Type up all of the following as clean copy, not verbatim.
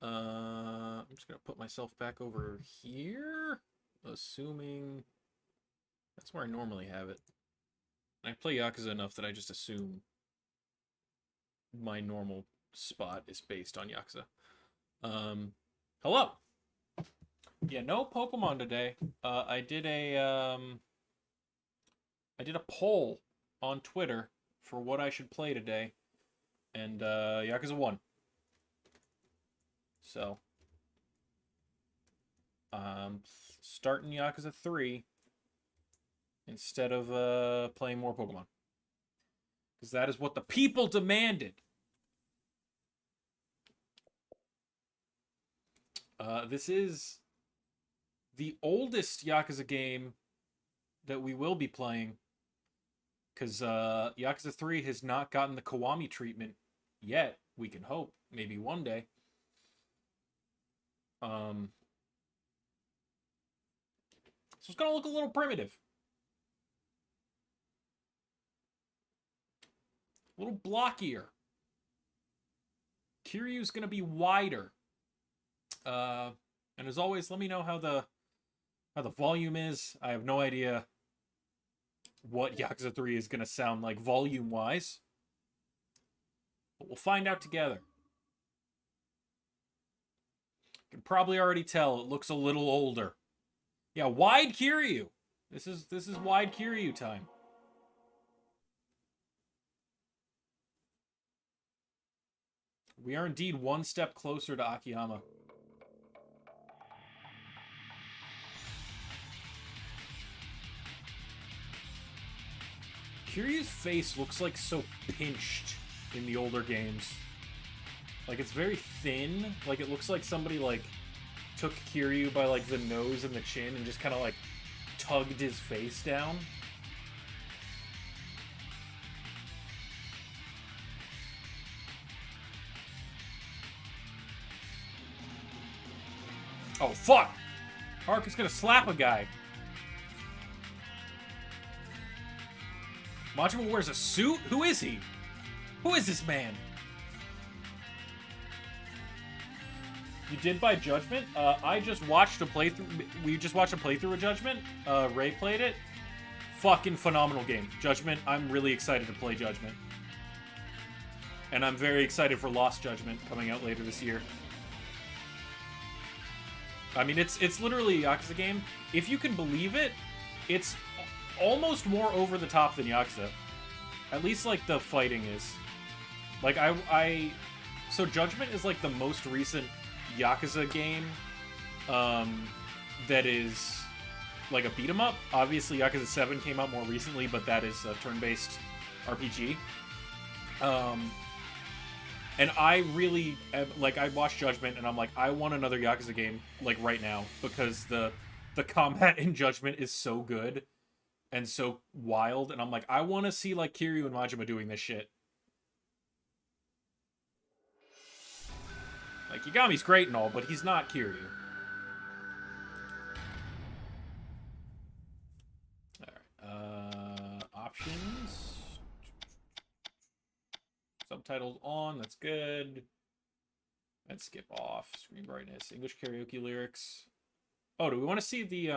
I'm just gonna put myself back over here, assuming that's where I normally have it. I play Yakuza enough that I just assume my normal spot is based on Yakuza. Hello. Yeah, no Pokemon today. I did a poll on Twitter for what I should play today, and Yakuza won. So, starting Yakuza 3 instead of playing more Pokemon. Because that is what the people demanded. This is the oldest Yakuza game that we will be playing. Because Yakuza 3 has not gotten the Kiwami treatment yet. We can hope. Maybe one day. So it's going to look a little primitive. A little blockier. Kiryu's going to be wider. And as always, let me know how the volume is. I have no idea what Yakuza 3 is going to sound like volume-wise. But we'll find out together. You can probably already tell it looks a little older. Yeah, wide Kiryu. This is wide Kiryu time. We are indeed one step closer to Akiyama. Kiryu's face looks like so pinched in the older games. Like, it's very thin. Like, it looks like somebody, like, took Kiryu by, like, the nose and the chin and just kind of, like, tugged his face down. Oh, fuck! Hark is gonna slap a guy. Majima wears a suit? Who is he? Who is this man? You did buy Judgment? I just watched a playthrough. We just watched a playthrough of Judgment. Ray played it. Fucking phenomenal game. Judgment, I'm really excited to play Judgment. And I'm very excited for Lost Judgment coming out later this year. I mean, it's literally a Yakuza game. If you can believe it, it's almost more over the top than Yakuza. At least, like, the fighting is. Like, so Judgment is, like, the most recent Yakuza game that is, like, a beat-em-up. Obviously, Yakuza 7 came out more recently, but that is a turn-based RPG. And I really, like, I watched Judgment, and I'm like, I want another Yakuza game, like, right now. Because the combat in Judgment is so good and so wild. And I'm like, I want to see, like, Kiryu and Majima doing this shit. Like, Yagami's great and all, but he's not Kiryu. Alright, options. Subtitles on, that's good. And skip off. Screen brightness. English karaoke lyrics. Oh, do we want to see the,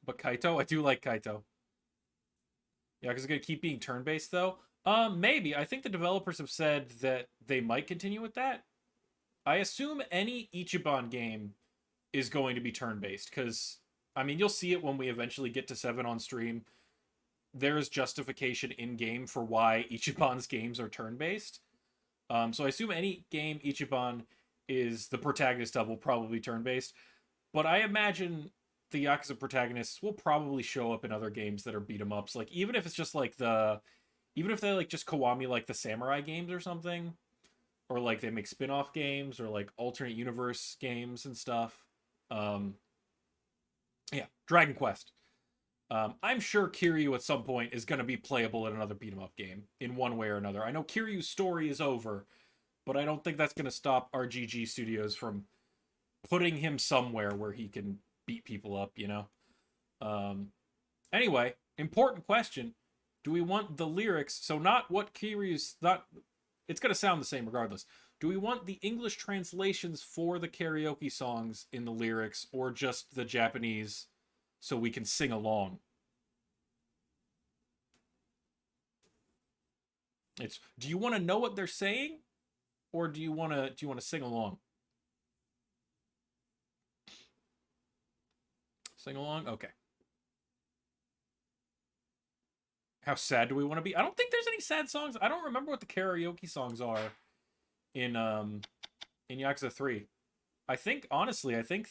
But Kaito? I do like Kaito. Yeah, because it's going to keep being turn-based, though. Maybe. I think the developers have said that they might continue with that. I assume any Ichiban game is going to be turn-based, because, I mean, you'll see it when we eventually get to 7 on stream. There is justification in-game for why Ichiban's games are turn-based. So I assume any game Ichiban is the protagonist of will probably be turn-based. But I imagine the Yakuza protagonists will probably show up in other games that are beat-em-ups. Like, even if it's just like even if they like just Kiwami like the samurai games or something, or like they make spin-off games or like alternate universe games and stuff. Yeah, Dragon Quest. I'm sure Kiryu at some point is going to be playable in another beat-em-up game in one way or another. I know Kiryu's story is over, but I don't think that's going to stop RGG Studios from putting him somewhere where he can beat people up, you know? Anyway, important question. Do we want the lyrics? So not what Kiryu's... it's gonna sound the same regardless. Do we want the English translations for the karaoke songs in the lyrics, or just the Japanese so we can sing along? It's, do you want to know what they're saying, or do you want to sing along? Sing along? Okay. How sad do we want to be? I don't think there's any sad songs. I don't remember what the karaoke songs are in Yakuza 3. I think, honestly, I feel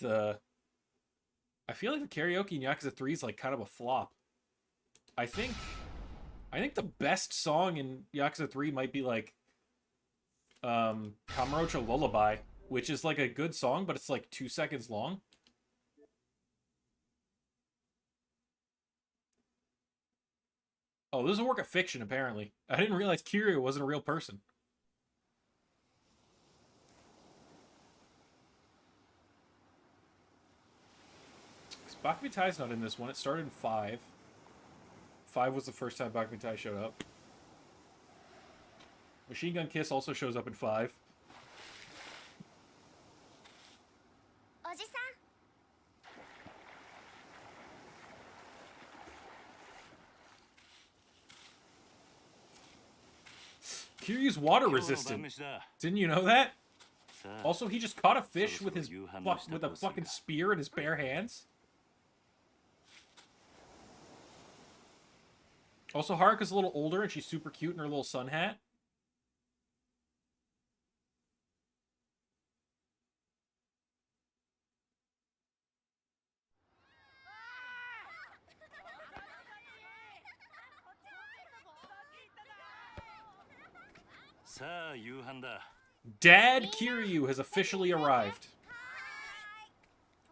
like the karaoke in Yakuza 3 is like kind of a flop. I think the best song in Yakuza 3 might be like Kamurocho Lullaby, which is like a good song, but it's like 2 seconds long. Oh, this is a work of fiction, apparently. I didn't realize Kiryu wasn't a real person. Bakumi Tai's not in this one. It started in 5. 5 was the first time Bakumi Tai showed up. Machine Gun Kiss also shows up in 5. Kiryu's water resistant. Didn't you know that? Also, he just caught a fish with a fucking spear in his bare hands. Also, Haruka's a little older and she's super cute in her little sun hat. Dad Kiryu has officially arrived.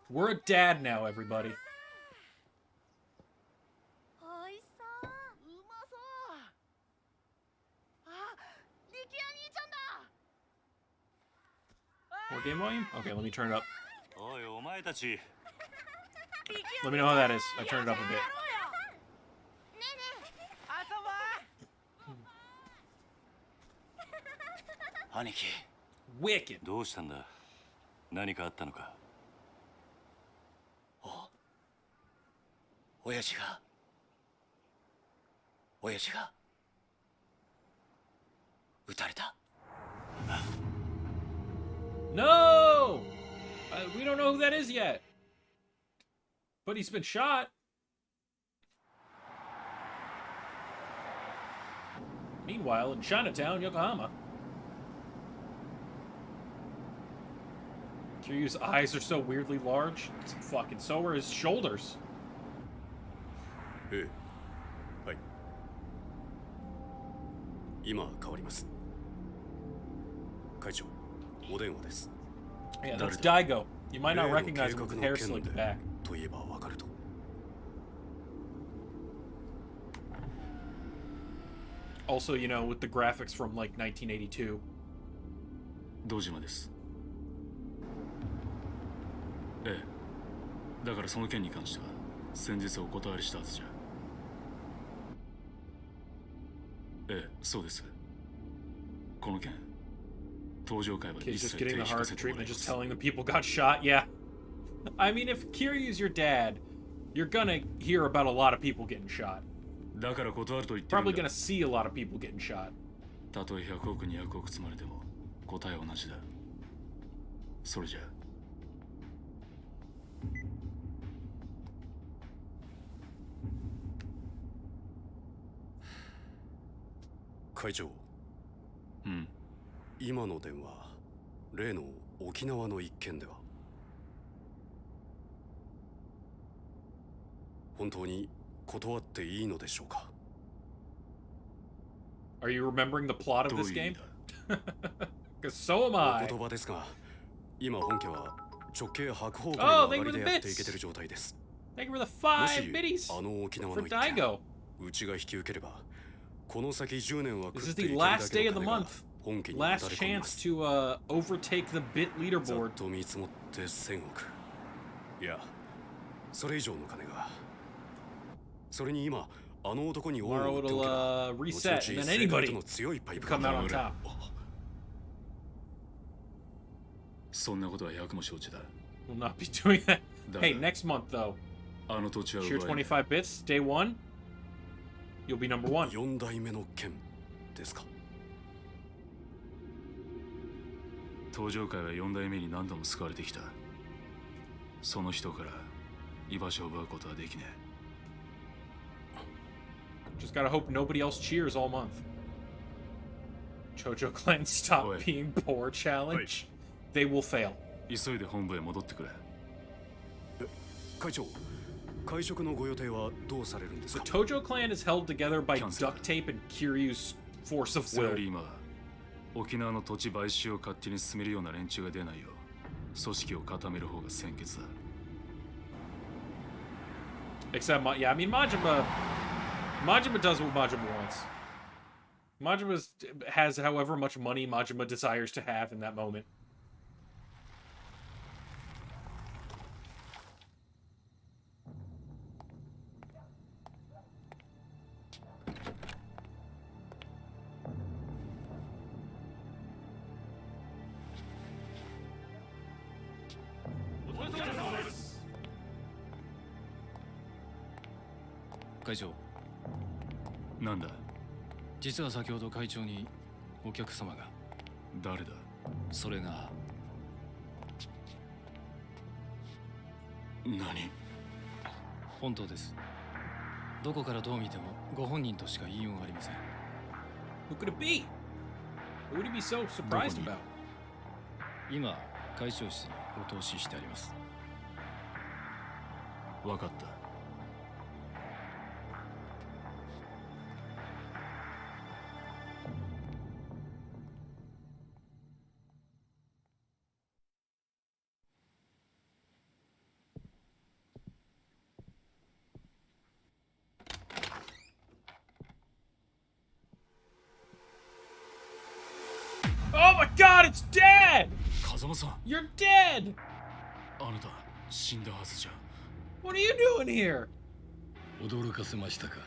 We're a dad now, everybody. More game volume? Okay, let me turn it up. Let me know how that is. I turned it up a bit. Wicked. どうしたんだ。何かあったのか。親父が撃たれた。No! We don't know who that is yet. But he's been shot. Meanwhile, in Chinatown, Yokohama. Kiryu's eyes are so weirdly large. Fucking so are his shoulders. Hey. Hi. 今変わります。会長、お電話です。Yeah, that's Daigo. You might not recognize him with the hair slicked back. といえばわかると。Also, you know, with the graphics from like 1982. 堂島です。ええ。だからその件に関しては先日お断りしたはずじゃ。ええ、そうです。この件。He's just getting the hard treatment, just telling the people got shot. Yeah. I mean, if Kiryu's your dad, you're gonna hear about a lot of people getting shot. Probably gonna see a lot of people getting shot. たとえ100億200億積まれても答えは同じだ。それじゃ。会長。うん。今の電話、例の沖縄の一件では本当に断っていいのでしょうか Are you remembering the plot of this game? Because so am I. お言葉ですが、今本家は直系白鵬会の上がりでやっていけてる状態です。Thank you for the 5 biddies あの沖縄の for 一件、 Daigo. うちが引き受ければ、この先10年は This is the last day of the month. Last chance to overtake the bit leaderboard. ざっと見積もって1000億。いや、それ以上の金が。それに今、あの男に恩を売っておけば、 reset, and then anybody can come out on top. そんなことは役も承知だ。 Will not be doing that. だ Hey, が next month though. あの土地は Share 奪えない。 25 bits, day one. You'll be number one. 4代目の剣ですか。登場界は4代目に何度も救われてきた。その人から居場所を奪うことはできね Just gotta hope nobody else cheers all month. Chojo Clan stop Oi. being poor challenge. They will fail. え。急いで本部へ戻ってくれ。会長、会食のご予定はどうされるんです The か。 Tojo clan is held together by Cancel. duct tape and Kiryu's force of それよ will. り今は沖縄の土地買収を勝手に進めるような連中が出ないよう組織を固める方が先決だ。 Except, yeah, I mean, Majima does what Majima wants. Majima has however much money Majima desires to have in that moment.会長、なんだ、実は先ほど会長にお客様が。誰だ。それが何。本当です。どこからどう見てもご本人としか言いようがありません。 Who could it be? What would he be so surprised about? 今、会長室にお通ししてあります。わかった。 Oh my god, it's Dad! 風間さん、 You're dead! あなた死んだはずじゃ。 What are you doing here? 驚かせましたか。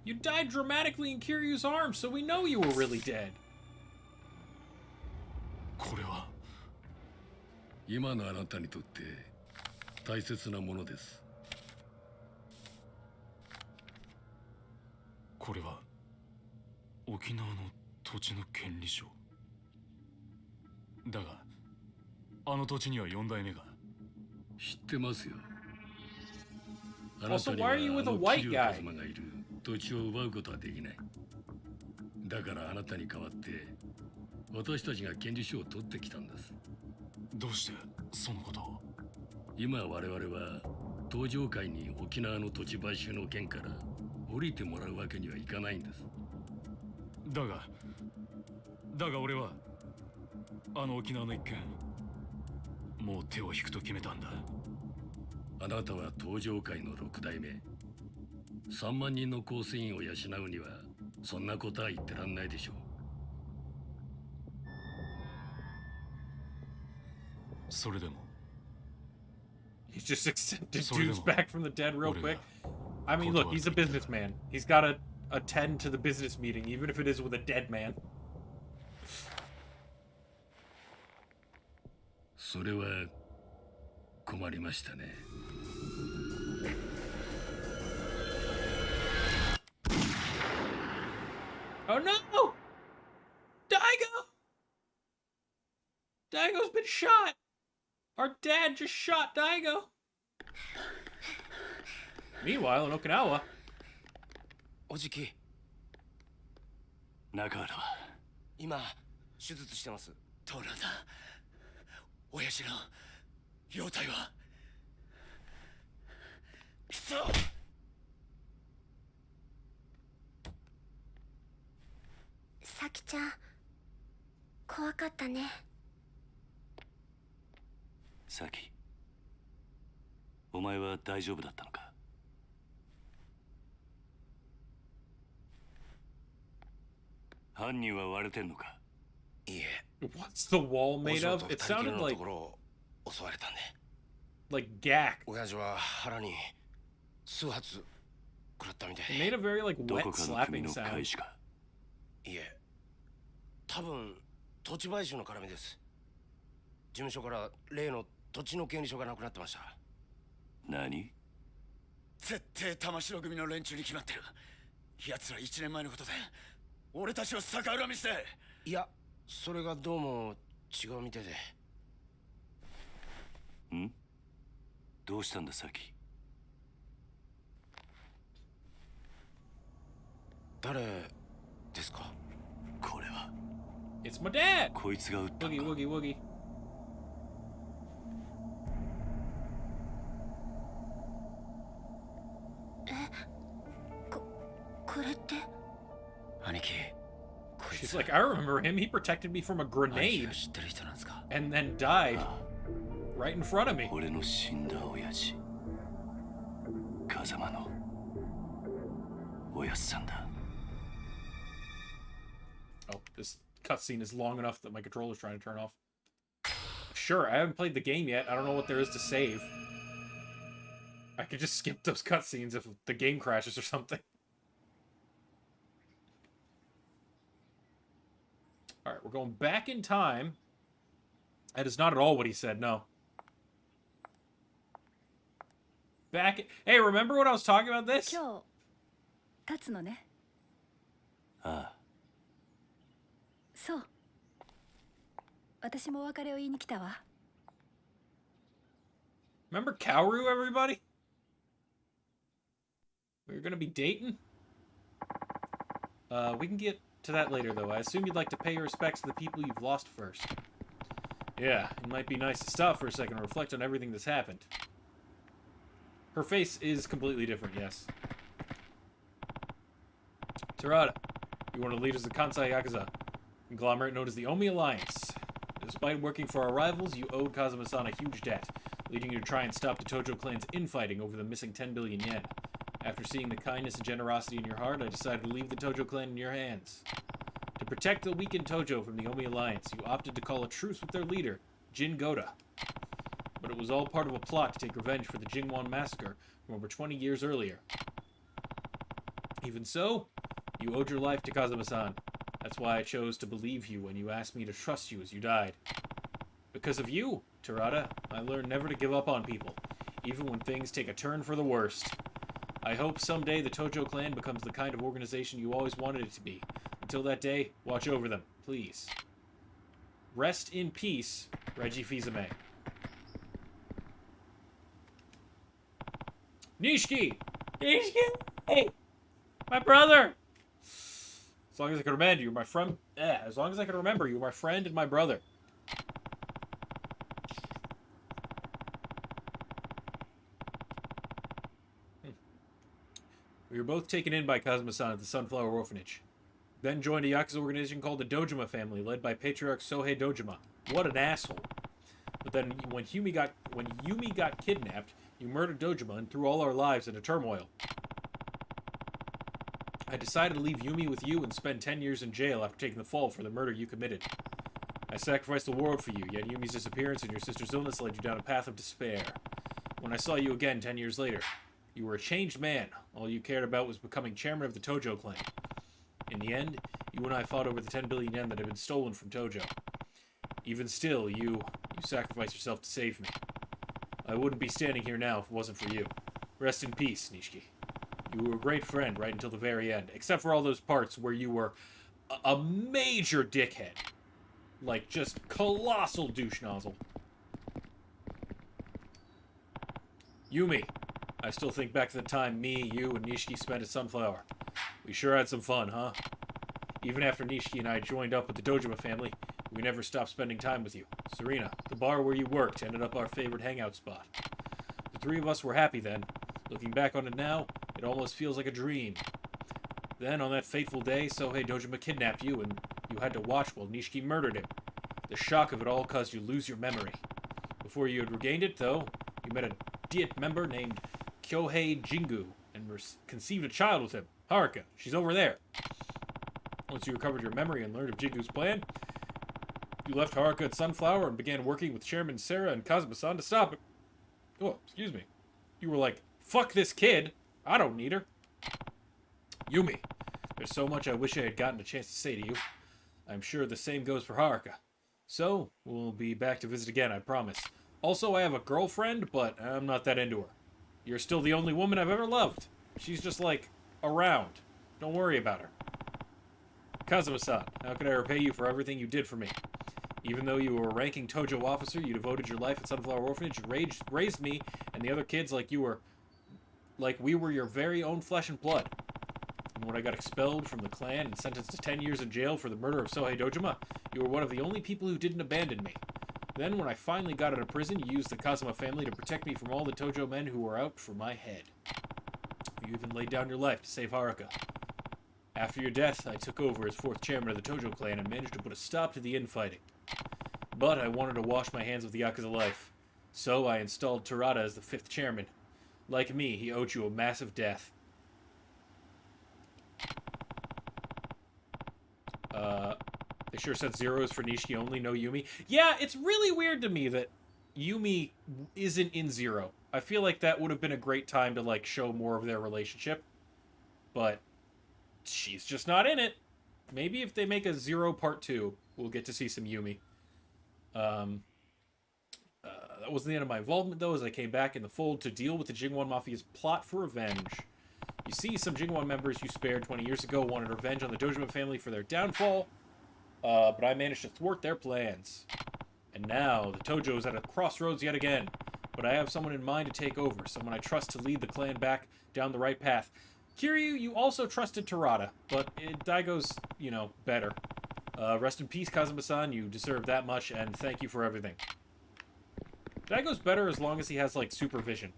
You died dramatically in Kiryu's arms, so we know you were really dead. これは。今のあなたにとって大切なものです。これは沖縄の土地の権利書だが、あの土地には4代目が。知ってますよ。あな Also, たに why は are you with a あの white 桐 guy? 生一馬がいる土地を奪うことはできない。だからあなたに代わって私たちが権利書を取ってきたんです。どうしてそのことを。今我々は東上界に沖縄の土地買収の件から降りてもらうわけにはいかないんです。だが俺はあの沖縄の一件もう手を引くと決めたんだ。あなたは東上界の6代目。3万人の構成員を養うにはそんなことは言ってらんないでしょう。それでも He just accepted Sorry, dudes no. back from the dead real What quick. a- I mean, look, he's a businessman. He's got to attend to the business meeting, even if it is with a dead man. それは困りましたね。Oh no! Daigo! Daigo's been shot! Our dad just shot Daigo! Meanwhile, in Okinawa, おじき、中原は今手術してます。トラだ。親父の容体は。くそ。さきちゃん、怖かったね。さき、お前は大丈夫だったのか。犯人は割れてんのか。いいえ、 what's the wall お made 嬢 of? と It 二人きり sounded のと like ころを襲われたんで、 gack. 親父は腹に数発食らったみた It い made a very like ど wet こかの slapping 国の sound. 会士か。いえ、多分土地買収の絡みです。事務所から例の土地の権利書がなくなってました。何？絶対玉城組の連中に決まってる。奴ら1年前のことで俺たちを逆恨みして。いや、それがどうも違うみたいで。ん？どうしたんだサキ？誰ですか？これは It's my dad! こいつが撃ったの Woogie か？ woogie woogie. これって。兄貴、こい She's つ like, I remember him. He protected me from a 兄貴 grenade が知ってる人なんですか？ and then died あ right in front of me. 俺の死んだ親父風間のおやっさんだ。 Oh, this cutscene is long enough that my controller's trying to turn off. Sure, I haven't played the game yet. I don't know what there is to save. I could just skip those cutscenes if the game crashes or something. Alright, we're going back in time. That is not at all what he said, no. Hey, remember when I was talking about this? 今日立つのね。ああ、そう。私もお別れを言いに来たわ。Remember Kaoru, everybody? We were gonna be dating? We can get to that later, though. I assume you'd like to pay your respects to the people you've lost first. Yeah, it might be nice to stop for a second and reflect on everything that's happened. Her face is completely different, yes. Terada, you're one of the leaders of the Kansai Yakuza, conglomerate known as the Omi Alliance. Despite working for our rivals, you owed Kazuma-san a huge debt, leading you to try and stop the Tojo clan's infighting over the missing 10 billion yen. After seeing the kindness and generosity in your heart, I decided to leave the Tojo clan in your hands. To protect the weakened Tojo from the Omi Alliance, you opted to call a truce with their leader, Jin Goda. But it was all part of a plot to take revenge for the Jingwon massacre from over 20 years earlier. Even so, you owed your life to Kazuma-san. That's why I chose to believe you when you asked me to trust you as you died. Because of you, Terada, I learned never to give up on people, even when things take a turn for the worst. I hope someday the Tojo clan becomes the kind of organization you always wanted it to be. Until that day, watch over them, please. Rest in peace, Reggie Fils-Aimé. Nishiki! Nishiki! Hey! My brother! As long as I can remember, you're my friend. As long as I can remember, you're my friend and my brother. We were both taken in by Kazuma-san at the Sunflower Orphanage. Then joined a Yakuza organization called the Dojima family, led by Patriarch Sohei Dojima. What an asshole. But then when Yumi got kidnapped, you murdered Dojima and threw all our lives into turmoil. I decided to leave Yumi with you and spend 10 years in jail after taking the fall for the murder you committed. I sacrificed the world for you, yet Yumi's disappearance and your sister's illness led you down a path of despair. When I saw you again 10 years later, you were a changed man. All you cared about was becoming chairman of the Tojo clan. In the end, you and I fought over the 10 billion yen that had been stolen from Tojo. Even still, you sacrificed yourself to save me. I wouldn't be standing here now if it wasn't for you. Rest in peace, Nishiki. You were a great friend right until the very end, except for all those parts where you were a major dickhead. Like, just colossal douche nozzle. Yumi. I still think back to the time me, you, and Nishiki spent at Sunflower. We sure had some fun, huh? Even after Nishiki and I joined up with the Dojima family, we never stopped spending time with you. Serena, the bar where you worked ended up our favorite hangout spot. The three of us were happy then. Looking back on it now, it almost feels like a dream. Then, on that fateful day, Sohei Dojima kidnapped you, and you had to watch while Nishiki murdered him. The shock of it all caused you to lose your memory. Before you had regained it, though, you met a Diet member named Kyohei Jingu, and conceived a child with him, Haruka. She's over there. Once you recovered your memory and learned of Jingu's plan, you left Haruka at Sunflower and began working with Chairman Sarah and Kazuma-san to stop it. Oh, excuse me. You were like, fuck this kid. I don't need her. Yumi, there's so much I wish I had gotten a chance to say to you. I'm sure the same goes for Haruka. So, we'll be back to visit again, I promise. Also, I have a girlfriend, but I'm not that into her. You're still the only woman I've ever loved. She's just, like, around. Don't worry about her. Kazuma-san, how could I repay you for everything you did for me? Even though you were a ranking Tojo officer, you devoted your life at Sunflower Orphanage, raised me and the other kids like we were your very own flesh and blood. And when I got expelled from the clan and sentenced to 10 years in jail for the murder of Sohei Dojima, you were one of the only people who didn't abandon me. Then, when I finally got out of prison, you used the Kazuma family to protect me from all the Tojo men who were out for my head. You even laid down your life to save Haruka. After your death, I took over as 4th chairman of the Tojo clan and managed to put a stop to the infighting. But I wanted to wash my hands of the Yakuza life, so I installed Terada as the 5th chairman. Like me, he owed you a massive death. They sure said zeros for Nishiki only, no Yumi. Yeah, it's really weird to me that Yumi isn't in Zero. I feel like that would have been a great time to, like, show more of their relationship. But she's just not in it. Maybe if they make a Zero Part 2, we'll get to see some Yumi. That wasn't the end of my involvement, though, as I came back in the fold to deal with the Jingwon Mafia's plot for revenge. You see, some Jingwon members you spared 20 years ago wanted revenge on the Dojima family for their downfall, but I managed to thwart their plans. And now, the Tojo's at a crossroads yet again, but I have someone in mind to take over, someone I trust to lead the clan back down the right path. Kiryu, you also trusted Terada, but Daigo's, you know, better. Rest in peace, Kazuma-san, you deserve that much, and thank you for everything. Daigo's better as long as he has, like, supervision.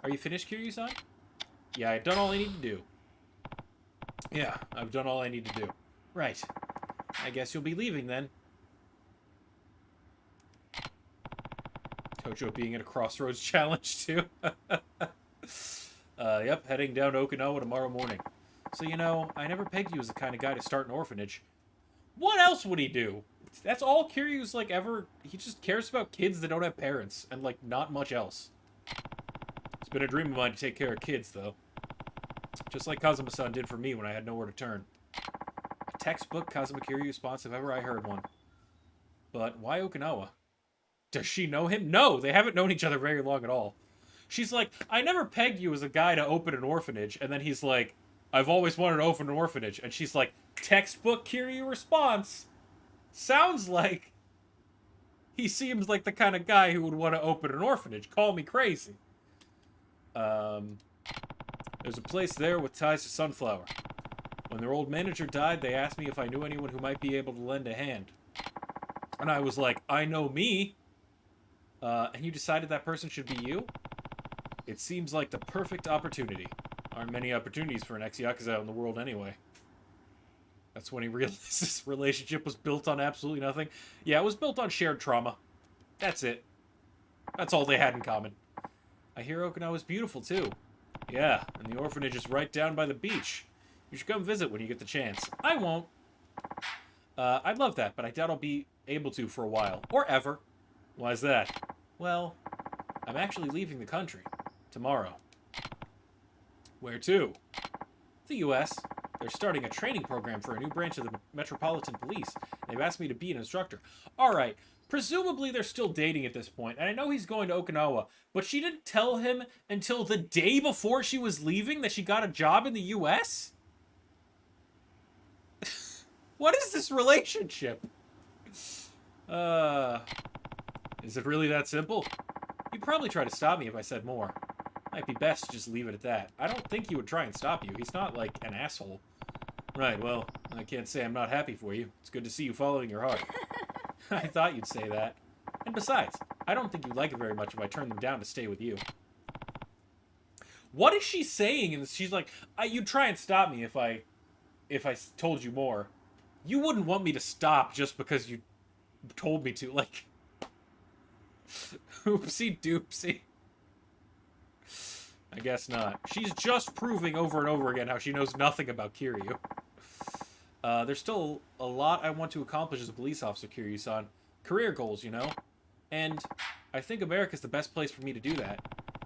Are you finished, Kiryu-san? Yeah, I've done all I need to do. Yeah, I've done all I need to do. Right. I guess you'll be leaving, then. Tojo being at a crossroads challenge, too. Yep, heading down to Okinawa tomorrow morning. So, you know, I never pegged you as the kind of guy to start an orphanage. What else would he do? That's all Kiryu's, like, ever... He just cares about kids that don't have parents, and, like, not much else. It's been a dream of mine to take care of kids, though. Just like Kazuma-san did for me when I had nowhere to turn. A textbook Kazuma Kiryu response if ever I heard one. But why Okinawa? Does she know him? No, they haven't known each other very long at all. She's like, I never pegged you as a guy to open an orphanage. And then he's like, I've always wanted to open an orphanage. And she's like, textbook Kiryu response. Sounds like he seems like the kind of guy who would want to open an orphanage. Call me crazy. There's a place there with ties to Sunflower. When their old manager died, they asked me if I knew anyone who might be able to lend a hand. And I was like, I know me. And you decided that person should be you? It seems like the perfect opportunity. Aren't many opportunities for an ex-Yakuza out in the world anyway. That's when he realized this relationship was built on absolutely nothing. Yeah, it was built on shared trauma. That's it. That's all they had in common. I hear Okinawa's beautiful, too. Yeah, and the orphanage is right down by the beach. You should come visit when you get the chance. I won't. I'd love that, but I doubt I'll be able to for a while. Or ever. Why's that? Well, I'm actually leaving the country. Tomorrow. Where to? The U.S. They're starting a training program for a new branch of the Metropolitan Police. They've asked me to be an instructor. Alright, presumably they're still dating at this point, and I know he's going to Okinawa, but she didn't tell him until the day before she was leaving that she got a job in the U.S.? What is this relationship? Is it really that simple? You'd probably try to stop me if I said more. Might be best to just leave it at that. I don't think he would try and stop you. He's not, like, an asshole. Right, well, I can't say I'm not happy for you. It's good to see you following your heart. I thought you'd say that. And besides, I don't think you'd like it very much if I turned them down to stay with you. What is she saying? And she's like, you'd try and stop me if I told you more. You wouldn't want me to stop just because you told me to. Like, oopsie doopsie. I guess not. She's just proving over and over again how she knows nothing about Kiryu. There's still a lot I want to accomplish as a police officer, Kiryu-san. Career goals, you know? And I think America's the best place for me to do that.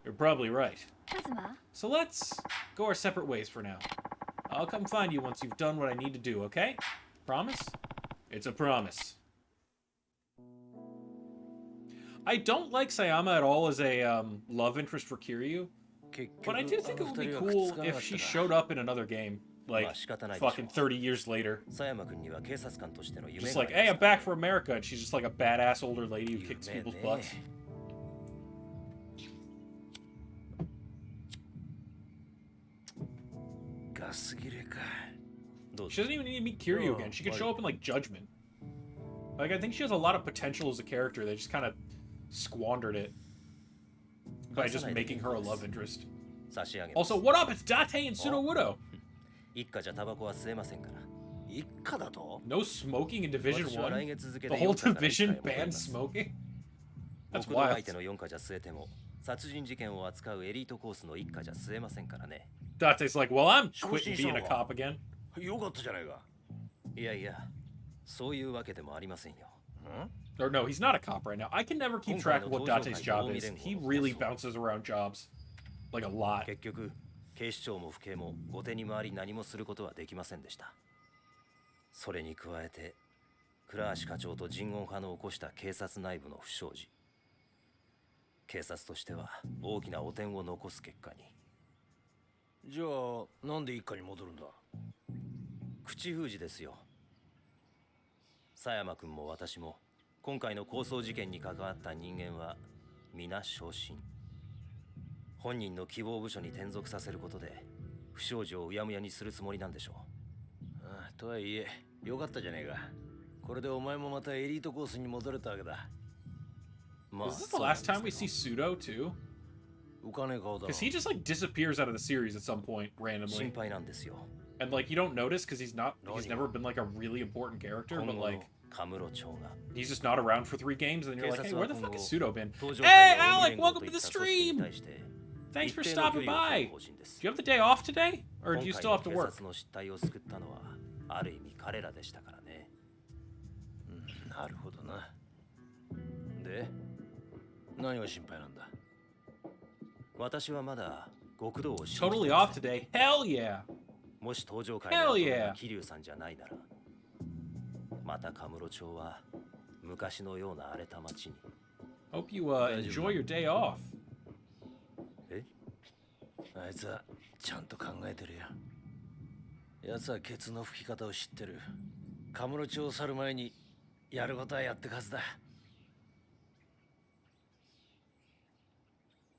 You're probably right. Kazuma? So let's go our separate ways for now. I'll come find you once you've done what I need to do, okay? Promise? It's a promise. I don't like Sayama at all as a love interest for Kiryu, but I do think it would be cool if she showed up in another game, like fucking 30 years later. Just like, hey, I'm back for America, and she's just like a badass older lady who kicks people's butts. She doesn't even need to meet Kiryu again. She could show up in like Judgment. Like, I think she has a lot of potential as a character. They just kind of squandered it by just making her a love interest. Also, what up? It's Date and Tsunowodo. No smoking in Division 1? The whole division banned smoking? That's wild. Date's like, well, I'm quitting being a cop again. Or no, he's not a cop right now. I can never keep track of what Date's job is. He really bounces around jobs. Like a lot. 警視庁も府警も後手に回り何もすることはできませんでした。それに加えて倉橋課長と人言派の起こした警察内部の不祥事、警察としては大きな汚点を残す結果に。じゃあなんで一課に戻るんだ。口封じですよ。佐山君も私も今回の抗争事件に関わった人間は皆昇進。本人の希望部署に転属させることで不祥事をうやむやにするつもりなんでしょう。ああ、とはいえよかったじゃねえか。これでお前もまたエリートコースに戻れたわけだ。まあ、Is this the last time we see Pseudo too? 浮かねえ顔だろ。Because he just like disappears out of the series at some point randomly. 心配なんですよ。And like you don't notice because he's never been like a really important character, but like he's just not around for 3 games, and then you're like, hey, where the fuck has Pseudo been? Hey, Alec, welcome to the stream. Thanks for stopping by. Do you have the day off today, or do you still have to work? ある意味彼らでしたからね。なるほどな。で、何が心配なんだ。私はまだ極道を Totally off today. Hell yeah. もし登場会が桐生さんじゃないなら、またカムロ町は昔のような荒れた町に。Hope you enjoy your day off. あいつはちゃんと考えてるよ。奴はケツの吹き方を知ってる。カムロ町を去る前にやることはやってかずだ。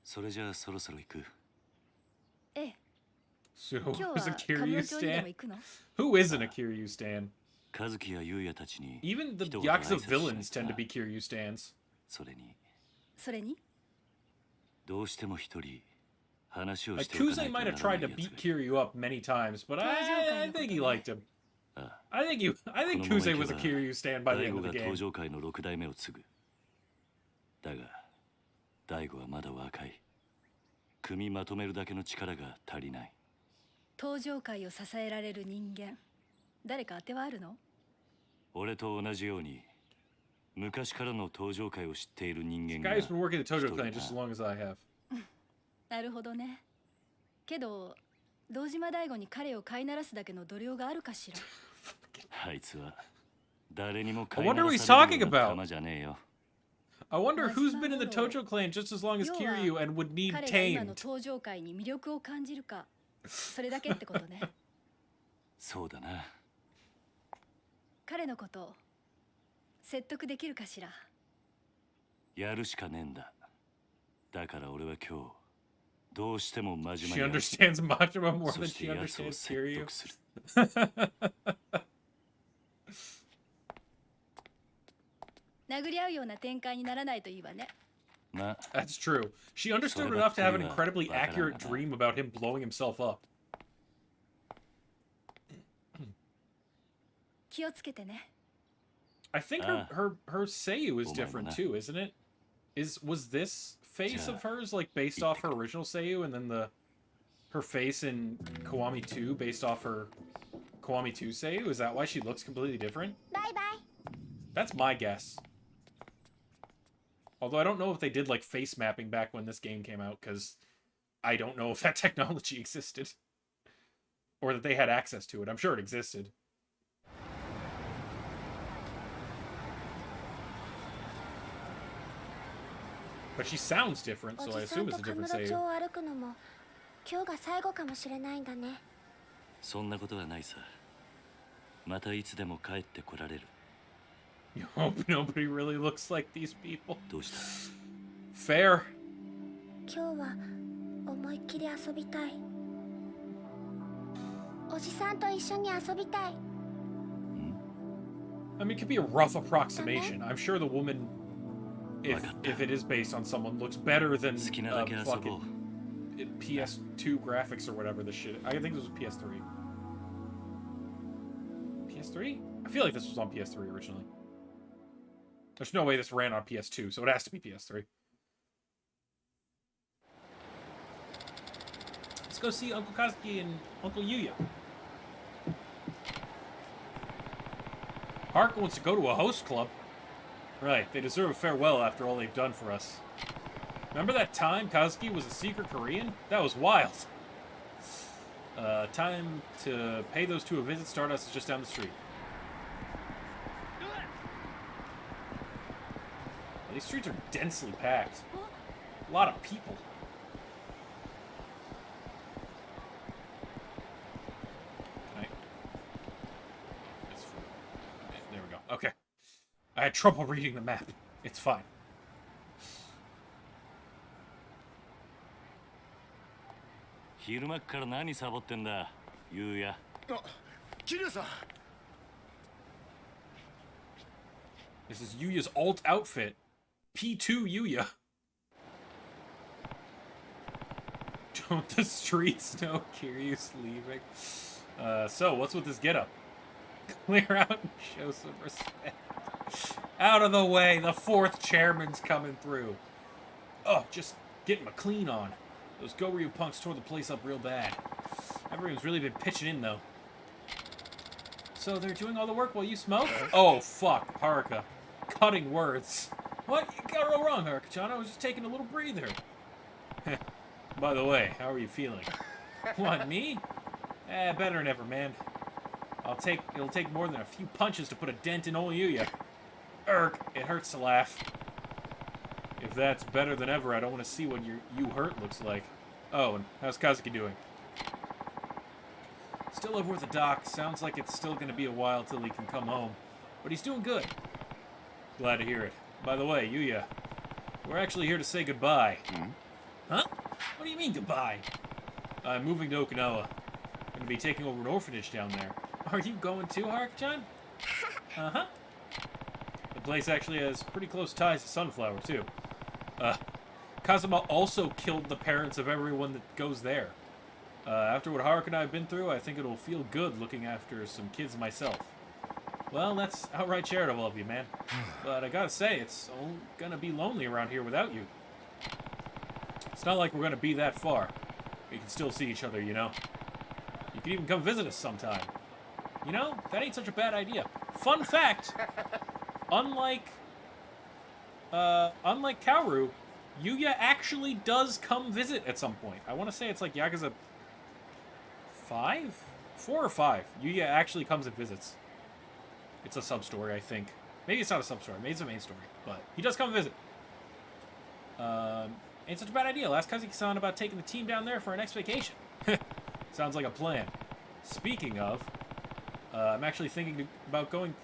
それじゃあそろそろ行く。ええ。Pseudo is a Kiryu stan? Who isn't a Kiryu stan? 和樹や優也たちに Even the Yakuza villains tend to be Kiryu stans. それにどうしても一人 Yakuza might have tried to beat Kiryu up many times, but I think he liked him. I think Kuze was a Kiryu stan by the end of the game. 登場界の6代目を継ぐ。だが、大悟はまだ若い。組みまとめるだけの力が足りない。登場界を支えられる人間、誰か当てはあるの？俺と同じように昔からの登場界を知っている人間が。Guy's been working the Tojo clan just as long as I have. なるほどね。けど堂島大吾に彼を飼いならすだけの度量があるかしら。あいつは誰にも I wonder who he's talking about. I wonder who's been in the Tojo clan just as long as Kiryu and would need 彼が今の tamed. 登場界に魅力を感じるか、それだけってことね。そうだな。彼のこと説得できるかしら。やるしかねえんだ。だから俺は今日どうしても真 She 面目に understands Majima more than she understands Kiryu. 殴り合うような展開にならないといいわね。That's true. She understood enough to have an incredibly accurate dream about him blowing himself up. 気をつけてね。I think her Seiyu is different too, isn't it? Was this face of hers like based off her original Seiyu, and then her face in Kiwami 2 based off her Kiwami 2 Seiyu? Is that why she looks completely different? Bye bye. That's my guess. Although I don't know if they did like face mapping back when this game came out, because I don't know if that technology existed. Or that they had access to it. I'm sure it existed. But she sounds different, so I assume it's a different save. 今日が最後かもしれないんだね。そんなことはないさ。またいつでも帰ってこられる。You hope nobody really looks like these people. どうした？ Fair. 今日は思いっきり遊びたい。おじさんと一緒に遊びたい。I mean, it could be a rough approximation. I'm sure the woman, if it is based on someone, looks better than fucking PS2 graphics or whatever the shit. I think this was PS3. PS3? I feel like this was on PS3 originally. There's no way this ran on PS2, so it has to be PS3. Let's go see Uncle Kazuki and Uncle Yuya. Haruka wants to go to a host club. Right, they deserve a farewell after all they've done for us. Remember that time Kazuki was a secret Korean? That was wild. Time to pay those two a visit. Stardust is just down the street. These streets are densely packed. A lot of people. There we go. Okay. I had trouble reading the map. It's fine. This is Yuya's alt outfit. P2 Yuya. Don't the streets know Kiryu's leaving? So, what's with this getup? Clear out and show some respect. Out of the way, the fourth chairman's coming through. Oh, just getting my clean on. Those Goryu punks tore the place up real bad. Everyone's really been pitching in, though. So they're doing all the work while you smoke? Oh, fuck, Haruka. Cutting words. What? You got it all wrong, Haruka-chan. I was just taking a little breather. By the way, how are you feeling? What, me? Better than ever, man. It'll take more than a few punches to put a dent in old Yuya. It hurts to laugh. If that's better than ever, I don't want to see what you hurt looks like. Oh, and how's Kazuki doing? Still over at the dock. Sounds like it's still going to be a while till he can come home. But he's doing good. Glad to hear it. By the way, Yuya, we're actually here to say goodbye. Huh? What do you mean goodbye? I'm moving to Okinawa. I'm going to be taking over an orphanage down there. Are you going too, Haruka-chan? Uh-huh. The place actually has pretty close ties to Sunflower, too. Kazuma also killed the parents of everyone that goes there. After what Haruka and I have been through, I think it'll feel good looking after some kids myself. Well, that's outright charitable of you, man. But I gotta say, it's gonna be lonely around here without you. It's not like we're gonna be that far. We can still see each other, you know? You can even come visit us sometime. You know, that ain't such a bad idea. Fun fact, unlike Kaoru, Yuya actually does come visit at some point. I want to say it's like Yakuza 4 or 5. Yuya actually comes and visits. It's a sub-story, I think. Maybe it's not a sub-story. Maybe it's a main story. But he does come visit. Ain't such a bad idea. Ask Kazuki-san about taking the team down there for our next vacation. Sounds like a plan. Speaking of, I'm actually thinking about going...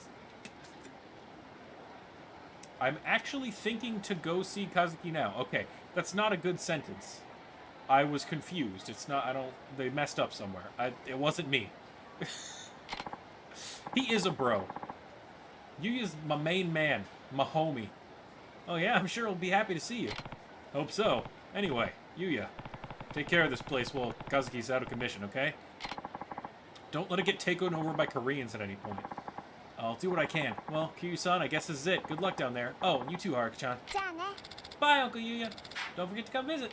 I'm actually thinking to go see Kazuki now. Okay, that's not a good sentence. I was confused. It's not... They messed up somewhere. It wasn't me. He is a bro. Yuya's my main man. My homie. Oh yeah, I'm sure he'll be happy to see you. Hope so. Anyway, Yuya, take care of this place while Kazuki's out of commission, okay? Don't let it get taken over by Koreans at any point. I'll do what I can. Well, Kiryu-san, I guess this is it. Good luck down there. Oh, and you too, Haruka-chan. Bye, Uncle Yuya. Don't forget to come visit.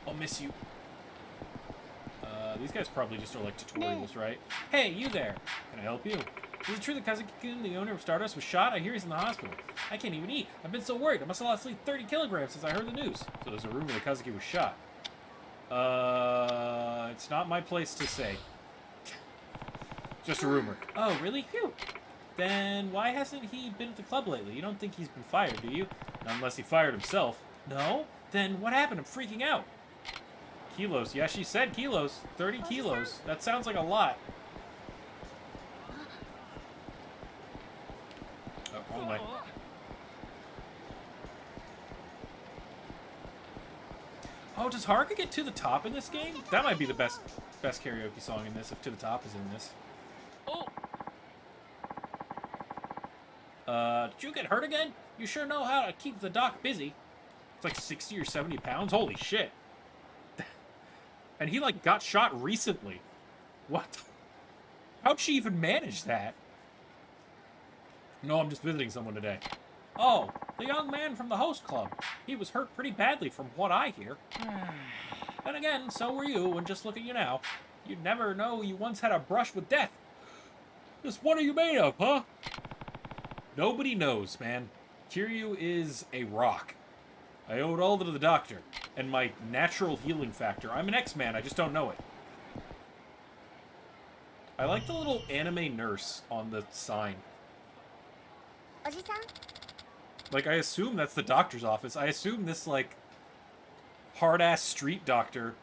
I'll miss you. These guys probably just are like tutorials, right? Hey, you there. Can I help you? Is it true that Kazuki-kun, the owner of Stardust, was shot? I hear he's in the hospital. I can't even eat. I've been so worried. I must have lost at least 30 kilograms since I heard the news. So there's a rumor that Kazuki was shot. It's not my place to say. Just a rumor. Oh, really? Phew. Then why hasn't he been at the club lately? You don't think he's been fired, do you? Not unless he fired himself. No? Then what happened? I'm freaking out. Kilos. Yeah, she said kilos. 30 kilos. That sounds like a lot. Oh my. Oh, does Haruka get To the Top in this game? That might be the best karaoke song in this, if To the Top is in this. Did you get hurt again? You sure know how to keep the doc busy. It's like 60 or 70 pounds? Holy shit. And he, like, got shot recently. What? How'd she even manage that? No, I'm just visiting someone today. Oh, the young man from the host club. He was hurt pretty badly from what I hear. Then again, so were you, and just look at you now. You'd never know you once had a brush with death. Just what are you made of, huh? Nobody knows, man. Kiryu is a rock. I owe it all to the doctor, and my natural healing factor. I'm an X-Man, I just don't know it. I like the little anime nurse on the sign. Like, I assume that's the doctor's office. I assume this, like, hard-ass street doctor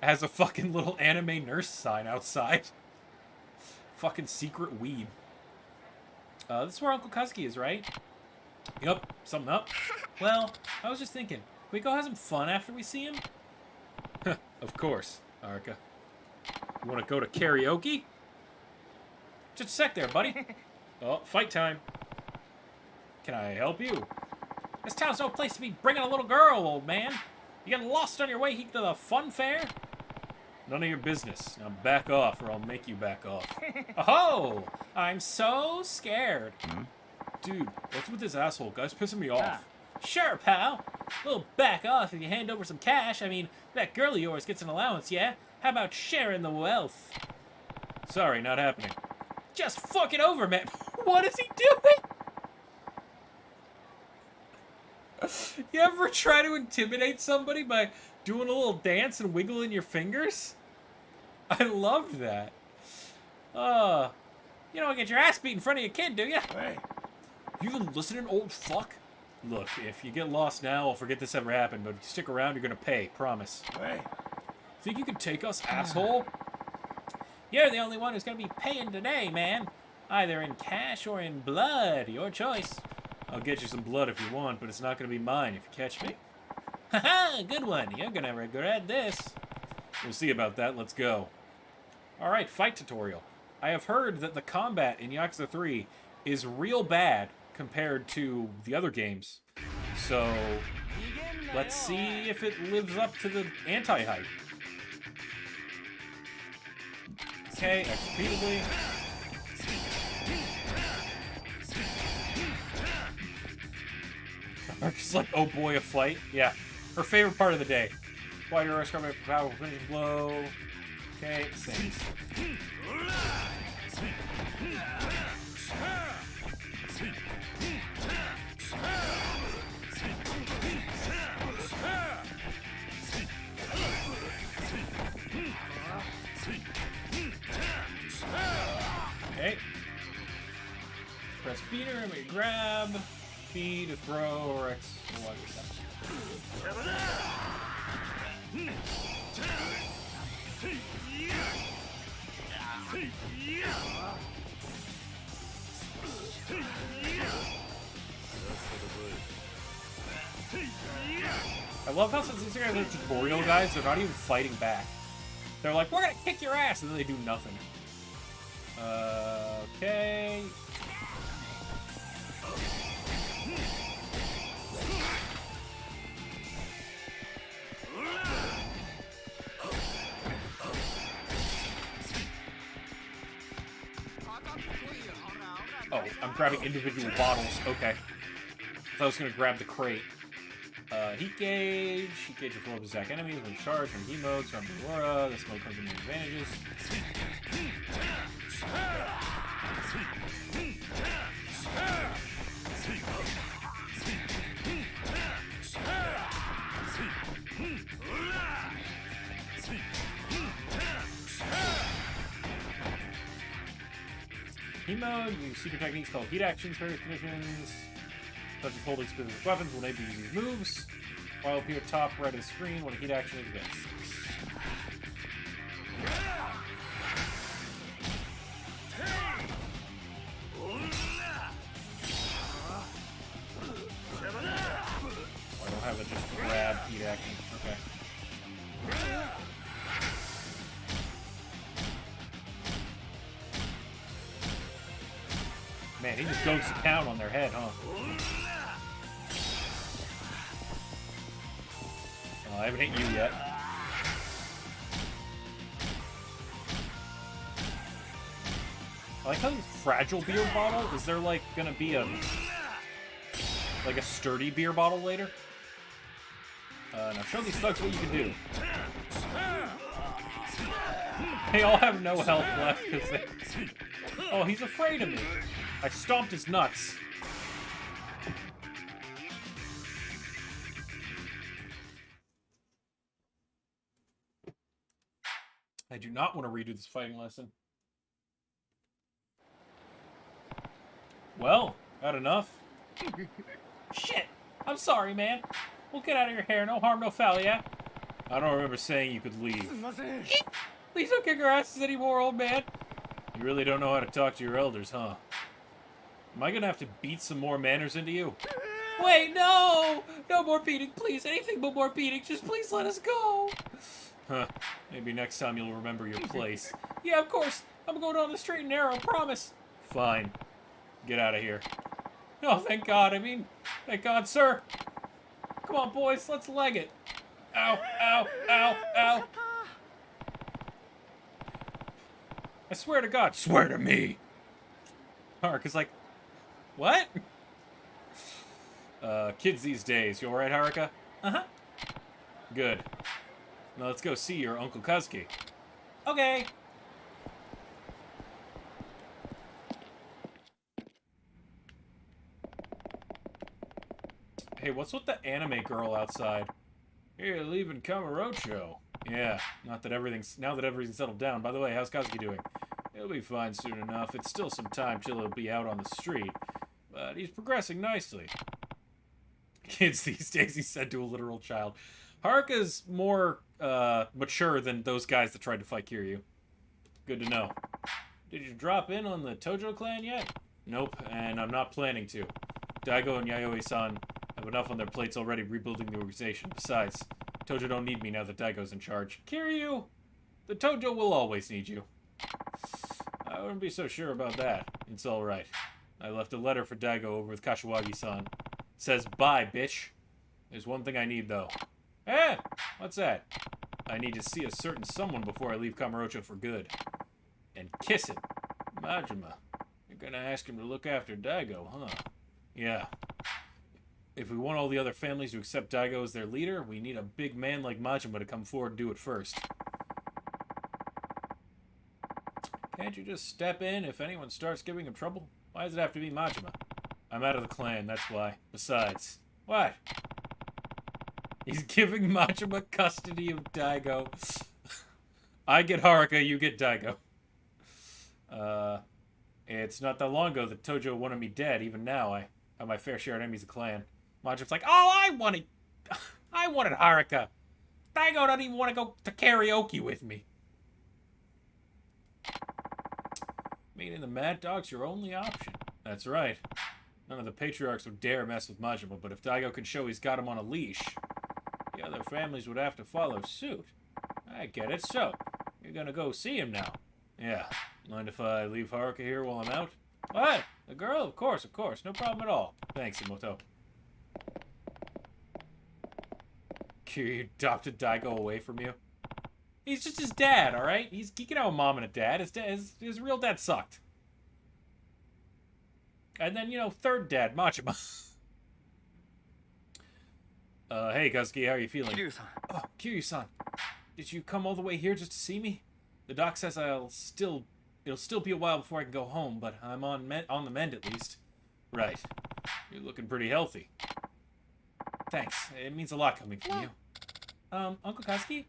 has a fucking little anime nurse sign outside. Fucking secret weeb. This is where Uncle Kazuki is, right? Yup, something up. Well, I was just thinking, can we go have some fun after we see him? Of course, Haruka. You want to go to karaoke? Just a sec there, buddy. Oh, fight time. Can I help you? This town's no place to be bringing a little girl, old man. You getting lost on your way to the fun fair? None of your business. Now back off, or I'll make you back off. Oh, I'm so scared. Dude, what's with this asshole? Guy's pissing me off. Sure, pal. We'll back off if you hand over some cash. I mean, that girl of yours gets an allowance, yeah? How about sharing the wealth? Sorry, not happening. Just fuck it over, man. What is he doing? You ever try to intimidate somebody by doing a little dance and wiggling your fingers? I loved that. You don't get your ass beat in front of your kid, do you? Hey. You even listening, old fuck? Look, if you get lost now, I'll forget this ever happened, but if you stick around, you're gonna pay, promise. Hey. Think you could take us, asshole? You're the only one who's gonna be paying today, man. Either in cash or in blood, your choice. I'll get you some blood if you want, but it's not gonna be mine if you catch me. Haha, good one. You're gonna regret this. We'll see about that. Let's go. Alright, fight tutorial. I have heard that the combat in Yakuza 3 is real bad compared to the other games. So, let's see if it lives up to the anti-hype. Okay, X repeatedly. Just like, oh boy, a fight. Yeah, her favorite part of the day. Wider rush combat, powerful finishing blow. Okay, sings. Okay. Press B to remove, grab, B to throw, or X to watch I love how since these guys are tutorial guys, they're not even fighting back. They're like, we're gonna kick your ass, and then they do nothing. Okay. Oh, I'm grabbing individual bottles. Okay. I thought I was gonna grab the crate. Heat gauge will fill up his attack enemies when charged from heat mode, surrounding aura. This mode comes with many advantages. Hemo, use secret techniques called heat actions, various conditions, such as holding specific weapons will enable you to use moves, while appear top right of the screen when a heat action exists. I don't have a just grab heat action. Okay. Man, he just goes to town on their head, huh? Oh, I haven't hit you yet. I like how this fragile beer bottle. Is there like gonna be a sturdy beer bottle later? Now show these thugs what you can do. They all have no health left because they... Oh, he's afraid of me. I stomped his nuts. I do not want to redo this fighting lesson. Well, got enough. Shit! I'm sorry, man. We'll get out of your hair. No harm, no foul, yeah? I don't remember saying you could leave. Please don't kick our asses anymore, old man. You really don't know how to talk to your elders, huh? Am I gonna have to beat some more manners into you? Wait, no! No more beating, please. Anything but more beating. Just please let us go. Huh. Maybe next time you'll remember your place. Yeah, of course. I'm going down the straight and narrow, promise. Fine. Get out of here. Oh, thank God. I mean, thank God, sir. Come on, boys. Let's leg it. Ow, ow, ow, ow. I swear to God. Swear to me. Haruka's like, what? Kids these days. You alright, Haruka? Uh-huh. Good. Now let's go see your Uncle Kazuki. Okay. Hey, what's with the anime girl outside? You're leaving Kamurocho. Yeah, now that everything's settled down. By the way, how's Kazuki doing? He'll be fine soon enough. It's still some time till he'll be out on the street. But he's progressing nicely. Kids these days, he said to a literal child. Haruka's more mature than those guys that tried to fight Kiryu. Good to know. Did you drop in on the Tojo clan yet? Nope, and I'm not planning to. Daigo and Yayoi-san have enough on their plates already rebuilding the organization. Besides, Tojo don't need me now that Daigo's in charge. Kiryu! The Tojo will always need you. I wouldn't be so sure about that. It's alright. I left a letter for Daigo over with Kashiwagi-san. Says, bye, bitch. There's one thing I need, though. Eh? What's that? I need to see a certain someone before I leave Kamurocho for good. And kiss him. Majima. You're gonna ask him to look after Daigo, huh? Yeah. If we want all the other families to accept Daigo as their leader, we need a big man like Majima to come forward and do it first. Can't you just step in if anyone starts giving him trouble? Why does it have to be Majima? I'm out of the clan, that's why. Besides... What? He's giving Majima custody of Daigo. I get Haruka, you get Daigo. It's not that long ago that Tojo wanted me dead. Even now, I have my fair share of enemies of the clan. Majima's like, oh, I wanted Haruka. Daigo doesn't even want to go to karaoke with me. Meaning the Mad Dog's your only option. That's right. None of the patriarchs would dare mess with Majima, but if Daigo can show he's got him on a leash, the other families would have to follow suit. I get it. So, you're gonna go see him now? Yeah. Mind if I leave Haruka here while I'm out? What? The girl? Of course. No problem at all. Thanks, Imoto. Kiryu adopted Daigo away from you? He's just his dad, alright? He can have a mom and a dad. His real dad sucked. And then, you know, third dad, Majima. Hey, Kazuki, how are you feeling? Kiryu-san. Oh, Kiryu-san. Did you come all the way here just to see me? The doc says it'll still be a while before I can go home, but I'm on the mend at least. Right. You're looking pretty healthy. Thanks. It means a lot coming from you. Uncle Kazuki?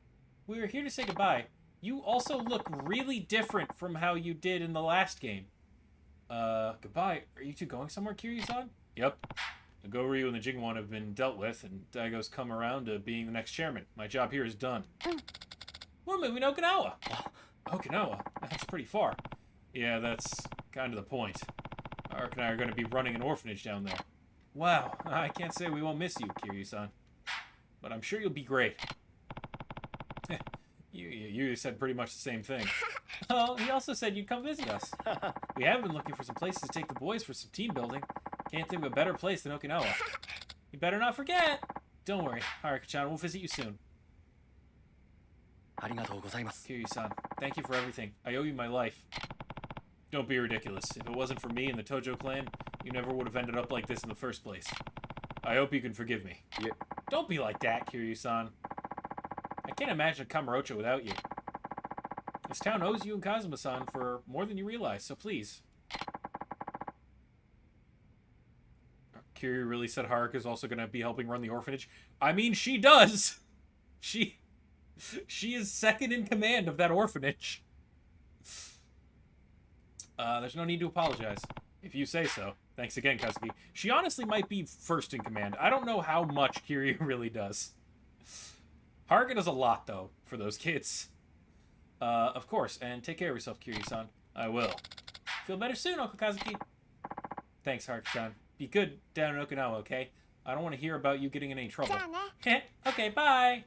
We're here to say goodbye. You also look really different from how you did in the last game. Goodbye. Are you two going somewhere, Kiryu-san? Yep. The Goryu and the Jingwon have been dealt with, and Daigo's come around to being the next chairman. My job here is done. We're moving to Okinawa. Okinawa? That's pretty far. Yeah, that's kind of the point. Ark and I are going to be running an orphanage down there. Wow, I can't say we won't miss you, Kiryu-san. But I'm sure you'll be great. You said pretty much the same thing. Oh, he also said you'd come visit us. We have been looking for some places to take the boys for some team building. Can't think of a better place than Okinawa. You better not forget. Don't worry, Haruka-chan will visit you soon. Kiryu-san, thank you for everything. I owe you my life. Don't be ridiculous. If it wasn't for me and the Tojo clan, you never would have ended up like this in the first place. I hope you can forgive me. Yeah. Don't be like that, Kiryu-san. I can't imagine a Kamurocho without you. This town owes you and Kazuma-san for more than you realize, so please. Kiryu really said Haruka's also going to be helping run the orphanage. I mean, she does! She is second in command of that orphanage. There's no need to apologize. If you say so. Thanks again, Kazuki. She honestly might be first in command. I don't know how much Kiryu really does. Haruka does a lot, though, for those kids. Of course, and take care of yourself, Kiryu-san. I will. Feel better soon, Uncle Kazuki. Thanks, Haruka-chan. Be good down in Okinawa, okay? I don't want to hear about you getting in any trouble. Okay, bye!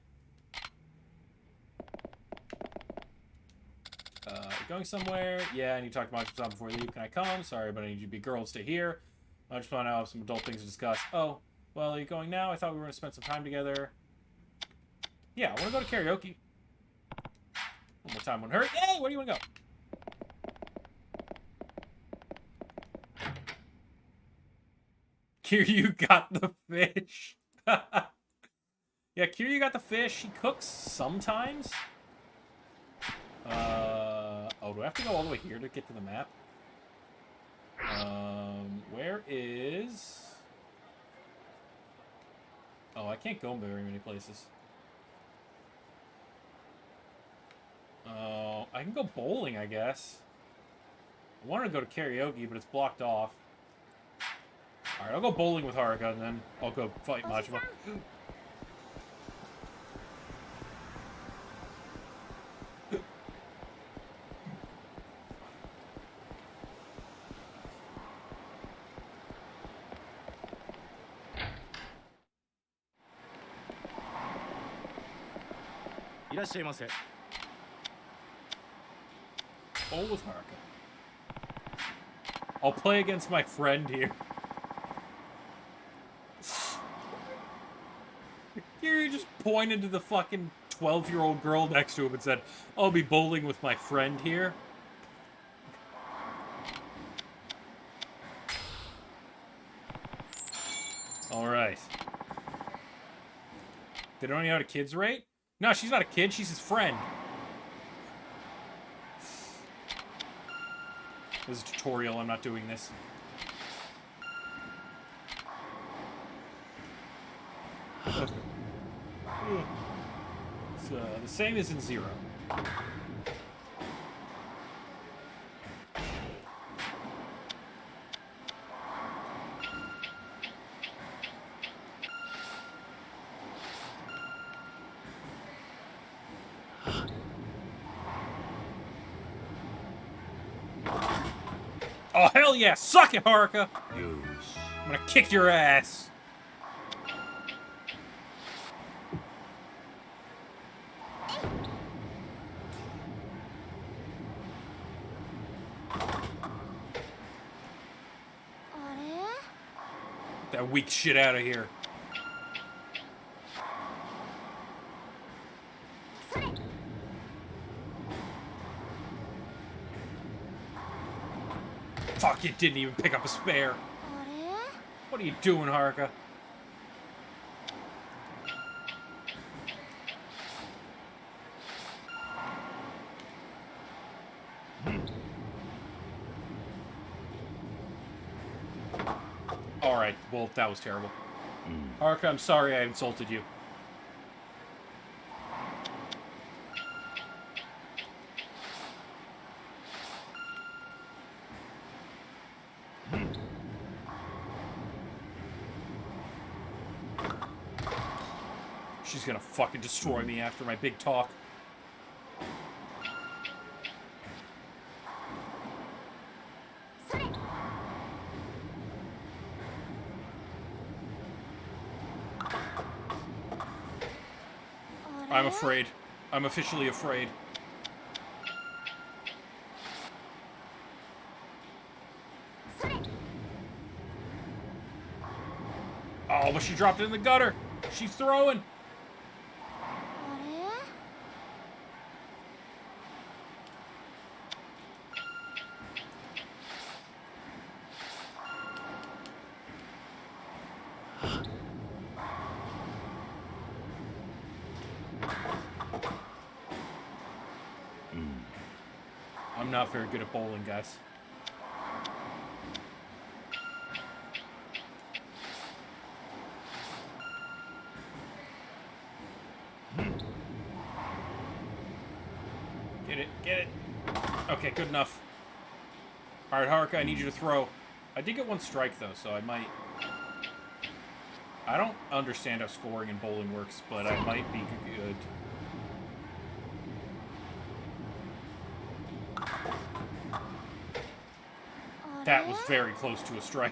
Going somewhere? Yeah, I need to talk to Machi-san before we leave. Can I come? Sorry, but I need you to be a girl and stay here. Machi-san and I have some adult things to discuss. Oh, well, are you going now? I thought we were going to spend some time together. Yeah, I want to go to karaoke. One more time wouldn't hurt. Hey, where do you want to go? Kiryu got the fish. Yeah, Kiryu got the fish. He cooks sometimes. Oh, do I have to go all the way here to get to the map? Where is... Oh, I can't go very many places. Oh, I can go bowling, I guess. I wanted to go to karaoke, but it's blocked off. Alright, I'll go bowling with Haruka, and then I'll go fight Majima. Bowl with Haruka. I'll play against my friend here. He just pointed to the fucking 12-year-old girl next to him and said, I'll be bowling with my friend here. Alright. They don't know how to kids rate? No, she's not a kid, she's his friend. This is a tutorial, I'm not doing this. Okay. It's the same as in Zero. Oh, hell yeah! Suck it, Haruka! I'm gonna kick your ass! Get that weak shit out of here. Fuck, it didn't even pick up a spare. What are you doing, Haruka? Alright, well, that was terrible. Haruka, I'm sorry I insulted you. She's gonna fucking destroy me after my big talk. I'm afraid. I'm officially afraid. Oh, but she dropped it in the gutter. She's throwing. I'm not very good at bowling, guys. Get it. Okay, good enough. Alright, Haruka, I need you to throw. I did get one strike, though, so I might... I don't understand how scoring in bowling works, but I might be good. That was very close to a strike.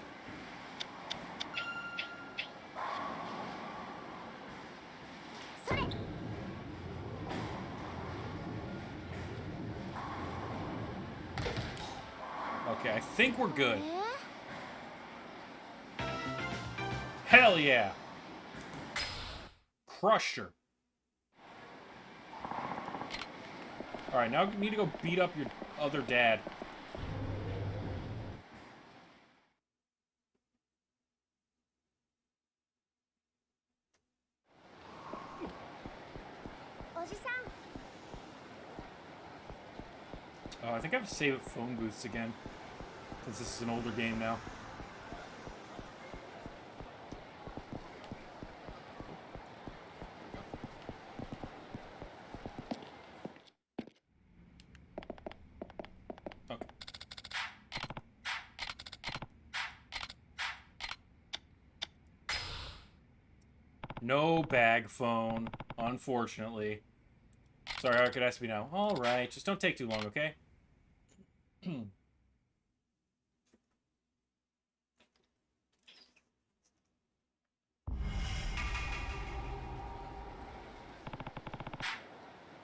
Okay, I think we're good. Hell yeah! Crushed her. Alright, now you need to go beat up your other dad. Oh, I think I have to save at phone booths again, since this is an older game now. Okay. No bag phone, unfortunately. Sorry, how could ask me now? Alright, just don't take too long, okay?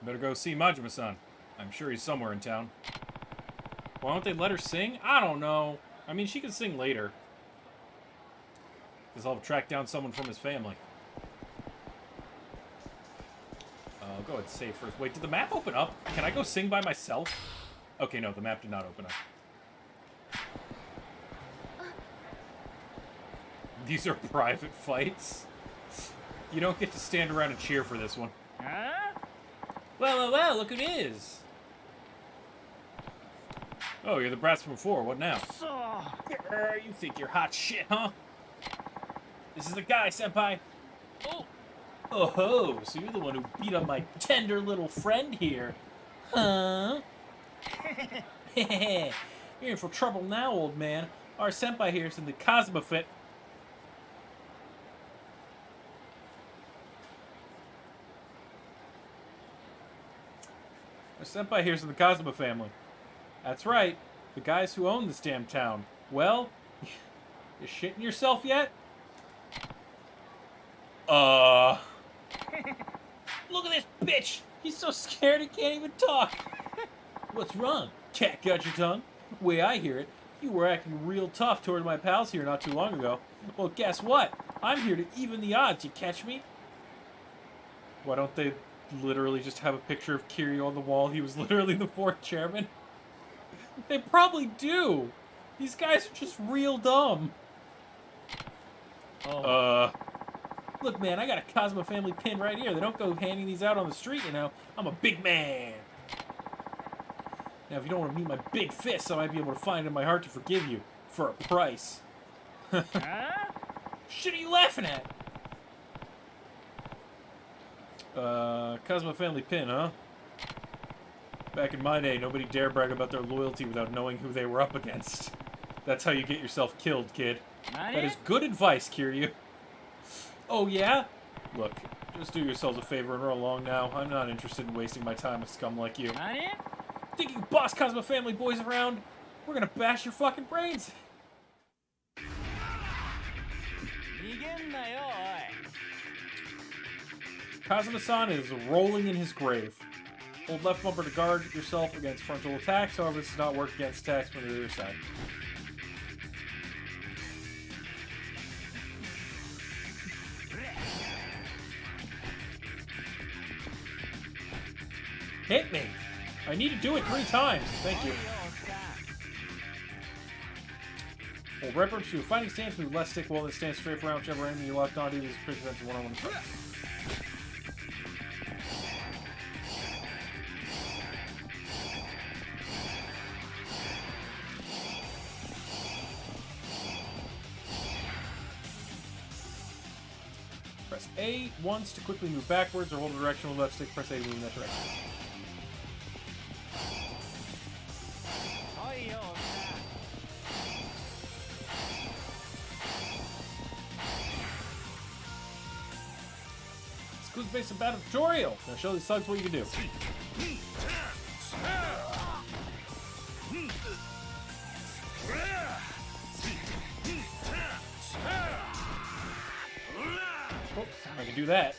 Better go see Majima-san. I'm sure he's somewhere in town. Why don't they let her sing? I don't know. I mean, she can sing later. Because I'll track down someone from his family. I'll go ahead and save first. Wait, did the map open up? Can I go sing by myself? Okay, no, the map did not open up. These are private fights. You don't get to stand around and cheer for this one. Well, look who it is. Oh, you're the brats from before. What now? You think you're hot shit, huh? This is the guy, senpai. Oh ho, so you're the one who beat up my tender little friend here. Huh? You're in for trouble now, old man. Our senpai here's in the Kazuma fit. Our senpai here's in the Kazuma family. That's right, the guys who own this damn town. Well, you shitting yourself yet? Look at this bitch! He's so scared he can't even talk. What's wrong? Cat got your tongue? Way I hear it, you were acting real tough toward my pals here not too long ago. Well, guess what? I'm here to even the odds, you catch me? Why don't they literally just have a picture of Kiryu on the wall? He was literally the fourth chairman. They probably do. These guys are just real dumb. Look, man, I got a Kazuma family pin right here. They don't go handing these out on the street, you know. I'm a big man. Now, if you don't want to meet my big fists, I might be able to find it in my heart to forgive you. For a price. Shit are you laughing at? Kazuma family pin, huh? Back in my day, nobody dare brag about their loyalty without knowing who they were up against. That's how you get yourself killed, kid. That is good advice, Kiryu. Oh, yeah? Look, Just do yourselves a favor and run along now. I'm not interested in wasting my time with scum like you. Think you can boss Cosmo family boys around? We're gonna bash your fucking brains. Kazuma-san is rolling in his grave. Hold left bumper to guard yourself against frontal attacks, however this does not work against attacks from the other side. Hit me! I need to do it 3 times. Thank you. Hold right bumper to a fighting stance, move left stick while then stand straight around whichever enemy you locked onto. This is prevents one-on-one fights. Press A once to quickly move backwards, or hold the direction with left stick. Press A to move in that direction. School's based on battle tutorial. Now show these thugs what you can do. Oops, I can do that.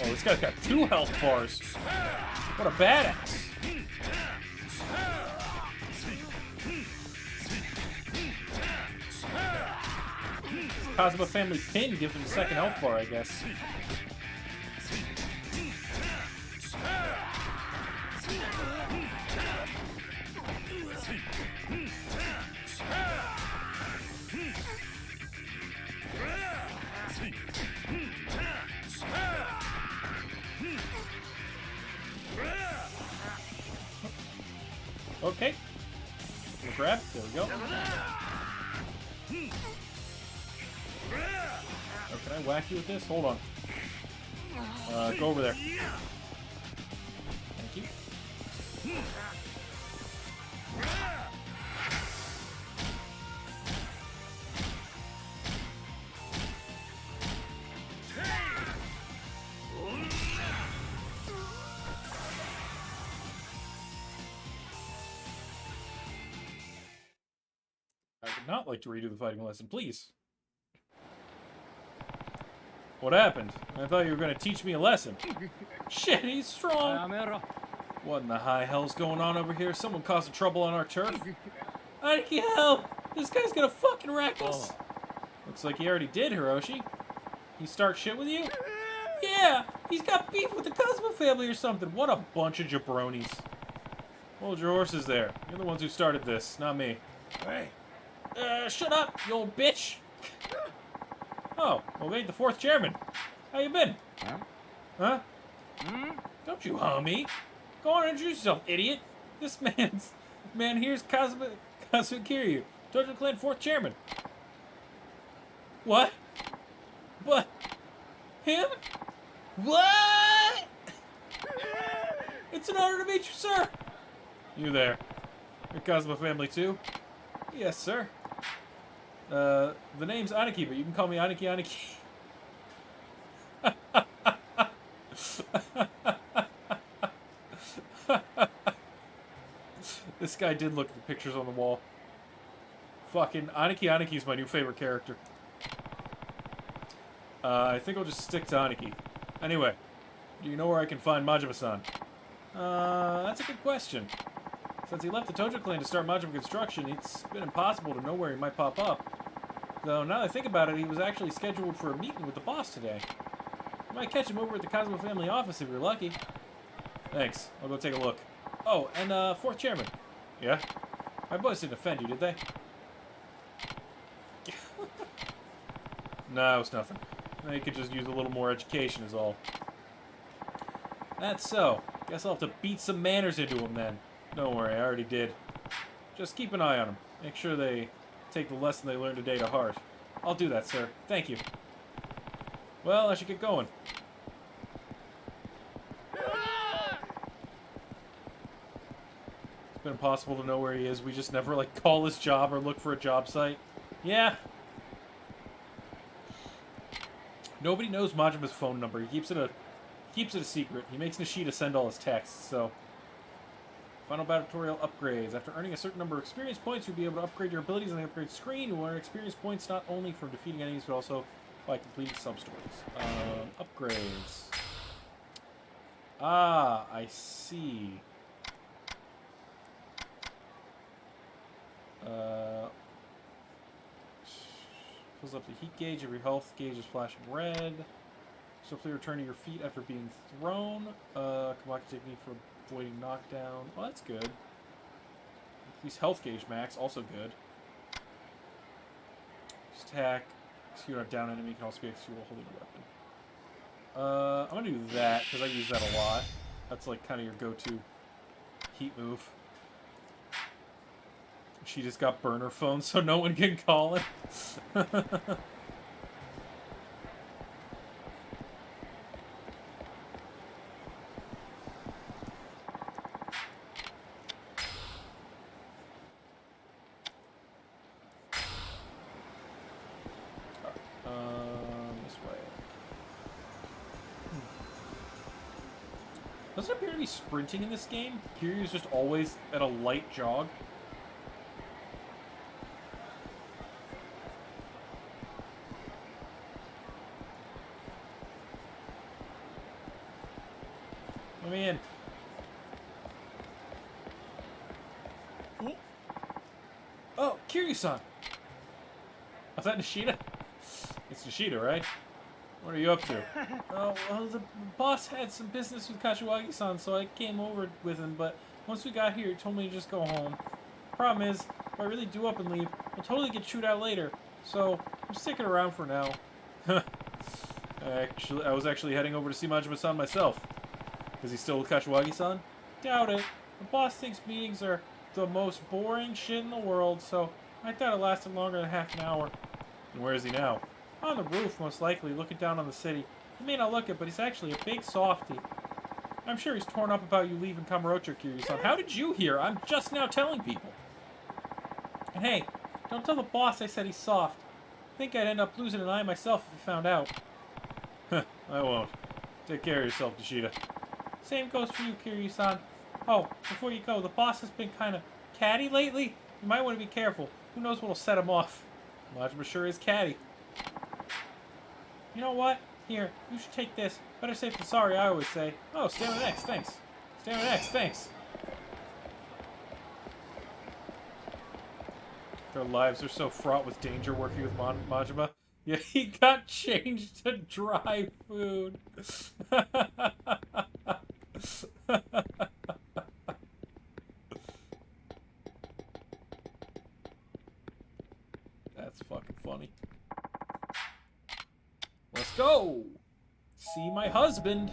Oh, this guy's got 2 health bars. What a badass. Kazuma family pin gives him the 2nd health bar, I guess. Okay. We'll grab. There we go. Oh, can I whack you with this? Hold on. Go over there. Thank you. I would not like to redo the fighting lesson, please. What happened? I thought you were going to teach me a lesson. Shit, he's strong. What in the high hell's going on over here? Someone causing trouble on our turf? I need help! This guy's gonna fucking wreck us! Looks like he already did, Hiroshi. He start shit with you? Yeah! He's got beef with the Cosmo family or something. What a bunch of jabronis. Hold your horses there. You're the ones who started this, not me. Hey, Shut up, you old bitch! Oh, well, made the 4th chairman. How you been? Huh? Don't you me. Go on and introduce yourself, idiot. This man here's Kazuma Kiryu, Tojo Clan 4th chairman. What? What? Him? What? It's an honor to meet you, sir. You there. You're Kazuma family too? Yes, sir. The name's Aniki, but you can call me Aniki. This guy did look at the pictures on the wall. Fucking Aniki's my new favorite character. I think I'll just stick to Aniki. Anyway, do you know where I can find Majima-san? That's a good question. Since he left the Tojo clan to start Majima construction, it's been impossible to know where he might pop up. Though, now that I think about it, he was actually scheduled for a meeting with the boss today. You might catch him over at the Cosmo family office if you're lucky. Thanks. I'll go take a look. Oh, and, 4th chairman. Yeah? My boys didn't offend you, did they? No, it's nothing. They could just use a little more education is all. That's so. Guess I'll have to beat some manners into them then. Don't worry, I already did. Just keep an eye on them. Make sure they take the lesson they learned today to heart. I'll do that, sir. Thank you. Well, I should get going. It's been impossible to know where he is. We just never, like, call his job or look for a job site. Yeah. Nobody knows Majima's phone number. He keeps it a secret. He makes Nishida send all his texts, so... Final battle tutorial upgrades. After earning a certain number of experience points, you'll be able to upgrade your abilities on the upgrade screen. You'll earn experience points not only from defeating enemies, but also by completing sub-stories. Upgrades. Ah, I see. Fills up the heat gauge. Every health gauge is flashing red. Swiftly return to your feet after being thrown. Kamaki technique for avoiding knockdown. Well, that's good. Increase health gauge max. Also good. Attack. Execute on a down enemy can also be executed while holding a weapon. I'm gonna do that because I use that a lot. That's like kind of your go-to heat move. She just got burner phone, so no one can call it. This way. Doesn't appear to be sprinting in this game. Kiryu's just always at a light jog. Let me in. Oh, Kiryu-san. Was that Nishida? It's Nishida, right? What are you up to? Oh, well, the boss had some business with Kashiwagi-san, so I came over with him, but once we got here, he told me to just go home. Problem is, if I really do up and leave, we'll totally get chewed out later, so I'm sticking around for now. I was actually heading over to see Majima-san myself. Is he still with Kashiwagi-san? Doubt it. The boss thinks meetings are the most boring shit in the world, so I thought it lasted longer than half an hour. And where is he now? On the roof, most likely, looking down on the city. He may not look it, but he's actually a big softie. I'm sure he's torn up about you leaving Kamurocho, Kiryu-san. How did you hear? I'm just now telling people. And hey, don't tell the boss I said he's soft. I think I'd end up losing an eye myself if he found out. I won't. Take care of yourself, Nishida. Same goes for you, Kiryu-san. Oh, before you go, the boss has been kind of catty lately. You might want to be careful. Who knows what'll set him off. Majima sure is catty. You know what? Here, you should take this. Better safe than sorry, I always say. Oh, stamina X, thanks. Stamina X, thanks. Their lives are so fraught with danger working with Majima. Yeah, he got changed to dry food. That's fucking funny. Let's go! See my husband!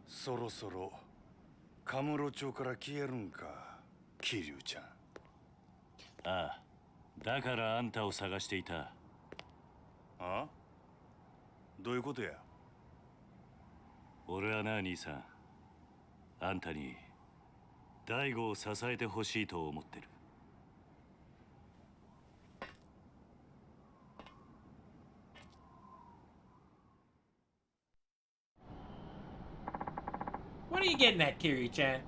そろそろカムロ町から消えるんか、桐生ちゃん。ああ、だからあんたを探していた。あ？どういうことや？俺はな、兄さん。あんたに大悟を支えてほしいと思ってる。What are you getting at, Kiryu-chan?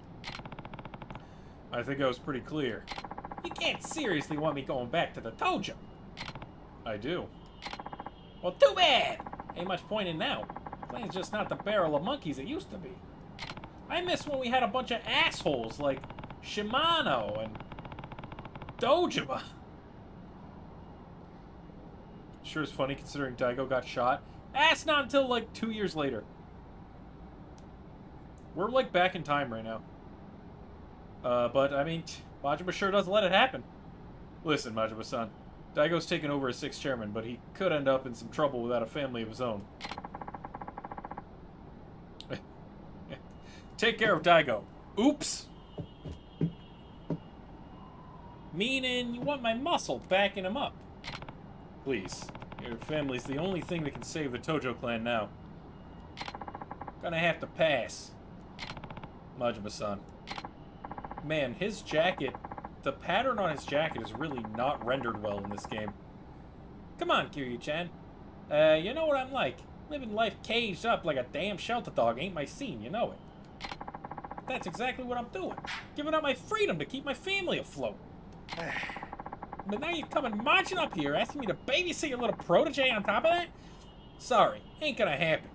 I think I was pretty clear. You can't seriously want me going back to the dojo. I do. Well, too bad! Ain't much point in now. Plane's just not the barrel of monkeys it used to be. I miss when we had a bunch of assholes like Shimano and Dojima. Sure is funny considering Daigo got shot. That's not until like 2 years later. We're like back in time right now. But I mean, Majima sure doesn't let it happen. Listen, Majima-san, Daigo's taken over as 6th chairman, but he could end up in some trouble without a family of his own. Take care of Daigo. Oops. Meaning you want my muscle backing him up. Please. Your family's the only thing that can save the Tojo clan now. Gonna have to pass. Majima-san. Man, his jacket, the pattern on his jacket is really not rendered well in this game. Come on, Kiryu-chan. You know what I'm like. Living life caged up like a damn shelter dog ain't my scene, you know it. That's exactly what I'm doing. Giving up my freedom to keep my family afloat. But now you're coming marching up here asking me to babysit your little protege on top of that? Sorry, ain't gonna happen.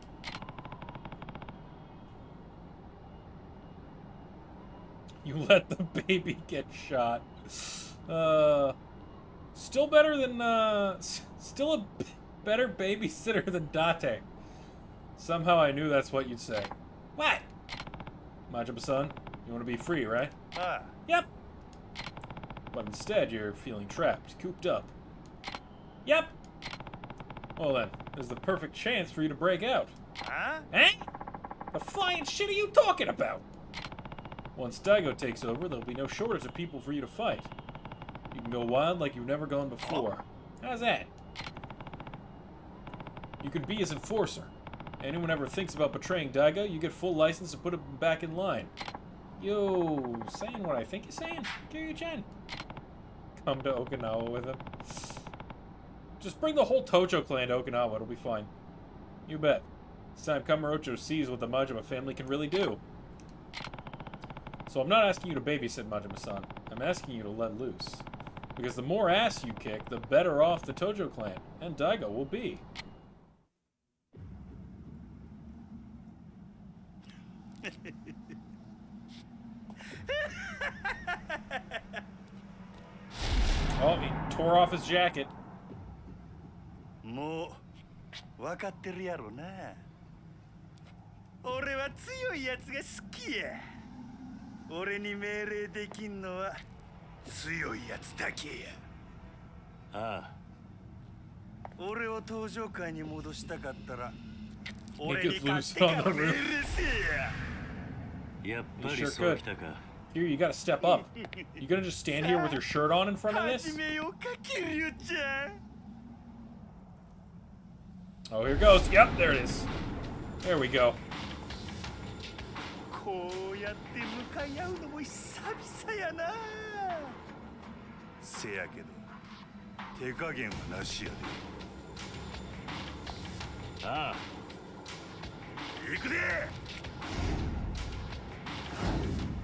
You let the baby get shot. Still better than, still a better babysitter than Date. Somehow I knew that's what you'd say. What? Majima-san, you want to be free, right? Yep. But instead, you're feeling trapped, cooped up. Yep. Well then, there's the perfect chance for you to break out. Eh? The flying shit are you talking about? Once Daigo takes over, there'll be no shortage of people for you to fight. You can go wild like you've never gone before. How's that? You can be his enforcer. Anyone ever thinks about betraying Daigo, you get full license to put him back in line. Yo, saying what I think you're saying? Kiryu-chan. Come to Okinawa with him. Just bring the whole Tojo clan to Okinawa, it'll be fine. You bet. It's time Kamurocho sees what the Majima family can really do. So I'm not asking you to babysit Majima-san. I'm asking you to let loose. Because the more ass you kick, the better off the Tojo clan, and Daigo will be. Oh, he tore off his jacket. もう分かってるやろな。俺は強いやつが好きや。俺に命令できんのは強いやつだけや。ああ。俺を登場界に戻したかったら He 俺に gets 勝 loose 手 on か the 命令 roof. せや。やっぱ You り sure そう could. きたか。 Here, you gotta step up. You gonna just stand here with your shirt on in front of this? 始めようか、キリュウちゃん。 Oh, here goes. Yep, there it is. There we go. こうやって向かい合うのも久々やな。せやけど手加減はなしやで。ああ。行くで。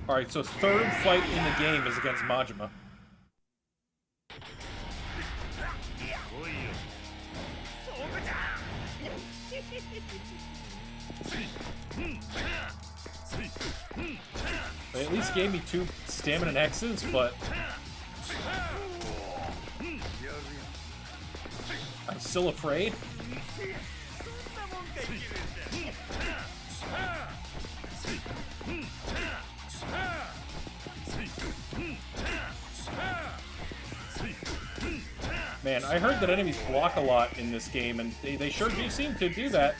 Alright, so third fight in the game is against Majima. They at least gave me 2 stamina X's, but I'm still afraid. Man, I heard that enemies block a lot in this game, and they sure do seem to do that.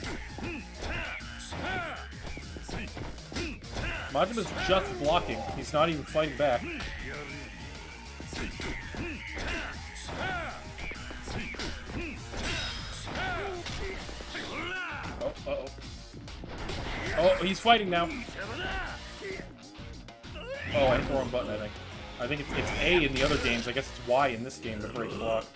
Majima's just blocking. He's not even fighting back. Oh, uh-oh. Oh, he's fighting now. Oh, I hit the wrong button, I think. I think it's A in the other games. I guess it's Y in this game to break block.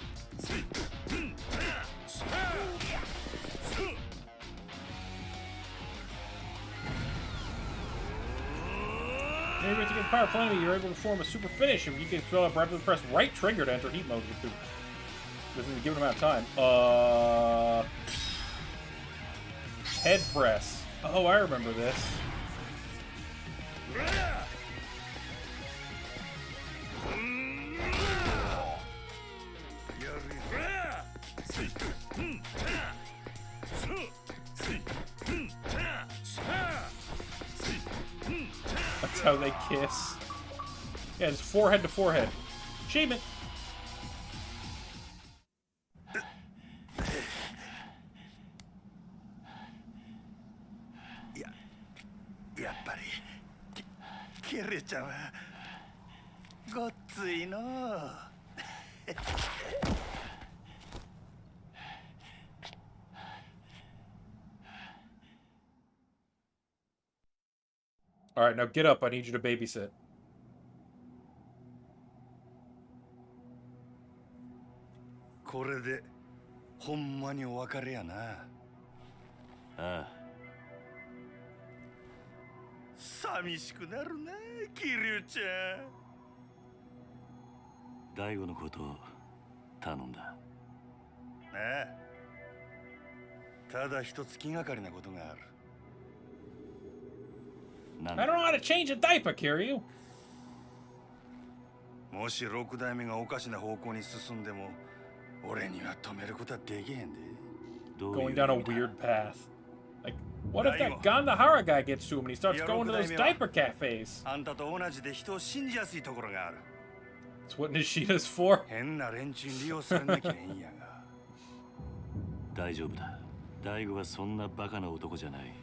Maybe to get power enemy, you're able to form a super finish, and you can fill up rapidly press right trigger to enter heat mode within the given amount of time. Head press. Oh, I remember this. That's how they kiss. Yeah, just forehead to forehead. Achievement. キルちゃんはごっついのう。All right, now get up. I need you to babysit. これでほんまにお別れやな。ああ。寂しくなるな、キリュウちゃん。大悟のことを頼んだ。ああ。ただ一つ気がかりなことがある。I don't know how to change a diaper, Kiryu. もし六代目がおかしな方向に進んでも、俺には止めることはできへんで。Going down a weird path. Like, what if that Gandahara guy gets to him and he starts going to those diaper cafes? あんたと同じで人を信じやすいところがある。That's what Nishina's for. 変な連中に利用されなきゃいいんやが。大丈夫だ。大悟はそんなバカな男じゃない。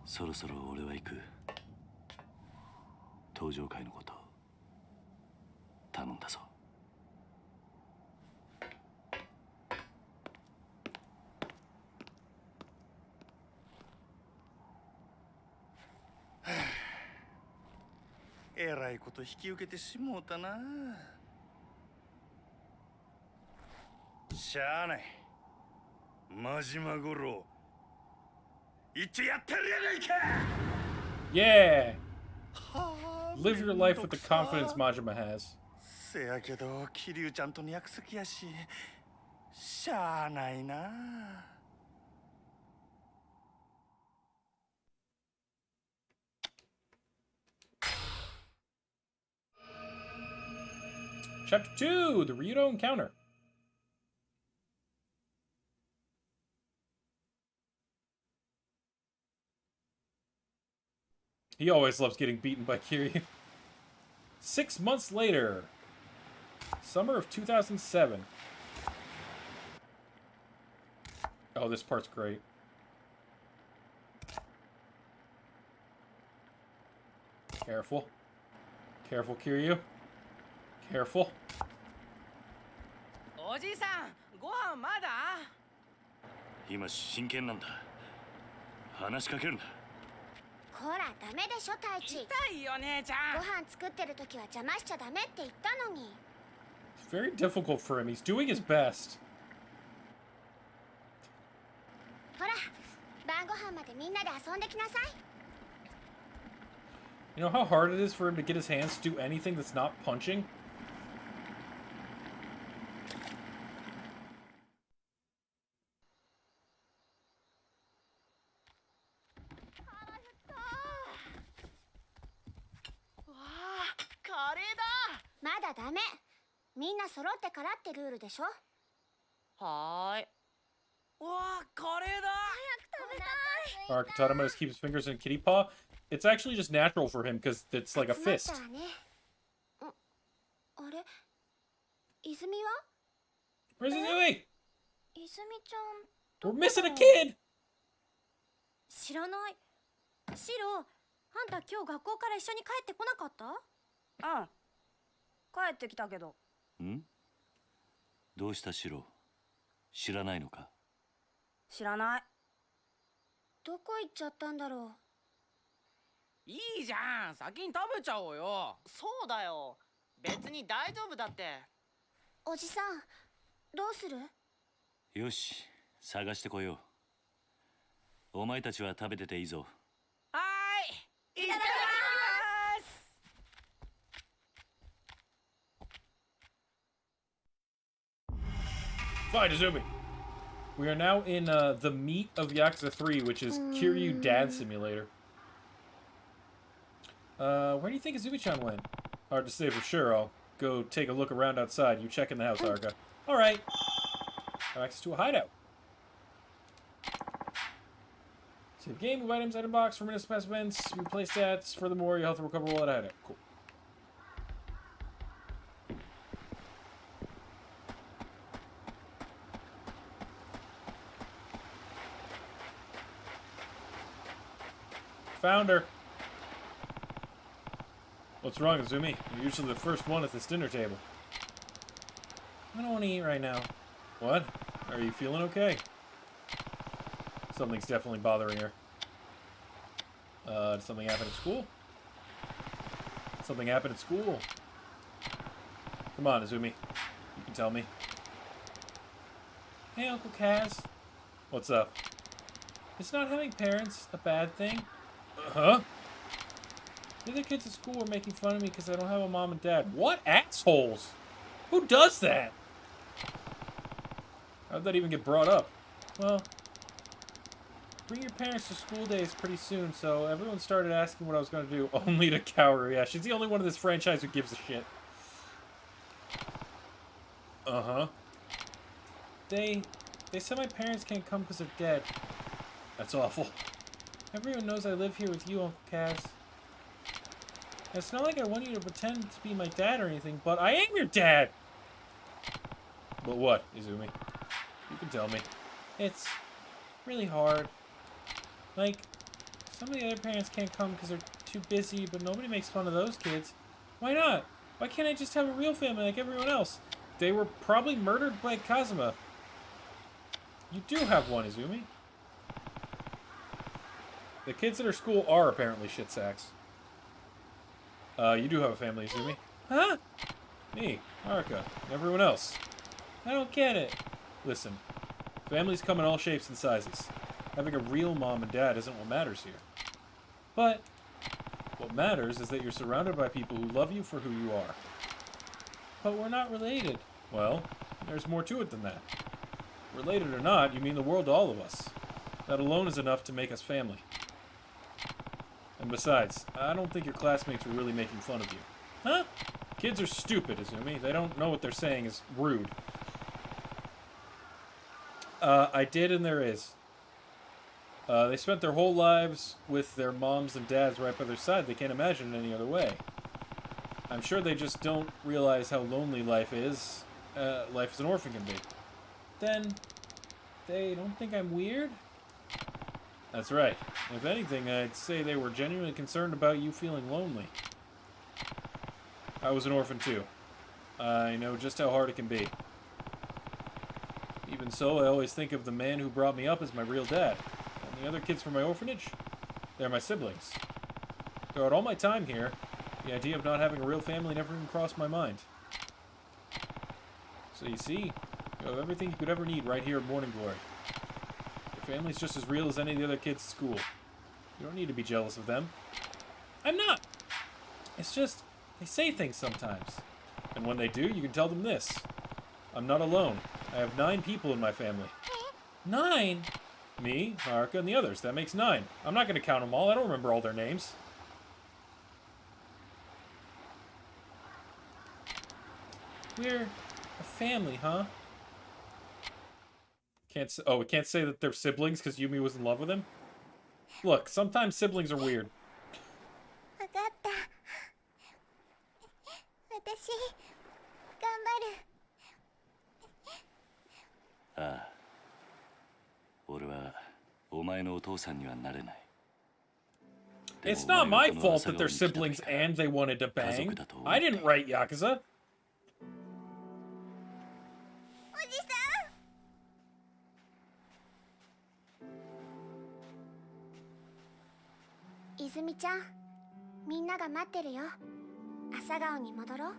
そろそろ俺は行く。登場会のこと頼んだぞ。えらいこと引き受けてしもうたな。しゃあない。真島五郎一応やってるやないか。 Yeah. Live your life with the confidence Majima has. せやけど桐生ちゃんとの約束やし、しゃあないな。Chapter 2, the Ryudo encounter. He always loves getting beaten by Kiryu. 6 months later. Summer of 2007. Oh, this part's great. Careful. Careful, Kiryu. Careful. おじさん、ご飯まだ？今真剣なんだ。話しかけるな。こらダメでしょ太一。痛いよ姉ちゃん。ご飯作ってる時は邪魔しちゃダメって言ったのに。It's very difficult for him. He's doing his best. ほら、晩ご飯までみんなで遊んできなさい。You know how hard it is for him to get his hands to do anything that's not punching? Kareeda! まだダメ。みんな揃ってからってルールでしょ。はーい。わあ、カレーだ。早く食べたい。 Arcatama must keep his fingers in kitty paw. It's actually just natural for him because it's like a fist. あれ、泉は？ Where's Izumi? 泉ちゃん。 We're missing a kid! 知らない。シロ、あんた今日学校から一緒に帰ってこなかった？うん。帰ってきたけど。ん？どうしたシロ？知らないのか？知らない。どこ行っちゃったんだろう。いいじゃん。先に食べちゃおうよ。そうだよ。別に大丈夫だって。う。おじさん、どうする？よし、探してこよう。お前たちは食べてていいぞ。はーい。いただきます。Fine, Izumi. We are now in the meat of Yakuza 3, which is Kiryu Dad Simulator. Where do you think Izumi-chan went? Hard to say for sure. I'll go take a look around outside. You check in the house, Arga. Alright. Have access to a hideout. Save game, move items, item box, reminisce past events, replay stats. Furthermore, your health will recover while at a hideout. Cool. found her. What's wrong, Izumi? You're usually the first one at this dinner table. I don't want to eat right now. What? Are you feeling okay? Something's definitely bothering her. Did something happen at school? Something happened at school. Come on, Izumi. You can tell me. Hey, Uncle Kaz. What's up? Is not having parents a bad thing? Huh? The other kids at school were making fun of me because I don't have a mom and dad. What assholes? Who does that? How'd that even get brought up? Well, bring your parents to school days pretty soon, so everyone started asking what I was going to do, only to cower. Yeah, she's the only one in this franchise who gives a shit. Uh-huh. They said my parents can't come because they're dead. That's awful. Everyone knows I live here with you, Uncle Kaz. It's not like I want you to pretend to be my dad or anything, but I am your dad! But what, Izumi? You can tell me. It's really hard. Like, some of the other parents can't come because they're too busy, but nobody makes fun of those kids. Why not? Why can't I just have a real family like everyone else? They were probably murdered by Kazuma. You do have one, Izumi. The kids at her school are apparently shit sacks. You do have a family, Izumi. Huh? Me, Haruka, and everyone else. I don't get it. Listen, families come in all shapes and sizes. Having a real mom and dad isn't what matters here. But what matters is that you're surrounded by people who love you for who you are. But we're not related. Well, there's more to it than that. Related or not, you mean the world to all of us. That alone is enough to make us family. And besides, I don't think your classmates were really making fun of you. Huh? Kids are stupid, Izumi. They don't know what they're saying is rude. I did and there is. They spent their whole lives with their moms and dads right by their side. They can't imagine it any other way. I'm sure they just don't realize how lonely life is. Life as an orphan can be. Then, they don't think I'm weird? That's right. If anything, I'd say they were genuinely concerned about you feeling lonely. I was an orphan too. I know just how hard it can be. Even so, I always think of the man who brought me up as my real dad. And the other kids from my orphanage, they're my siblings. Throughout all my time here, the idea of not having a real family never even crossed my mind. So you see, you have everything you could ever need right here at Morning Glory. Your family's just as real as any of the other kids at school. You don't need to be jealous of them. I'm not! It's just, they say things sometimes. And when they do, you can tell them this. I'm not alone. I have 9 people in my family. 9? Me, Haruka, and the others. That makes 9. I'm not going to count them all. I don't remember all their names. We're a family, huh? We can't say that they're siblings because Yumi was in love with him? Look, sometimes siblings are weird. わかった。私、頑張る。ああ。俺はお前のお父さんにはなれない。It's not my fault that they're siblings and they wanted to bang. I didn't write Yakuza. おじさん。泉ちゃん、みんなが待ってるよ。朝顔に戻ろう。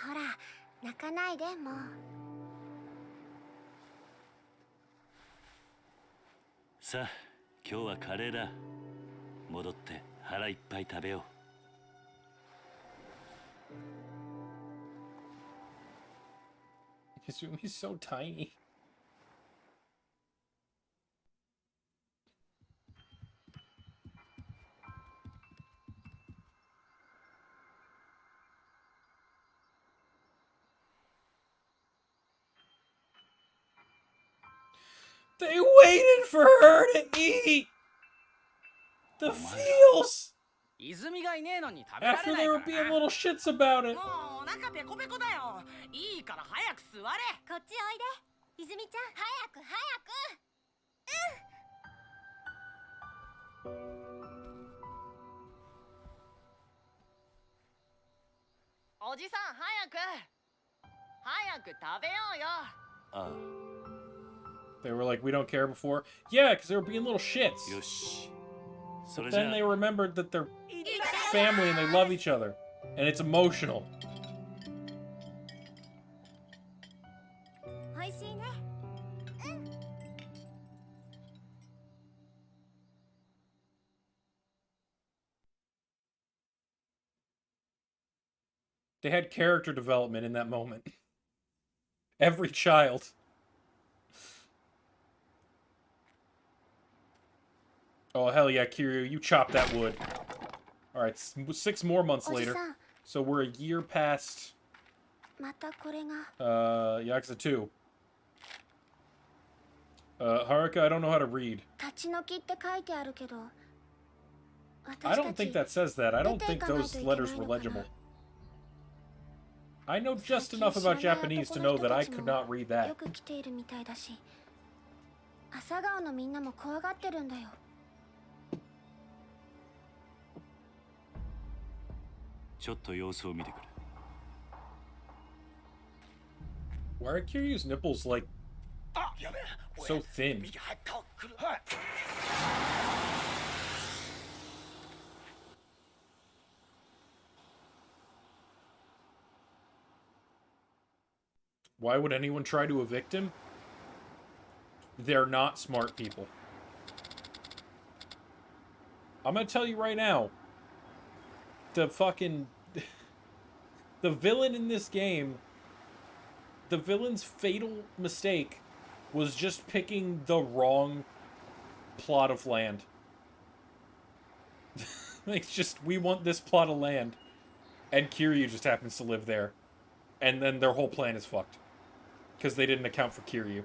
ほら、泣かないでもう。さあ、今日はカレーだ。戻って腹いっぱい食べよう。Izumi's so tiny. They waited for her to eat! The feels! After they were being little shits about it. お腹ペコペコだよ。いいから早く座れ。こっちおいで、泉ちゃん。早く早く。おじさん早く食べようよ。They were like, we don't care before. Yeah, because they were being little shits. But then they remembered that they're family and they love each other. And it's emotional. おいしいね。They had character development in that moment. Every child. Oh, hell yeah, Kiryu, you chop that wood. Alright, 6 more months later. So we're a year past... Yakuza 2. Haruka, I don't know how to read. I don't think that says that. I don't think those letters were legible. I know just enough about Japanese to know that I could not read that. 朝顔のみんなも怖がってるんだよ。ちょっと様子を見てくる。 Why are Kiryu's nipples, like, so thin? Why would anyone try to evict him? They're not smart people. I'm gonna tell you right now. The fucking... the villain in this game... The villain's fatal mistake was just picking the wrong plot of land. It's just, we want this plot of land. And Kiryu just happens to live there. And then their whole plan is fucked. Because they didn't account for Kiryu.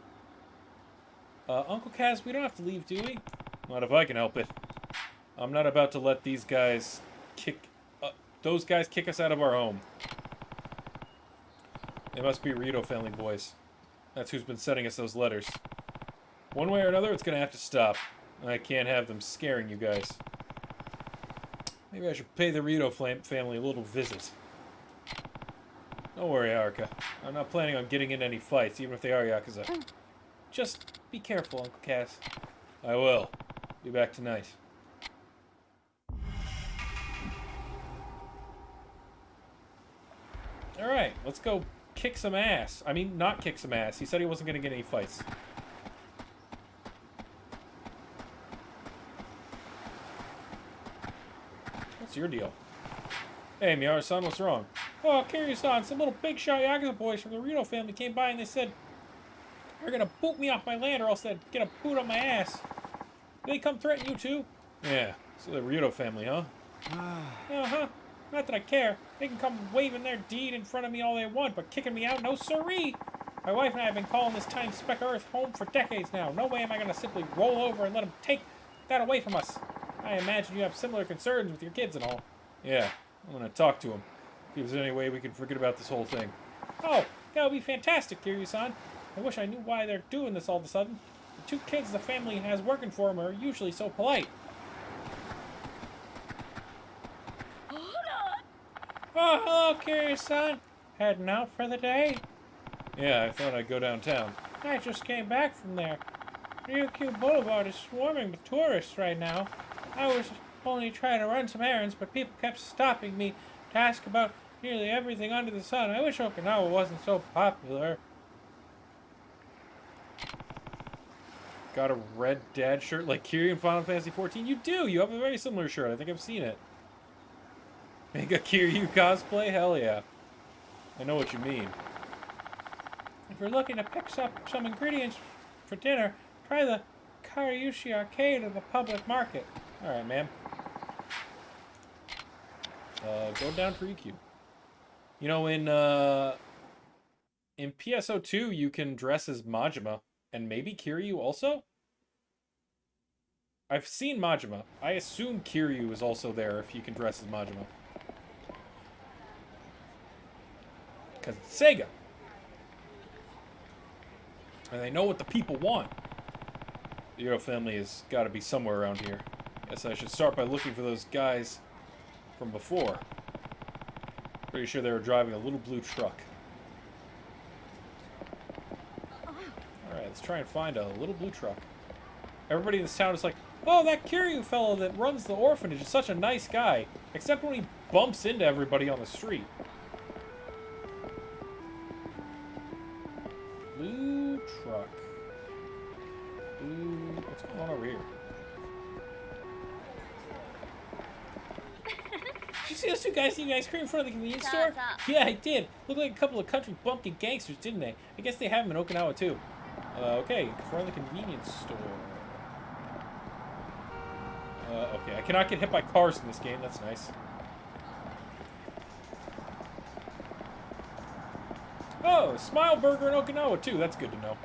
Uncle Kaz, we don't have to leave, do we? Not if I can help it. I'm not about to let these guys kick... those guys kick us out of our home. They must be Rito family boys. That's who's been sending us those letters. One way or another, it's gonna have to stop. I can't have them scaring you guys. Maybe I should pay the Rito family a little visit. Don't worry, Haruka. I'm not planning on getting in any fights, even if they are Yakuza. Just be careful, Uncle Cass. I will. Be back tonight. Alright, let's go kick some ass. I mean, not kick some ass. He said he wasn't going to get any fights. What's your deal? Hey, Miyaru-san, what's wrong? Oh, Kiryu-san, some little big shot Yakuza boys from the Rito family came by and they said they're going to boot me off my land or else they'd get a boot on my ass. Did they come threaten you too? Yeah, so the Rito family, huh? Uh-huh. Not that I care. They can come waving their deed in front of me all they want, but kicking me out, no siree! My wife and I have been calling this tiny speck of Earth home for decades now. No way am I going to simply roll over and let them take that away from us. I imagine you have similar concerns with your kids and all. Yeah, I'm going to talk to them. See if there's any way we can forget about this whole thing. Oh, that would be fantastic, Kiryu-san. I wish I knew why they're doing this all of a sudden. The 2 kids the family has working for them are usually so polite. Oh, hello, Kiryu-san. Heading out for the day? Yeah, I thought I'd go downtown. I just came back from there. Ryukyu Boulevard is swarming with tourists right now. I was only trying to run some errands, but people kept stopping me to ask about nearly everything under the sun. I wish Okinawa wasn't so popular. Got a red dad shirt like Kiryu in Final Fantasy XIV? You do! You have a very similar shirt. I think I've seen it. Make a Kiryu cosplay? Hell yeah. I know what you mean. If you're looking to pick up some ingredients for dinner, try the Karyushi Arcade of the public market. Alright, ma'am. Go down for EQ. You know, in PSO2, you can dress as Majima, and maybe Kiryu also? I've seen Majima. I assume Kiryu is also there if you can dress as Majima. Because it's Sega. And they know what the people want. The Euro family has got to be somewhere around here. Guess I should start by looking for those guys from before. Pretty sure they were driving a little blue truck. Alright, let's try and find a little blue truck. Everybody in this town is like, oh, that Kiryu fellow that runs the orphanage is such a nice guy. Except when he bumps into everybody on the street. Blue truck. Blue... What's going on over here? Did you see those two guys eating ice cream in front of the convenience store? Yeah, I did. Looked like a couple of country bumpkin gangsters, didn't they? I guess they have them in Okinawa, too. Okay, in front of the convenience store. Okay, I cannot get hit by cars in this game. That's nice. Oh, Smile Burger in Okinawa, too. That's good to know.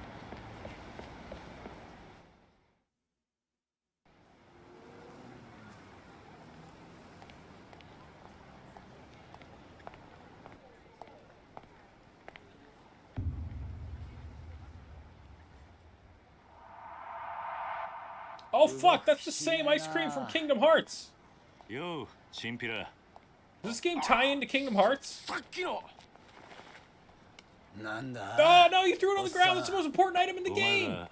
Oh fuck, that's the same ice cream from Kingdom Hearts. Yo, Chimpira. Does this game tie into Kingdom Hearts? Nanda. Oh no, you threw it on the ground. That's the most important item in the game.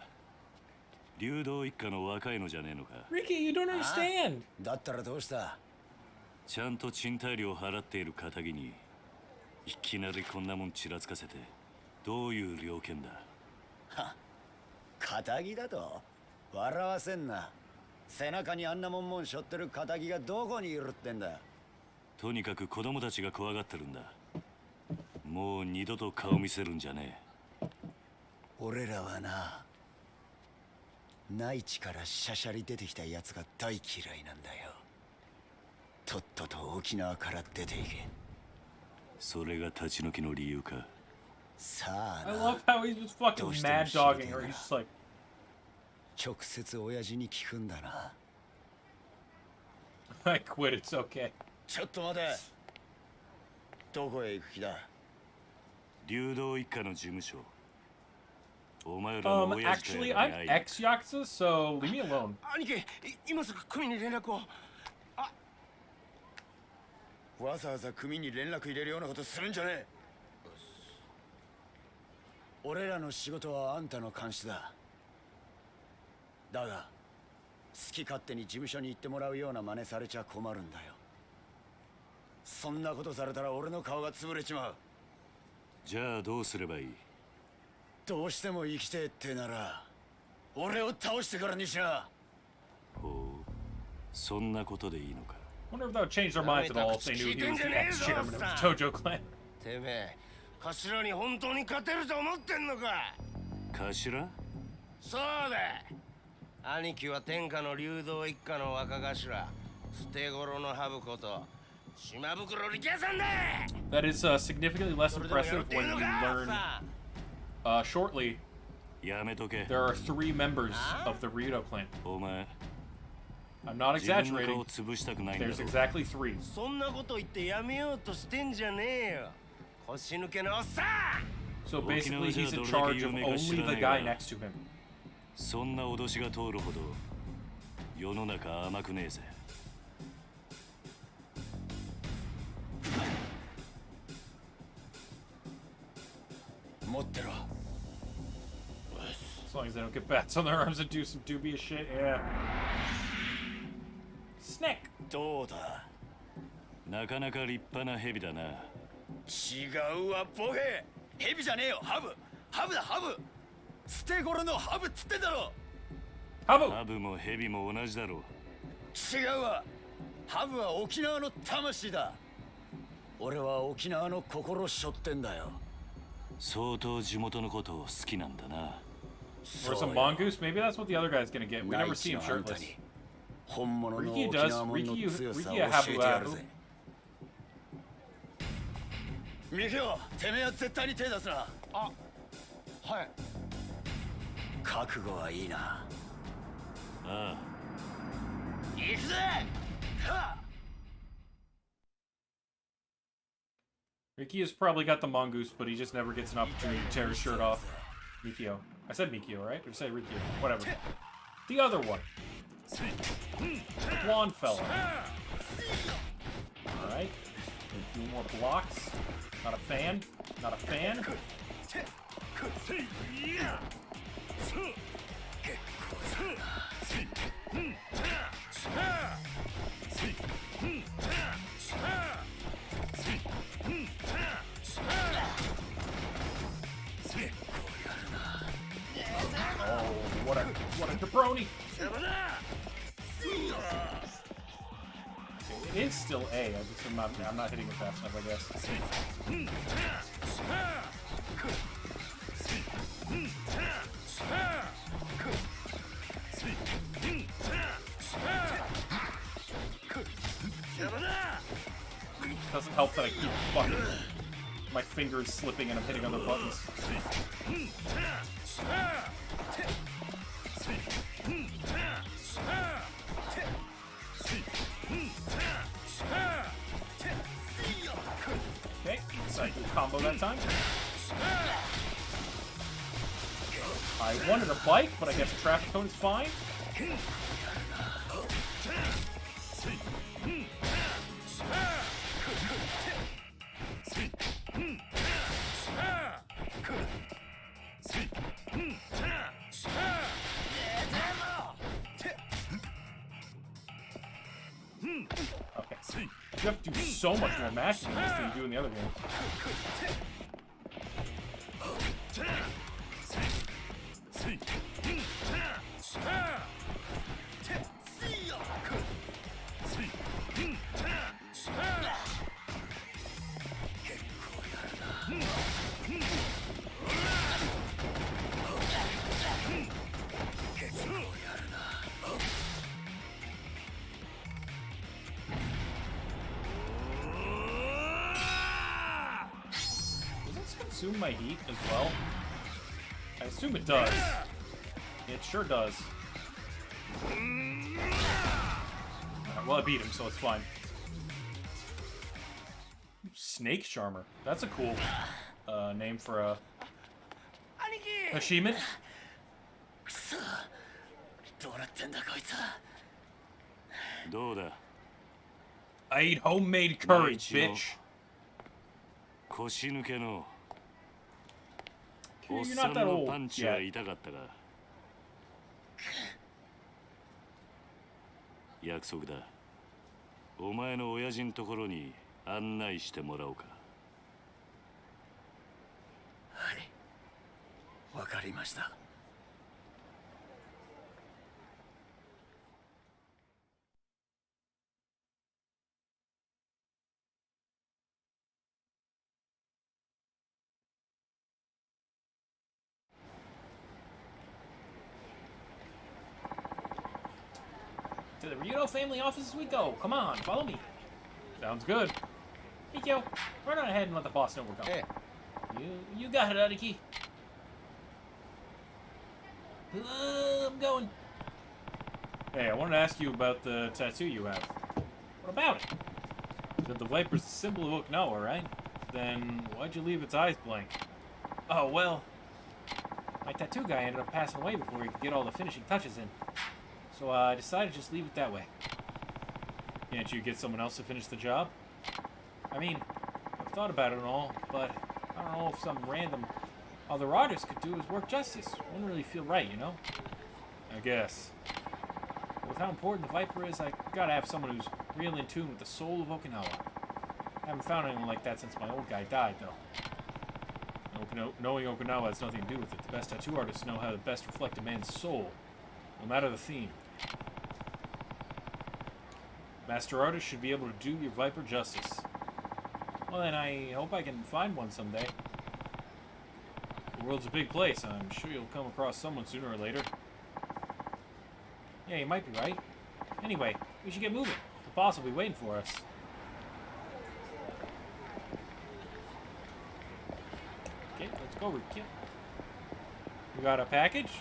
Ricky, you don't understand. だったらどうした？ちゃんと賃貸料を払っている堅気にいきなりこんなもんちらつかせてどういう了見だ？は、堅気だと？笑わせんな。背中にあんなもん背負ってる堅気がどこにいるってんだ。とにかく子供たちが怖がってるんだ。もう二度と顔見せるんじゃねえ。俺らはな、内地からしゃしゃり出てきたやつが大嫌いなんだよ。とっとと沖縄から出ていけ。それが立ち退きの理由か。さあ I love how he's just fucking mad dogging her. He's just like, 直接親父に聞くんだな。I quit, it's okay. ちょっと待て。どこへ行く気だ？流動一家の事務所。お前らの親父と Actually, や I'm らない。ex-Yakuza, so leave me alone. 兄貴、今すぐ組に連絡を。わざわざ組に連絡入れるようなことするんじゃねえ。俺らの仕事はあんたの監視だ。だが、好き勝手に事務所に行ってもらうような真似されちゃ困るんだよ。そんなことされたら俺の顔が潰れちまう。じゃあどうすればいい？どうしても生きてえってなら、俺を倒してからにしな。ほう、そんなことでいいのか。Wonder if that would change their minds at all if they knew he was the ex-chairman of the Tojo clan. てめえ、頭に本当に勝てると思ってんのか？頭？そうだ。兄貴は天下の流動一家の若頭、捨て頃のハブこと。島袋力也さんだ。 That is significantly less impressive when you learn shortly やめとけ。 there are 3 members of the Ryudo clan. お前、 I'm not 自分の顔 exaggerating. を潰したくないんだろ。 There's exactly 3. そんなこと言ってやめようとしてんじゃねえよ。腰抜けのおっさん。 So basically he's in charge of only the guy next to him. そんな脅しが通るほど世の中甘くねえぜ。持ってろ。 As long as they don't get bats on their arms and do some dubious shit, yeah. Snake! どうだ？なかなか立派な蛇だな。違うわ、ボケ。蛇じゃねえよ、ハブ。ハブだ、ハブ。捨て頃のハブっつってんだろ。ハブ！ハブも蛇も同じだろ。違うわ。ハブは沖縄の魂だ。俺は沖縄の心背負ってんだよ。相当地元のことを好きなんだな。Or some mongoose? Maybe that's what the other guy's gonna get. We never see him shirtless. 本物の Ricky 沖 does. 縄もんの Ricky 強さを Ricky 教えてや Habu るぜ。ミキオ、てめえは絶対に手出すな。あ、はい。覚悟はいいな。ああ。行くぜ。はっ。Rikio's probably got the mongoose, but he just never gets an opportunity to tear his shirt off. Mikio. I said Mikio, right? Or did I say Rikio? Whatever. The other one. The blonde fella. Alright. A few more blocks. Not a fan. Not a fan. Oh, what a jabroni! Okay, it is still A. I'm not hitting it fast enough, I guess. Doesn't help that I keep fucking my fingers slipping and I'm hitting other buttons. Okay, inside the combo that time. I wanted a bike, but I guess a traffic cone is fine. Okay. You have to do so much more mashing in this than you do in the other games. Does this consume my heat as well? I assume it does. It sure does. Alright, well, I beat him, so it's fine. Snake Charmer. That's a cool name for a achievement. I eat homemade curry, bitch. You're not that old yet. 約束だ。お前の親父のところに案内してもらおうか。はい。わかりました。To the Ryudo family offices we go. Come on, follow me. Sounds good. Mikio, run on ahead and let the boss know we're coming. Hey. You got it, Ariki. I'm going. Hey, I wanted to ask you about the tattoo you have. What about it? You said the Viper's the symbol of Okinawa, right? Then why'd you leave its eyes blank? Oh, well. My tattoo guy ended up passing away before he could get all the finishing touches in. So I decided to just leave it that way. Can't you get someone else to finish the job? I mean, I've thought about it and all, but I don't know if some random other artist could do his work justice. Wouldn't really feel right, you know? I guess. With how important the Viper is, I gotta have someone who's real in tune with the soul of Okinawa. I haven't found anyone like that since my old guy died, though. Knowing Okinawa has nothing to do with it. The best tattoo artists know how to best reflect a man's soul, no matter the theme. Master artist should be able to do your Viper justice. Well, then I hope I can find one someday. The world's a big place. I'm sure you'll come across someone sooner or later. Yeah, you might be right. Anyway, we should get moving. The boss will be waiting for us. Okay, let's go, Rikio. You got a package?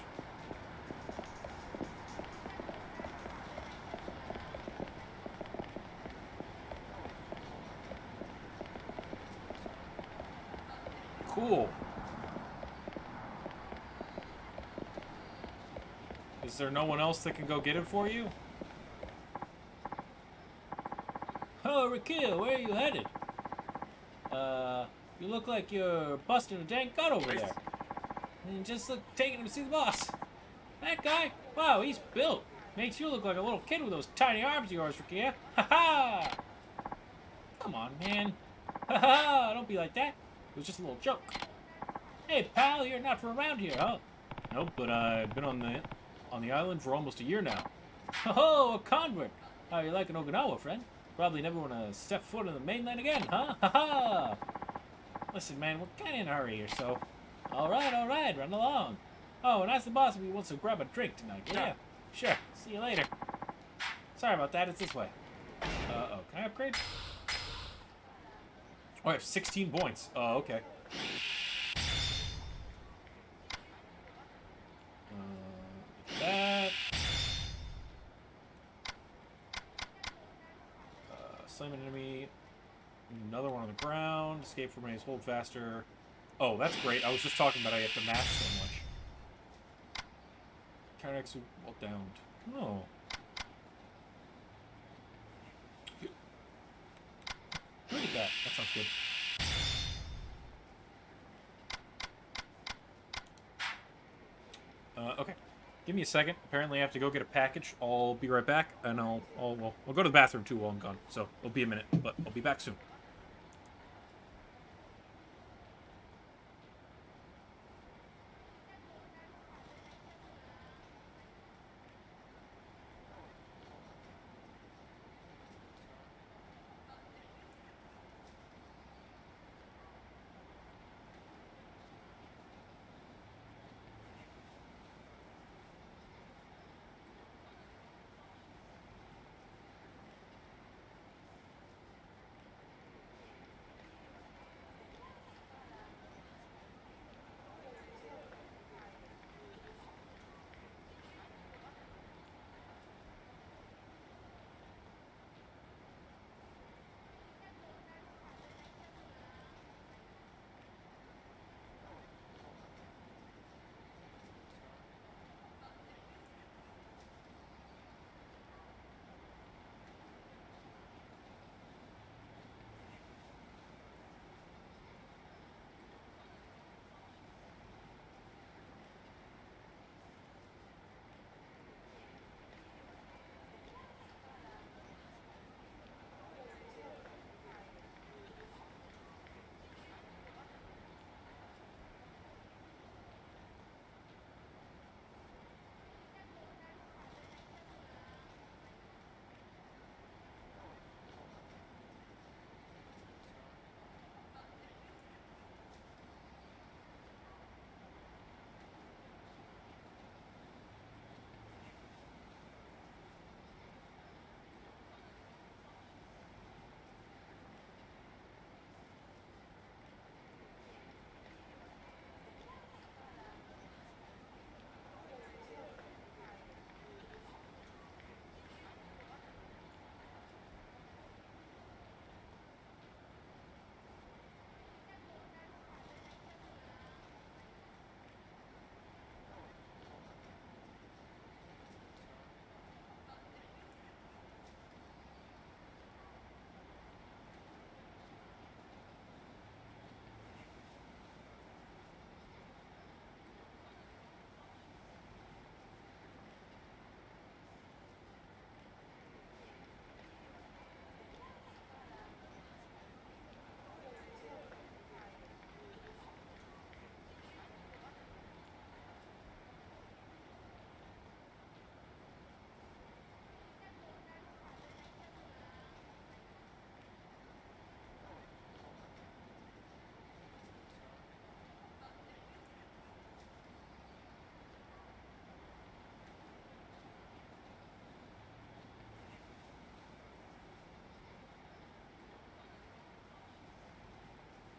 Cool. Is there no one else that can go get it for you? Oh, Rakil, where are you headed? You look like you're busting a dang gut over there. And just look, taking him to see the boss. That guy? Wow, he's built. Makes you look like a little kid with those tiny arms of yours, Rakil. Ha ha! Come on, man. Ha ha! Don't be like that. It was just a little joke. Hey, pal, you're not from around here, huh? Nope, but I've been on the island for almost a year now. Oh, a convert! How you liking Okinawa, friend? Probably never want to step foot on the mainland again, huh? Ha ha! Listen, man, we're kind of in a hurry here, so... Alright, run along. Oh, and ask the boss if he wants to grab a drink tonight, will ya? Sure, see you later. Sorry about that, it's this way. Uh-oh, can I upgrade? Oh, I have 16 points. Oh, okay. That. Slam an enemy. Another one on the ground. Escape from enemies. Hold faster. Oh, that's great. I was just talking about I have to mash so much. Counteracts well downed. Oh. Look at that. That sounds good. Okay. Give me a second. Apparently I have to go get a package. I'll be right back, and I'll go to the bathroom too while I'm gone. So it'll be a minute, but I'll be back soon.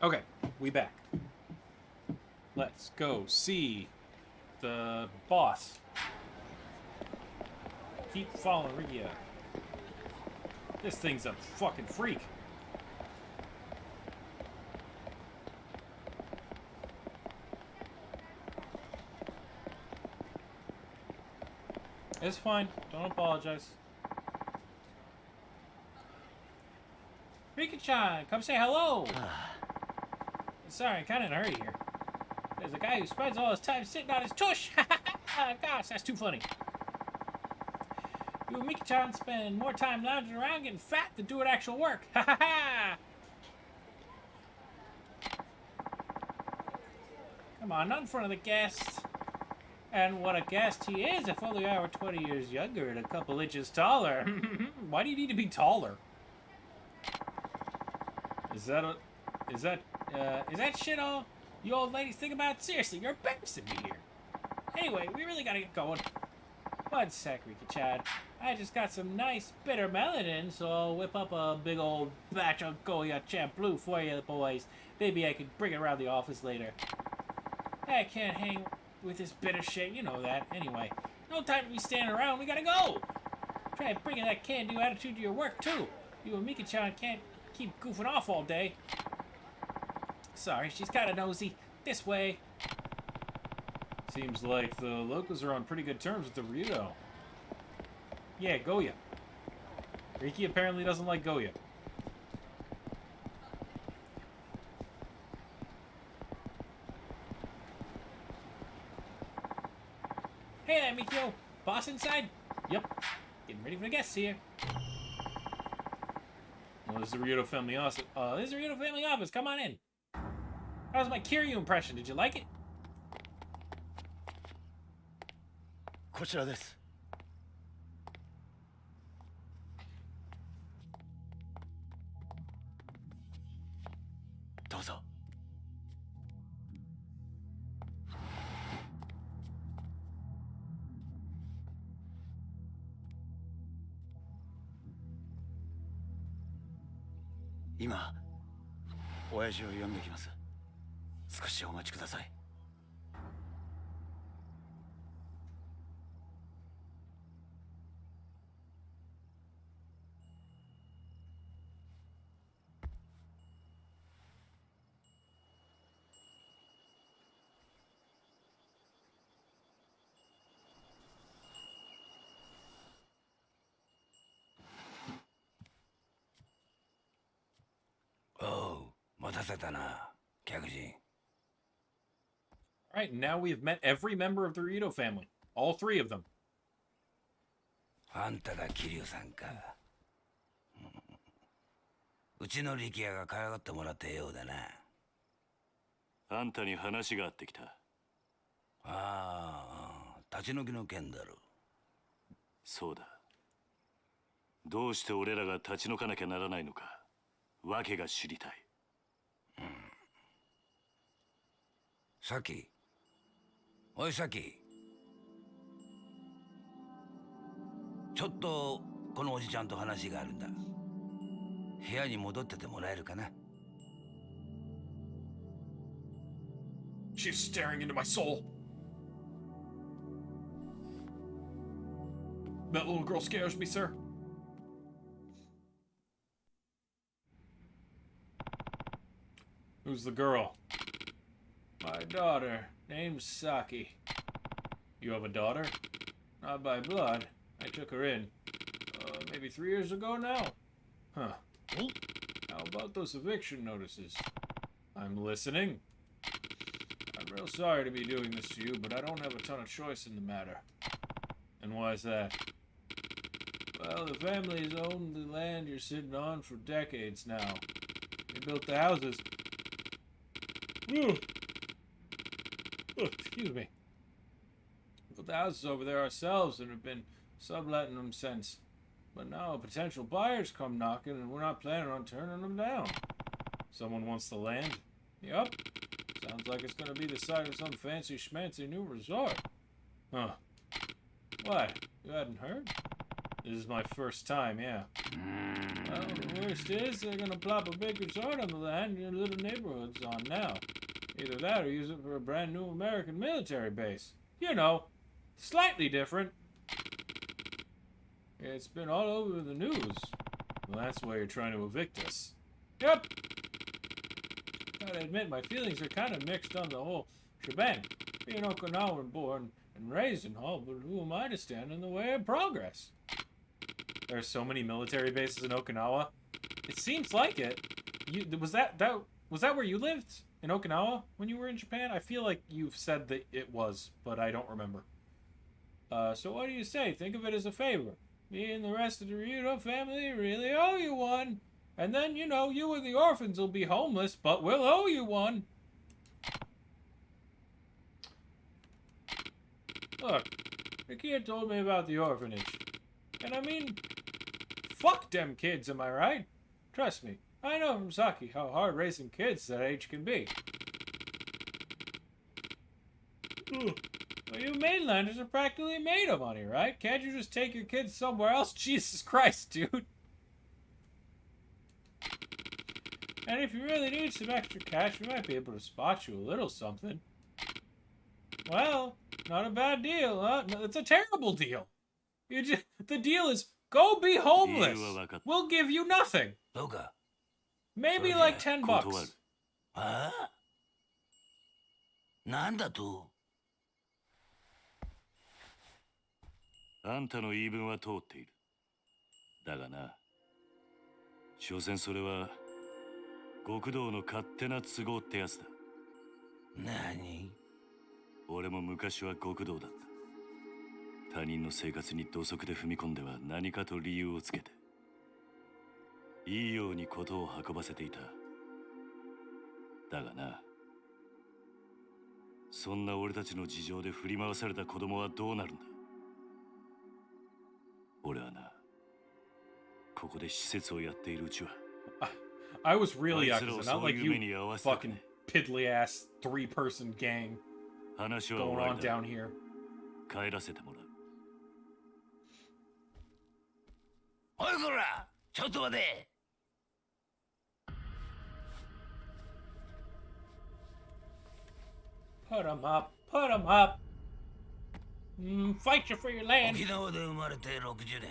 Okay, we back. Let's go see the boss. Keep following Rigia. This thing's a fucking freak. It's fine. Don't apologize. Rika-chan, come say hello! Sorry, I'm kind of in a hurry here. There's a guy who spends all his time sitting on his tush! Gosh, that's too funny. You and Miki-chan spend more time lounging around getting fat than doing actual work. Ha ha ha! Come on, not in front of the guest. And what a guest he is, if only I were 20 years younger and a couple inches taller. Why do you need to be taller? Is that shit all you old ladies think about? Seriously, you're embarrassing me here. Anyway, we really gotta get going. One sec, Rika-chan. I just got some nice bitter melon, so I'll whip up a big old batch of Goya Champloo for you boys. Maybe I could bring it around the office later. I can't hang with this bitter shit, you know that. Anyway, no time to be standing around, we gotta go! Try bringing that can-do attitude to your work, too. You and Mika-chan can't keep goofing off all day. Sorry, she's kinda nosy. This way. Seems like the locals are on pretty good terms with the Rito. Yeah, Goya. Riki apparently doesn't like Goya. Hey there, Mikio. Boss inside? Yep. Getting ready for the guests here. Well, this is the Rito family office. This is the Rito family office. Come on in. How was my Kiryu impression? Did you like it? こちらです。どうぞ。今、親父を呼んできます。少しお待ちください。Alright, now we have met every member of the Rito family. All three of them. あんたが桐生さんか。うちの力也が可愛がってもらってようだな。あんたに話があってきた。ああ、立ち退きの件だろ。そうだ。どうして俺らが立ち退かなきゃならないのか、訳が知りたい。さき。おいさき。ちょっとこのおじちゃんと話があるんだ。部屋に戻っててもらえるかな。She's staring into my soul. That little girl scares me, sir. Who's the girl? My daughter, named Saki. You have a daughter? Not by blood. I took her in. Maybe 3 years ago now? Huh. How about those eviction notices? I'm listening. I'm real sorry to be doing this to you, but I don't have a ton of choice in the matter. And why is that? Well, the family's owned the land you're sitting on for decades now. They built the houses. Excuse me. We built the houses over there ourselves and have been subletting them since. But now potential buyers come knocking and we're not planning on turning them down. Someone wants the land? Yup. Sounds like it's gonna be the site of some fancy schmancy new resort. Huh. What? You hadn't heard? This is my first time, yeah. Well, the worst is they're gonna plop a big resort on the land your little neighborhood's on now. Either that or use it for a brand new American military base. You know, slightly different. It's been all over the news. Well, that's why you're trying to evict us. Yep. Gotta admit, my feelings are kind of mixed on the whole shebang. Being Okinawan born, and raised in Hull, but who am I to stand in the way of progress? There are so many military bases in Okinawa. It seems like it. Was that where you lived? In Okinawa when you were in Japan? I feel like you've said that it was, but I don't remember. So what do you say? Think of it as a favor. Me and the rest of the Ryudo family really owe you one. And then, you know, you and the orphans will be homeless, but we'll owe you one. Look, the kid told me about the orphanage. And I mean, fuck them kids, am I right? Trust me, I know from Saki how hard raising kids that age can be. Well, you mainlanders are practically made of money, right? Can't you just take your kids somewhere else? Jesus Christ, dude. And if you really need some extra cash, we might be able to spot you a little something. Well, not a bad deal, huh? No, it's a terrible deal. The deal is, go be homeless. We'll give you nothing. Maybe like $10. ああなんだとあんたの言い分は通っている。だがな、所詮それは極道の勝手な都合ってやつだ。何？俺も昔は極道だった。他人の生活に土足で踏み込んでは何かと理由をつけて、いいように事を運ばせていた。だがな、そんな俺たちの事情で振り回された子供はどうなるんだ。俺はな、ここで施設をやっているうちは。I was really Yakuza, not like you fucking piddly ass 3-person gang going on down here. 帰らせてもらう。おいこら、ちょっと待て。Put 'em up, put 'em up. Fight you for your land. 沖縄で生まれて60年。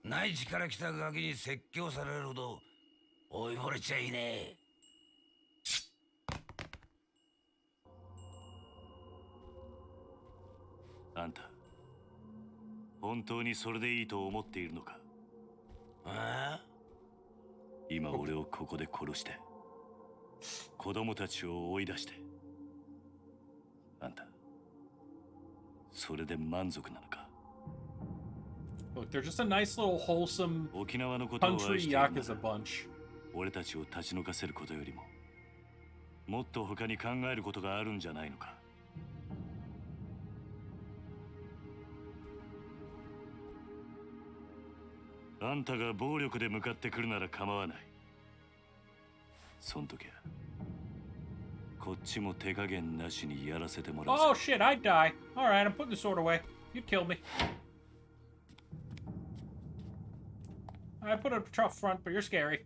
内地から来たガキに説教されるほど追い惚れちゃいねえ。あんた、本当にそれでいいと思っているのか？ああ？今俺をここで殺して、子供たちを追い出して、あんた、それで満足なのか？Look, they're just a nice little wholesome country Yakuza bunch. 俺たちを立ち退かせることよりも、もっと他に考えることがあるんじゃないのか？あんたが暴力で向かってくるなら構わない。そん時はこっちも手加減なしにやらせてもらう。Oh shit, I'd die. Alright, I'm putting the sword away. You'd kill me. I put a tough front, but you're scary.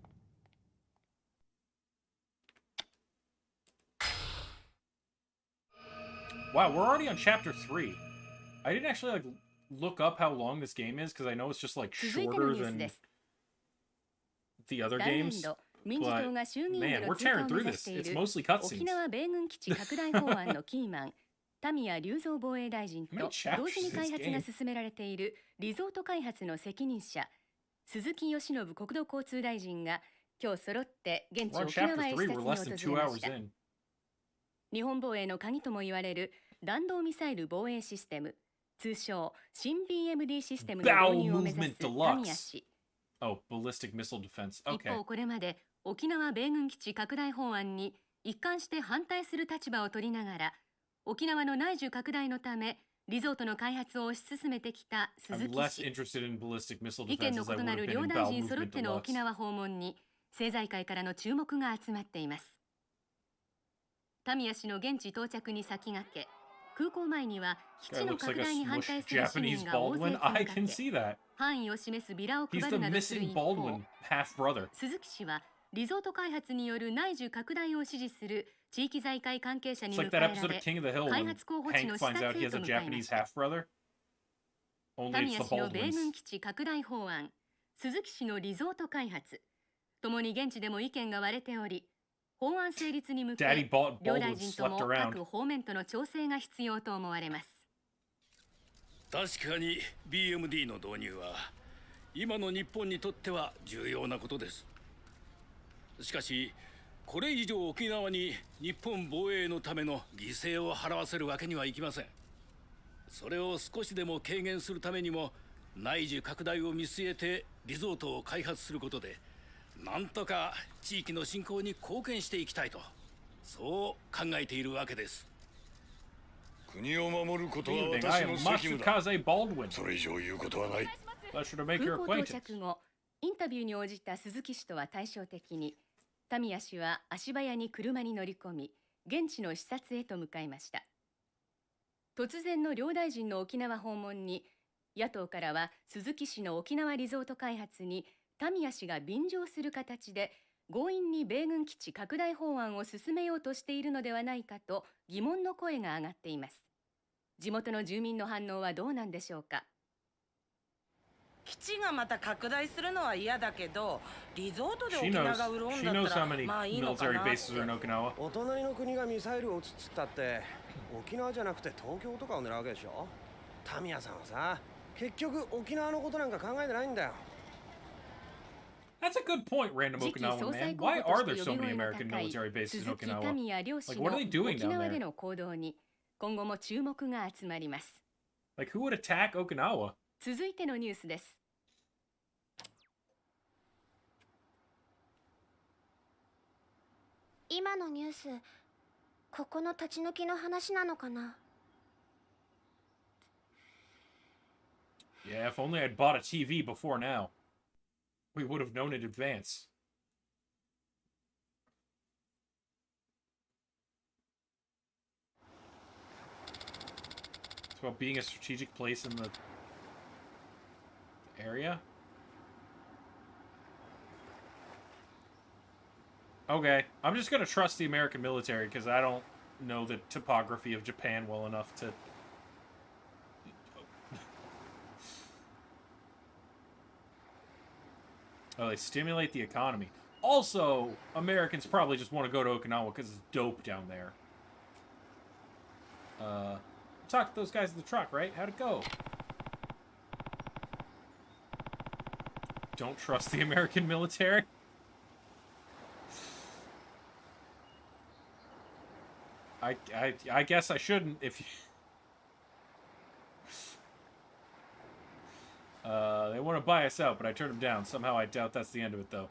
Wow, we're already on chapter 3. I didn't actually like look up how long this game is because I know it's just like shorter than the other games. But man, we're tearing through this. It's mostly cutscenes. 沖縄米軍基地拡大法案のキーマン、田宮隆三防衛大臣と同時に開発が進められているリゾート開発の責任者、鈴木義信国土交通大臣が今日揃って現地沖縄へ視察に訪れました。日本防衛の鍵とも言われる弾道ミサイル防衛システム、通称新 BMD システムの導入を目指す田宮氏。Oh, ballistic missile defense. Okay. 一方これまで沖縄米軍基地拡大法案に一貫して反対する立場を取りながら、沖縄の内需拡大のためリゾートの開発を推し進めてきた鈴木氏。意見の異なる両大臣揃っての沖縄訪問に政財界からの注目が集まっています。田宮氏の現地到着に先駆け、空港前には基地の拡大に反対する市民が大勢詰めかけ、範囲を示すビラを配るなどする一方、鈴木氏はリゾート開発による内需拡大を支持する地域財界関係者に迎えられ、開発候補地の視察へと向かいました。田宮氏の米軍基地拡大法案、鈴木氏のリゾート開発、ともに現地でも意見が割れており、法案成立に向け Daddy 両 Baldwin 大臣と slept も around. 各方面との調整が必要と思われます。確かに BMD の導入は今の日本にとっては重要なことです。しかしこれ以上沖縄に日本防衛のための犠牲を払わせるわけにはいきません。それを少しでも軽減するためにも内需拡大を見据えてリゾートを開発することでなんとか地域の振興に貢献していきたいと、そう考えているわけです。国を守ることは Evening, 私 I の am 責務だ。 Matsukaze Baldwin. それ以上言うことはない。 Pleasure to make 空 your 港到 acquaintance. 着後、インタビューに応じた鈴木氏とは対照的に、タミヤ氏は足早に車に乗り込み、現地の視察へと向かいました。突然の両大臣の沖縄訪問に、野党からは鈴木氏の沖縄リゾート開発にタミヤ氏が便乗する形で強引に米軍基地拡大法案を進めようとしているのではないかと疑問の声が上がっています。地元の住民の反応はどうなんでしょうか。基地がまた拡大するのは嫌だけど、リゾートで She 沖縄 knows. が潤うん She だ knows った how ら many まあいいのか military なって。 bases are in Okinawa. お隣の国がミサイルを撃つっつったって沖縄じゃなくて東京とかを狙うわけでしょ。タミヤさんはさ、結局沖縄のことなんか考えてないんだよ。 That's a good point, random 次期 Okinawan 総裁 man. 候 Why 補 are と there して so 呼び many 声が American 高い military bases in 鈴木 Okinawa? 民也両氏 Like, の what are they doing 沖 down 縄で there? の行動に今後も注目が集まります。 Like, who would attack Okinawa? 続いてのニュースです。今のニュース、ここの立ち退きの話なのかな。 Yeah, if only I'd bought a TV before now. We would have known in advance. It's about being a strategic place in the area. Okay, I'm just gonna trust the American military because I don't know the topography of Japan well enough to... Oh, they stimulate the economy. Also, Americans probably just want to go to Okinawa because it's dope down there. Talk to those guys in the truck, right? How'd it go? Don't trust the American military. I guess I shouldn't if you... They want to buy us out, but I turned them down. Somehow I doubt that's the end of it, though.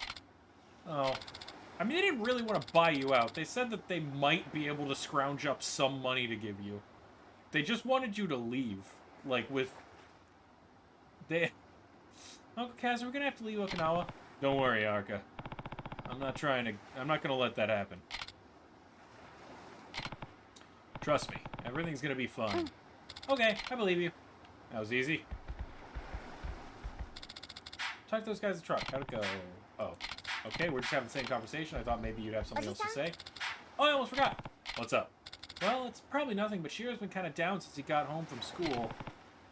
Oh. I mean, they didn't really want to buy you out. They said that they might be able to scrounge up some money to give you. They just wanted you to leave. Like, with... They... Uncle Kaz, we're gonna have to leave Okinawa. Don't worry, Arca. I'm not gonna let that happen. Trust me. Everything's gonna be fine. Okay, I believe you. That was easy. Talk to those guys in the truck. How'd it go? Oh. Okay, we're just having the same conversation. I thought maybe you'd have something else to say. Oh, I almost forgot. What's up? Well, it's probably nothing, but Shiro's been kind of down since he got home from school.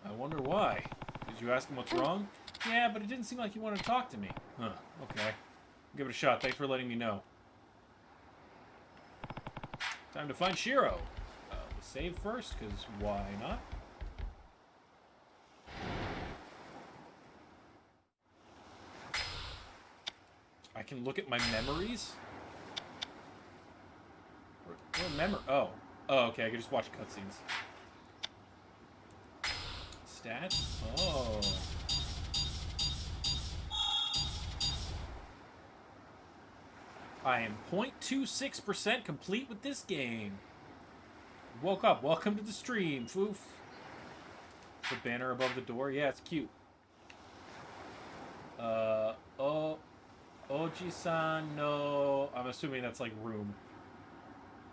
I wonder why. Did you ask him what's wrong? Yeah, but it didn't seem like he wanted to talk to me. Huh, okay. Give it a shot. Thanks for letting me know. Time to find Shiro. We'll save first, because why not? I can look at my memories? Oh. Oh, okay, I can just watch cutscenes. Stats? Oh. I am 0.26% complete with this game. Woke up. Welcome to the stream, foof. The banner above the door. Yeah, it's cute. Oji-san no... I'm assuming that's like room.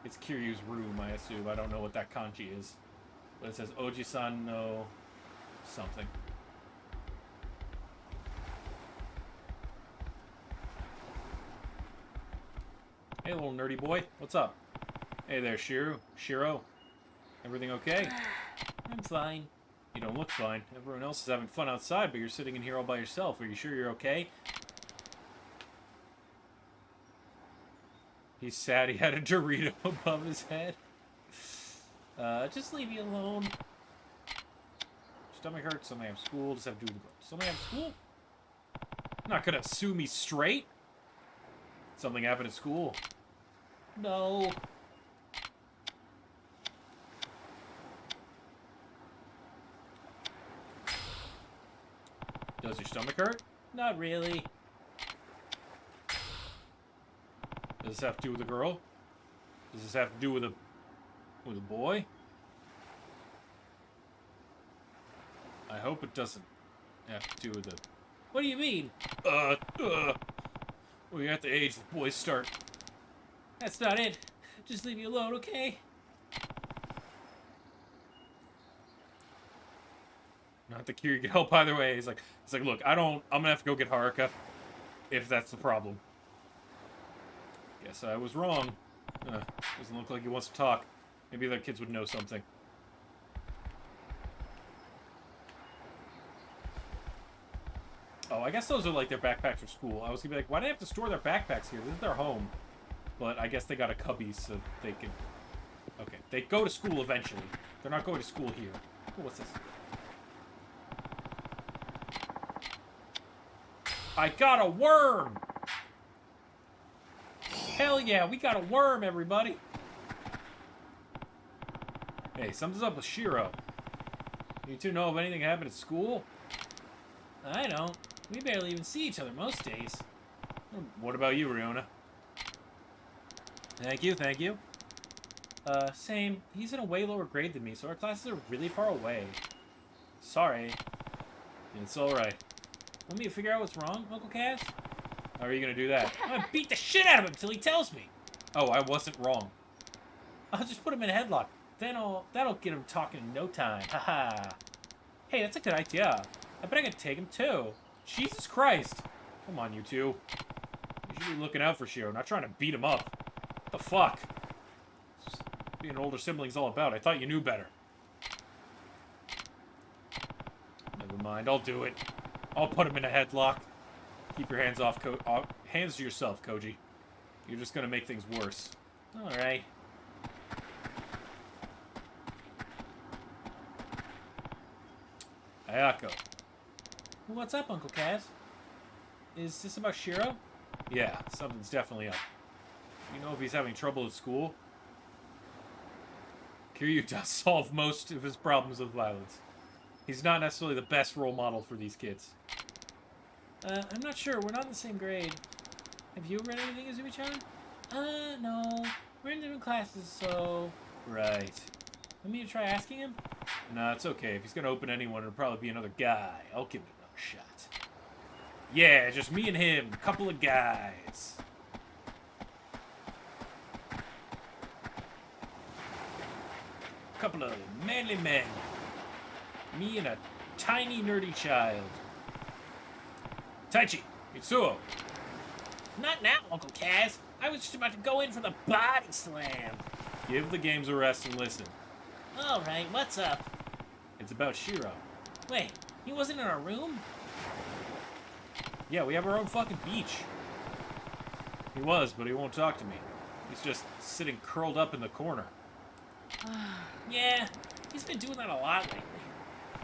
It's Kiryu's room, I assume. I don't know what that kanji is. But it says Oji-san no... something. Hey, little nerdy boy. What's up? Hey there, Shiro. Everything okay? I'm fine. You don't look fine. Everyone else is having fun outside, but you're sitting in here all by yourself. Are you sure you're okay? He's sad he had a Dorito above his head. Just leave me alone. Stomach hurts, something I have school, just have to do with the girl. Something I have school? Not gonna sue me straight? Something happened at school. No. Does your stomach hurt? Not really. Does this have to do with a girl? Does this have to do with a boy? I hope it doesn't have to do with a... What do you mean? Well, you're at the age the boys start. That's not it. Just leave me alone, okay? Not the cure you can help either way. He's like, look, I'm gonna have to go get Haruka if that's the problem. Guess I was wrong. Doesn't look like he wants to talk. Maybe the kids would know something. Oh, I guess those are like their backpacks for school. I was gonna be like, why do they have to store their backpacks here? This is their home. But I guess they got a cubby so they can... Okay, they go to school eventually. They're not going to school here. Oh, what's this? I got a worm! Hell yeah, we got a worm, everybody! Hey, something's up with Shiro. You two know if anything happened at school? I don't. We barely even see each other most days. What about you, Riona? Thank you, thank you. Same. He's in a way lower grade than me, so our classes are really far away. Sorry. It's alright. Want me to figure out what's wrong, Uncle Cass? How are you gonna do that? I'm gonna beat the shit out of him till he tells me! Oh, I wasn't wrong. I'll just put him in a headlock. Then that'll get him talking in no time. Haha. Hey, that's a good idea. I bet I can take him too. Jesus Christ. Come on, you two. You should be looking out for Shiro, not trying to beat him up. What the fuck? That's what being an older sibling's all about. I thought you knew better. Never mind, I'll do it. I'll put him in a headlock. Keep your hands off, hands to yourself, Koji. You're just gonna make things worse. Alright. Ayako. What's up, Uncle Kaz? Is this about Shiro? Yeah, something's definitely up. You know if he's having trouble at school? Kiryu does solve most of his problems with violence. He's not necessarily the best role model for these kids. I'm not sure. We're not in the same grade. Have you read anything, Izumi-chan? No. We're in different classes, so... Right. Want me to try asking him? Nah, it's okay. If he's gonna open anyone, it'll probably be another guy. I'll give it another shot. Yeah, just me and him. A couple of guys. Couple of manly men. Me and a tiny nerdy child. Taichi, Mitsuo. Not now, Uncle Kaz. I was just about to go in for the body slam. Give the games a rest and listen. Alright, what's up? It's about Shiro. Wait, he wasn't in our room? Yeah, we have our own fucking beach. He was, but he won't talk to me. He's just sitting curled up in the corner. Yeah, he's been doing that a lot lately.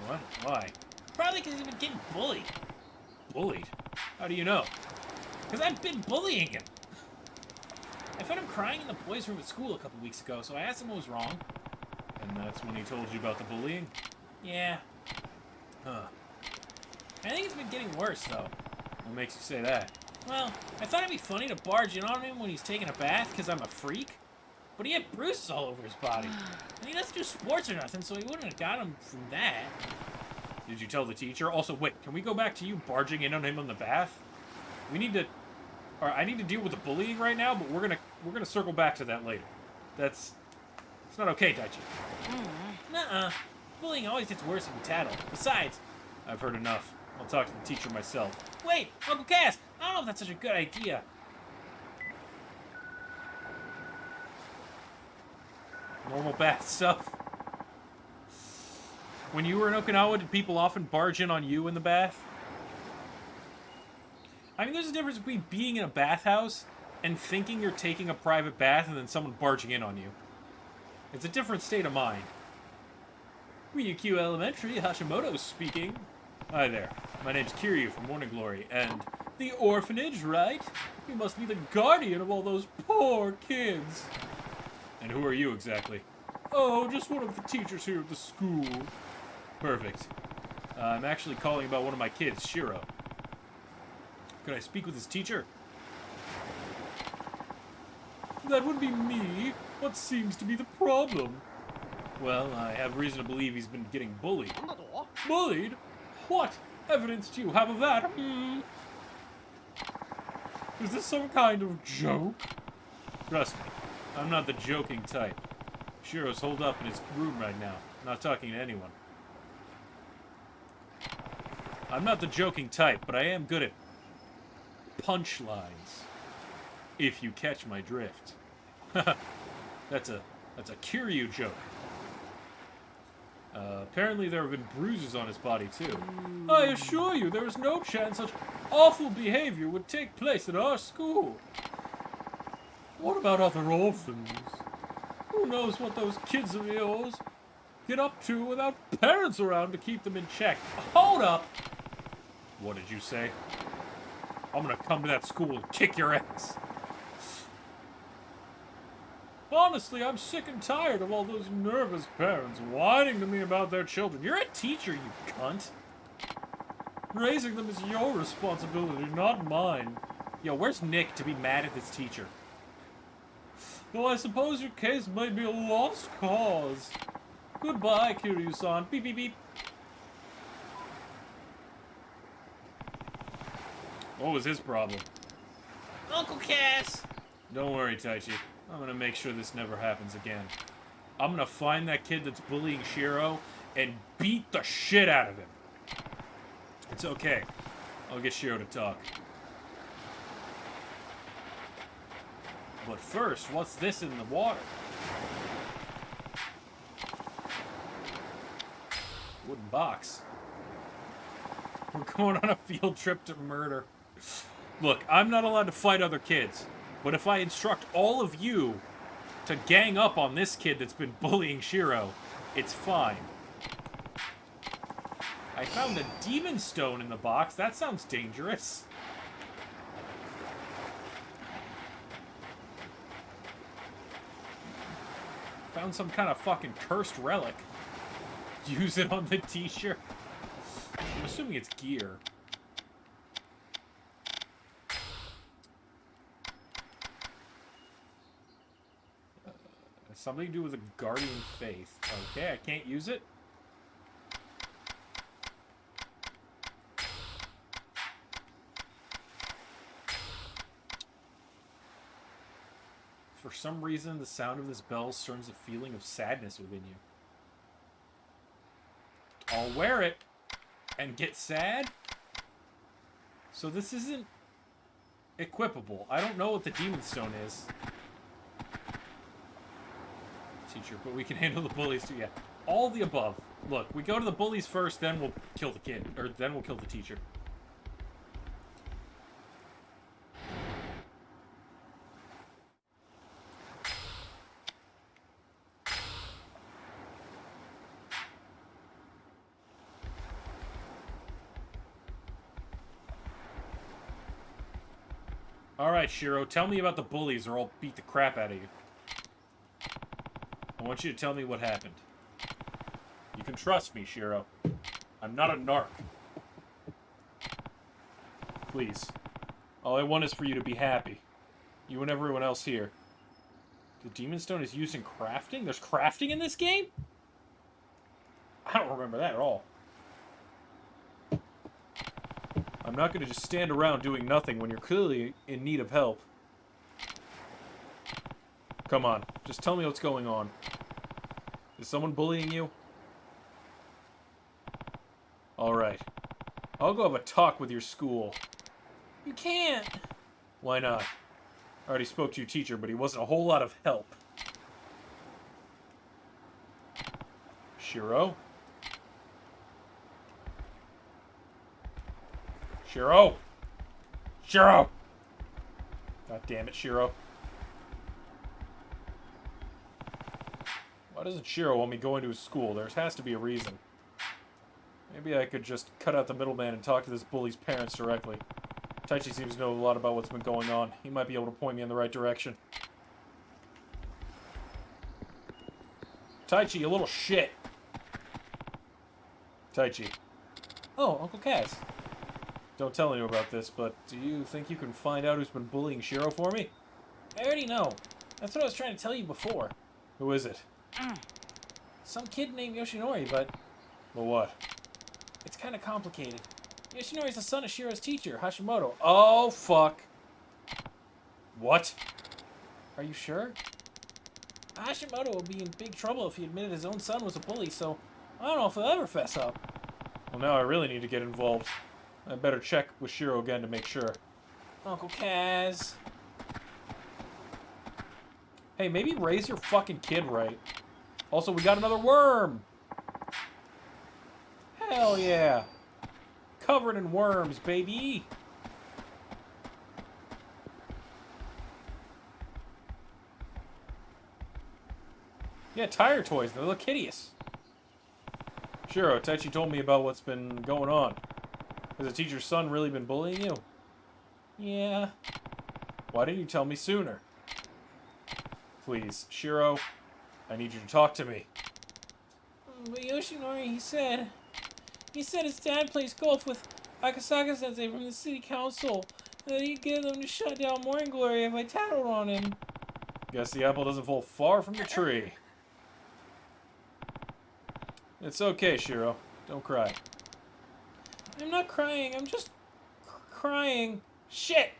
What? Why? Probably because he's been getting bullied. Bullied? How do you know? Because I've been bullying him. I found him crying in the boys' room at school a couple weeks ago, so I asked him what was wrong. And that's when he told you about the bullying? Yeah. Huh. I think it's been getting worse, though. What makes you say that? Well, I thought it'd be funny to barge in on him when he's taking a bath, because I'm a freak. But he had bruises all over his body. And he doesn't do sports or nothing, so he wouldn't have got him from that. Did you tell the teacher? Also, wait, can we go back to you barging in on him in the bath? We need to... Alright, I need to deal with the bullying right now, but we're gonna circle back to that later. It's not okay, Daichi. Nuh-uh. Bullying always gets worse if you tattle. Besides, I've heard enough. I'll talk to the teacher myself. Wait, Uncle Cass! I don't know if that's such a good idea. Normal bath stuff. When you were in Okinawa, did people often barge in on you in the bath? I mean, there's a difference between being in a bathhouse and thinking you're taking a private bath and then someone barging in on you. It's a different state of mind. Ryukyu Elementary, Hashimoto speaking. Hi there. My name's Kiryu from Morning Glory, and the orphanage, right? You must be the guardian of all those poor kids. And who are you exactly? Oh, just one of the teachers here at the school. Perfect. I'm actually calling about one of my kids, Shiro. Could I speak with his teacher? That would be me. What seems to be the problem? Well, I have reason to believe he's been getting bullied. Bullied? What evidence do you have of that? Is this some kind of joke? Trust me, I'm not the joking type. Shiro's holed up in his room right now, not talking to anyone. I'm not the joking type, but I am good at punchlines. If you catch my drift. That's a Kiryu joke. Apparently there have been bruises on his body, too. I assure you, there is no chance such awful behavior would take place at our school. What about other orphans? Who knows what those kids of yours get up to without parents around to keep them in check? Hold up! What did you say? I'm gonna come to that school and kick your ass. Honestly, I'm sick and tired of all those nervous parents whining to me about their children. You're a teacher, you cunt. Raising them is your responsibility, not mine. Yo, where's Nick to be mad at this teacher? Though I suppose your case might be a lost cause. Goodbye, Kiryu-san. Beep, beep, beep. What was his problem? Uncle Cass! Don't worry, Taichi. I'm gonna make sure this never happens again. I'm gonna find that kid that's bullying Shiro and beat the shit out of him. It's okay. I'll get Shiro to talk. But first, what's this in the water? Wooden box. We're going on a field trip to murder. Look, I'm not allowed to fight other kids. But if I instruct all of you to gang up on this kid that's been bullying Shiro, it's fine. I found a demon stone in the box. That sounds dangerous. Found some kind of fucking cursed relic. Use it on the t-shirt. I'm assuming it's gear. Something to do with a guardian faith. Okay, I can't use it. For some reason, the sound of this bell stirs a feeling of sadness within you. I'll wear it and get sad. So this isn't equipable. I don't know what the demon stone is. Teacher, but we can handle the bullies too. Yeah, all the above. Look, we go to the bullies first, then we'll kill the kid, or then we'll kill the teacher. All right, Shiro, tell me about the bullies, or I'll beat the crap out of you. I want you to tell me what happened. You can trust me, Shiro. I'm not a narc. Please. All I want is for you to be happy. You and everyone else here. The Demon Stone is used in crafting? There's crafting in this game? I don't remember that at all. I'm not going to just stand around doing nothing when you're clearly in need of help. Come on, just tell me what's going on. Is someone bullying you? Alright. I'll go have a talk with your school. You can't! Why not? I already spoke to your teacher, but he wasn't a whole lot of help. Shiro? Shiro? Shiro! God damn it, Shiro. Why doesn't Shiro want me going to his school? There has to be a reason. Maybe I could just cut out the middleman and talk to this bully's parents directly. Taichi seems to know a lot about what's been going on. He might be able to point me in the right direction. Taichi, you little shit. Taichi. Oh, Uncle Kaz. Don't tell anyone about this, but do you think you can find out who's been bullying Shiro for me? I already know. That's what I was trying to tell you before. Who is it? Some kid named Yoshinori, but... Well, what? It's kind of complicated. Yoshinori's the son of Shiro's teacher, Hashimoto. Oh, fuck. What? Are you sure? Hashimoto would be in big trouble if he admitted his own son was a bully, so I don't know if he'll ever fess up. Well, now I really need to get involved. I better check with Shiro again to make sure. Uncle Kaz. Hey, maybe raise your fucking kid right. Also, we got another worm. Hell yeah. Covered in worms, baby. Yeah, tire toys. They look hideous. Shiro, Taichi told me about what's been going on. Has the teacher's son really been bullying you? Yeah. Why didn't you tell me sooner? Please, Shiro, I need you to talk to me. But Yoshinori, he said his dad plays golf with Akasaka-sensei from the city council, and that he'd get them to shut down Morning Glory if I tattled on him. Guess the apple doesn't fall far from the tree. It's okay, Shiro. Don't cry. I'm not crying. I'm just crying. Shit!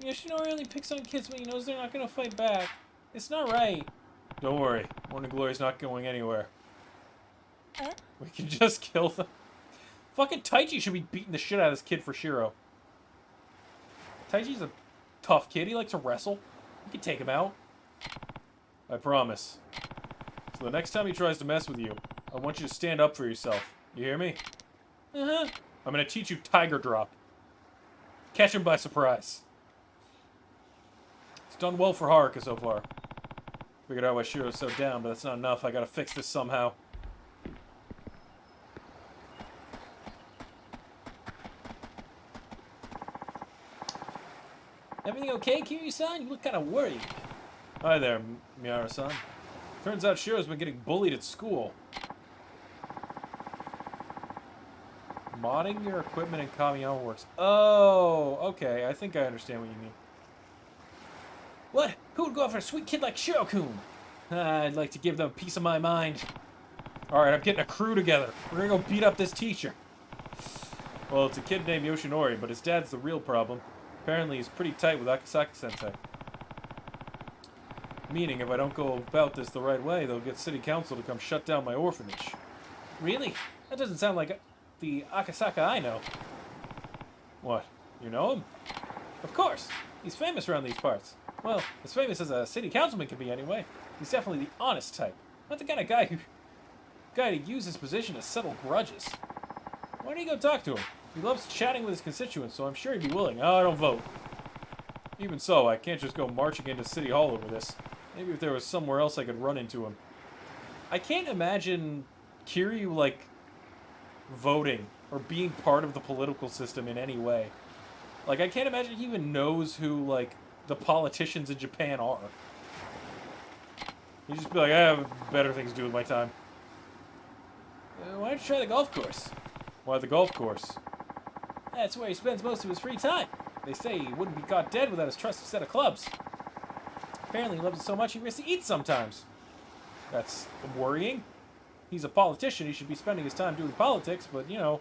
Yoshinori only picks on kids when he knows they're not gonna fight back. It's not right. Don't worry. Morning Glory's not going anywhere. We can just kill them. Fucking Taichi should be beating the shit out of this kid for Shiro. Taichi's a tough kid. He likes to wrestle. You can take him out. I promise. So the next time he tries to mess with you, I want you to stand up for yourself. You hear me? Uh-huh. I'm gonna teach you Tiger Drop. Catch him by surprise. It's done well for Haruka so far. Figured out why Shiro's so down, but that's not enough. I gotta fix this somehow. Everything okay, Kiryu-san? You look kind of worried. Hi there, Miara-san. Turns out Shiro's been getting bullied at school. Modding your equipment in Kamiyama works. Oh, okay. I think I understand what you mean. What? Who would go after a sweet kid like Shiro-kun? I'd like to give them a piece of my mind. Alright, I'm getting a crew together. We're gonna go beat up this teacher. Well, it's a kid named Yoshinori, but his dad's the real problem. Apparently, he's pretty tight with Akasaka-sensei. Meaning, if I don't go about this the right way, they'll get city council to come shut down my orphanage. Really? That doesn't sound like the Akasaka I know. What? You know him? Of course. He's famous around these parts. Well, as famous as a city councilman can be anyway. He's definitely the honest type. Not the kind of guy to use his position to settle grudges. Why don't you go talk to him? He loves chatting with his constituents, so I'm sure he'd be willing. Oh, I don't vote. Even so, I can't just go marching into City Hall over this. Maybe if there was somewhere else I could run into him. I can't imagine Kiryu, like, voting or being part of the political system in any way. Like, I can't imagine he even knows who, like, the politicians in Japan are. He'd just be like, I have better things to do with my time. Why don't you try the golf course? Why the golf course? That's where he spends most of his free time. They say he wouldn't be caught dead without his trusty set of clubs. Apparently he loves it so much he risks to eat sometimes. That's worrying. He's a politician. He should be spending his time doing politics, but, you know.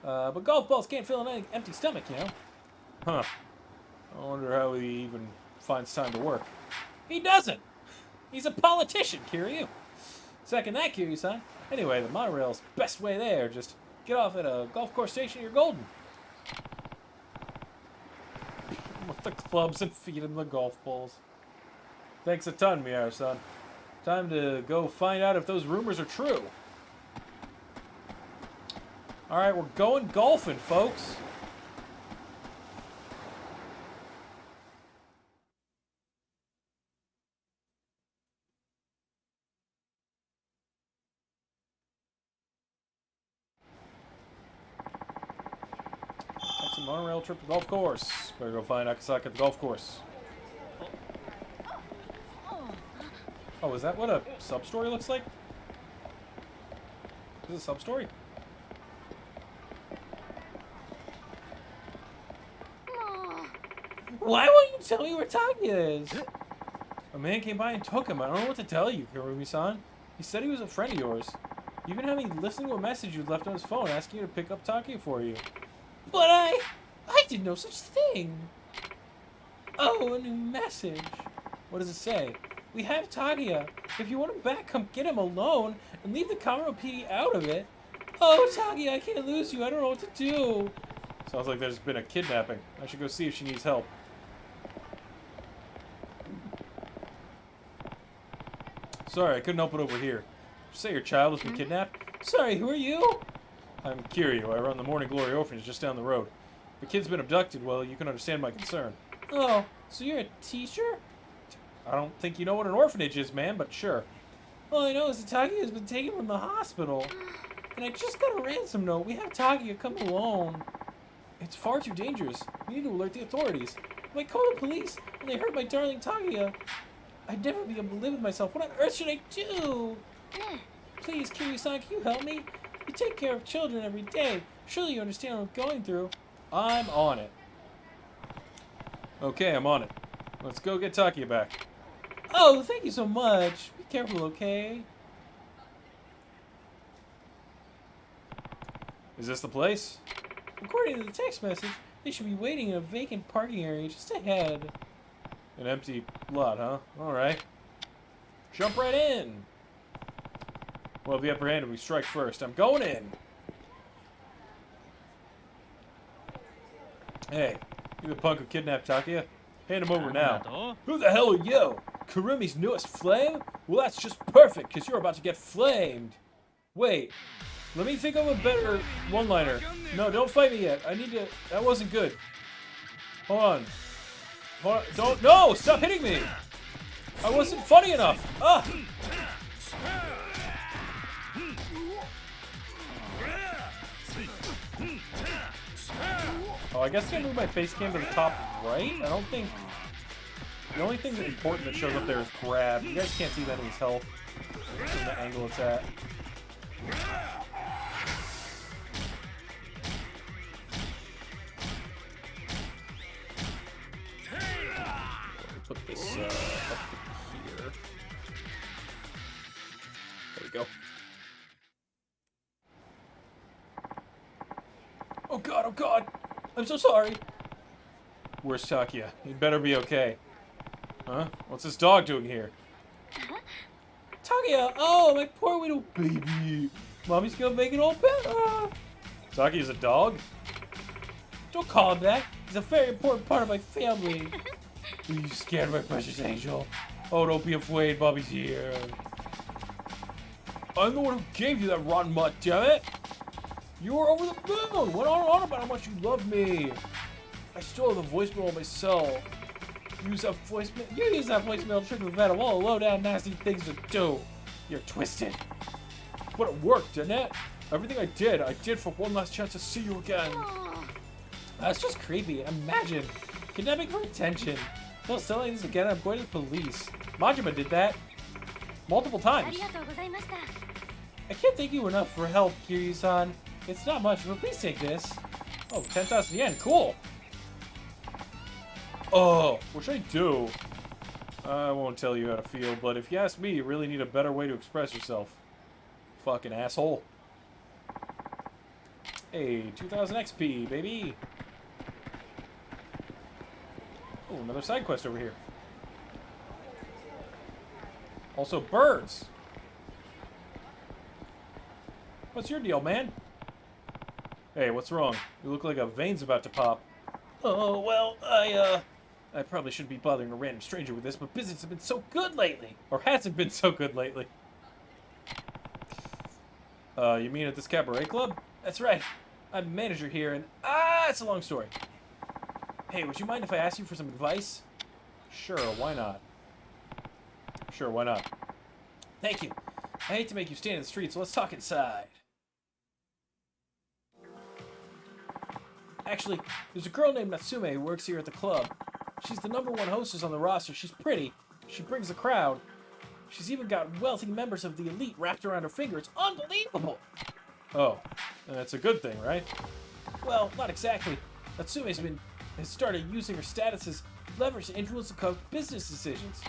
But golf balls can't fill an empty stomach, you know. Huh. I wonder how he even finds time to work. He doesn't! He's a politician, Kiryu. Second that, Kiryu-san. Anyway, the monorail's best way there. Just get off at a golf course station, you're golden. With the clubs and feed him the golf balls. Thanks a ton, Miara-san. Time to go find out if those rumors are true. Alright, we're going golfing, folks. monorail trip to the golf course. Better go find Akasaka at the golf course. Oh, is that what a sub-story looks like? Is it a sub-story? Why won't you tell me where Takia is? A man came by and took him. I don't know what to tell you, Kurumi-san. He said he was a friend of yours. You even had me listen to a message you left on his phone asking you to pick up Takia for you. But I did no such thing. Oh, a new message. What does it say? We have Takia. If you want him back, come get him alone and leave the Kamuro PD out of it. Oh, Takia, I can't lose you. I don't know what to do. Sounds like there's been a kidnapping. I should go see if she needs help. Sorry, I couldn't help it over here. Did you say your child has been kidnapped? Sorry, who are you? I'm Kiryu. I run the Morning Glory Orphanage just down the road. If the kid's been abducted, well, you can understand my concern. Oh, so you're a teacher? I don't think you know what an orphanage is, man, but sure. All I know is that Takia has been taken from the hospital. And I just got a ransom note. We have Takia come alone. It's far too dangerous. We need to alert the authorities. If I call the police and they hurt my darling Takia, I'd never be able to live with myself. What on earth should I do? Please, Kiryu-san, can you help me? You take care of children every day. Surely you understand what I'm going through. I'm on it. Okay, I'm on it. Let's go get Takia back. Oh, thank you so much. Be careful, okay? Is this the place? According to the text message, they should be waiting in a vacant parking area just ahead. An empty lot, huh? Alright. Jump right in! We'll have the upper hand if we strike first. I'm going in! Hey, you the punk who kidnapped Takia? Hand him over now. Who the hell are you? Kurumi's newest flame? Well, that's just perfect, because you're about to get flamed. Wait, let me think of a better one-liner. No, don't fight me yet. I need to... That wasn't good. Hold on. Hold on. Don't... No! Stop hitting me! I wasn't funny enough! Ah! Oh, I guess I move my face cam to the top right? I don't think... The only thing that's important that shows up there is grab. You guys can't see that in his health from the angle it's at. Put this up here. There we go. Oh god, oh god! I'm so sorry! Where's Takia? He'd better be okay. Huh? What's this dog doing here? Takia! Oh, my poor little baby! Mommy's gonna make it all better! Takia's a dog? Don't call him that! He's a very important part of my family! Are you scared, my precious angel? Oh, don't be afraid, Bobby's here. I'm the one who gave you that rotten mutt, damn it! You were over the moon! Went on about how much you love me! I still have the voicemail on my cell. You use that voicemail to trick the vet of all the low-down nasty things to do. You're twisted. But it worked, didn't it? Everything I did for one last chance to see you again. That's just creepy. Imagine. Kidnapping for attention. No, selling this again, I'm going to the police. Majima did that. Multiple times. I can't thank you enough for help, Kiryu-san. It's not much, but please take this. Oh, 10,000 yen. Cool. Oh, what should I do? I won't tell you how to feel, but if you ask me, you really need a better way to express yourself. Fucking asshole. Hey, 2000 XP, baby. Oh, another side quest over here. Also, birds. What's your deal, man? Hey, what's wrong? You look like a vein's about to pop. Oh, well, I probably shouldn't be bothering a random stranger with this, but business has been so good lately. Or hasn't been so good lately. You mean at this cabaret club? That's right. I'm manager here, and it's a long story. Hey, would you mind if I ask you for some advice? Sure, why not? Sure, why not? Thank you. I hate to make you stand in the street, so let's talk inside. Actually, there's a girl named Natsume who works here at the club. She's the #1 hostess on the roster. She's pretty. She brings a crowd. She's even got wealthy members of the elite wrapped around her finger. It's unbelievable! Oh, that's a good thing, right? Well, not exactly. Natsume has started using her status as leverage to influence the club's business decisions.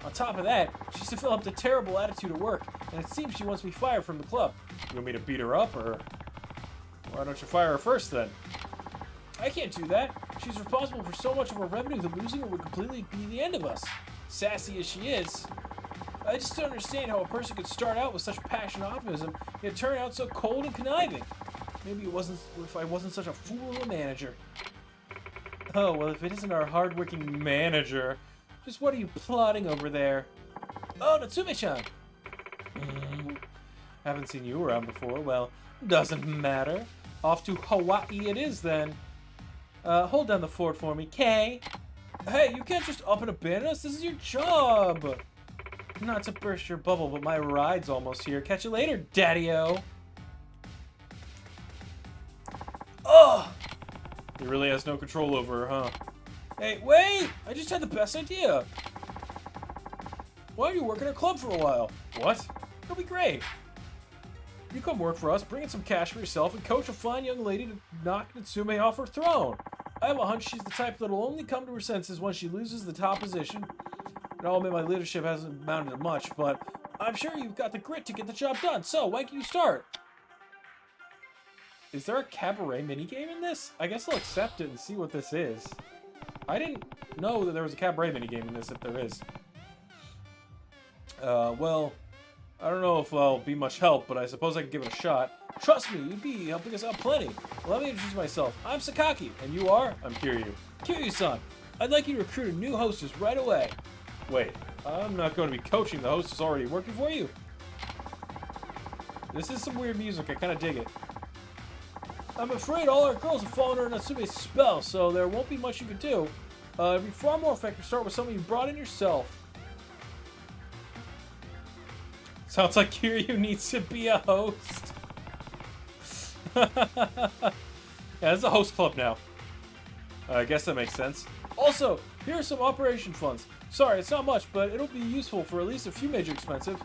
On top of that, she's developed a terrible attitude at work, and it seems she wants me fired from the club. You want me to beat her up, or why don't you fire her first, then? I can't do that. She's responsible for so much of our revenue that losing her would completely be the end of us. Sassy as she is. I just don't understand how a person could start out with such passion and optimism, yet turn out so cold and conniving. Maybe it wasn't if I wasn't such a fool of a manager. Oh, well, if it isn't our hardworking manager, just what are you plotting over there? Oh, Natsume-chan! Haven't seen you around before. Well, doesn't matter. Off to Hawaii it is, then. Hold down the fort for me, Kay. Hey, you can't just up and abandon us. This is your job. Not to burst your bubble, but my ride's almost here. Catch you later, Daddy-O. Oh! He really has no control over her, huh? Hey, wait! I just had the best idea. Why don't you work at our club for a while? What? It'll be great. You come work for us, bring in some cash for yourself, and coach a fine young lady to knock Natsume off her throne. I have a hunch she's the type that'll only come to her senses once she loses the top position. And I'll admit my leadership hasn't amounted to much, but I'm sure you've got the grit to get the job done. So, when can you start? Is there a cabaret minigame in this? I guess I'll accept it and see what this is. I didn't know that there was a cabaret minigame in this, if there is. Well, I don't know if I'll be much help, but I suppose I can give it a shot. Trust me, you'd be helping us out plenty. Let me introduce myself. I'm Sakaki, and you are? I'm Kiryu. Kiryu-san, I'd like you to recruit a new hostess right away. Wait, I'm not going to be coaching the hostess already working for you. This is some weird music, I kind of dig it. I'm afraid all our girls have fallen under Natsume's spell, so there won't be much you can do. It'd be far more effective to start with someone you brought in yourself. Sounds like Kiryu needs to be a host. Yeah, it's a host club now. I guess that makes sense. Also, here are some operation funds. Sorry, it's not much, but it'll be useful for at least a few major expenses.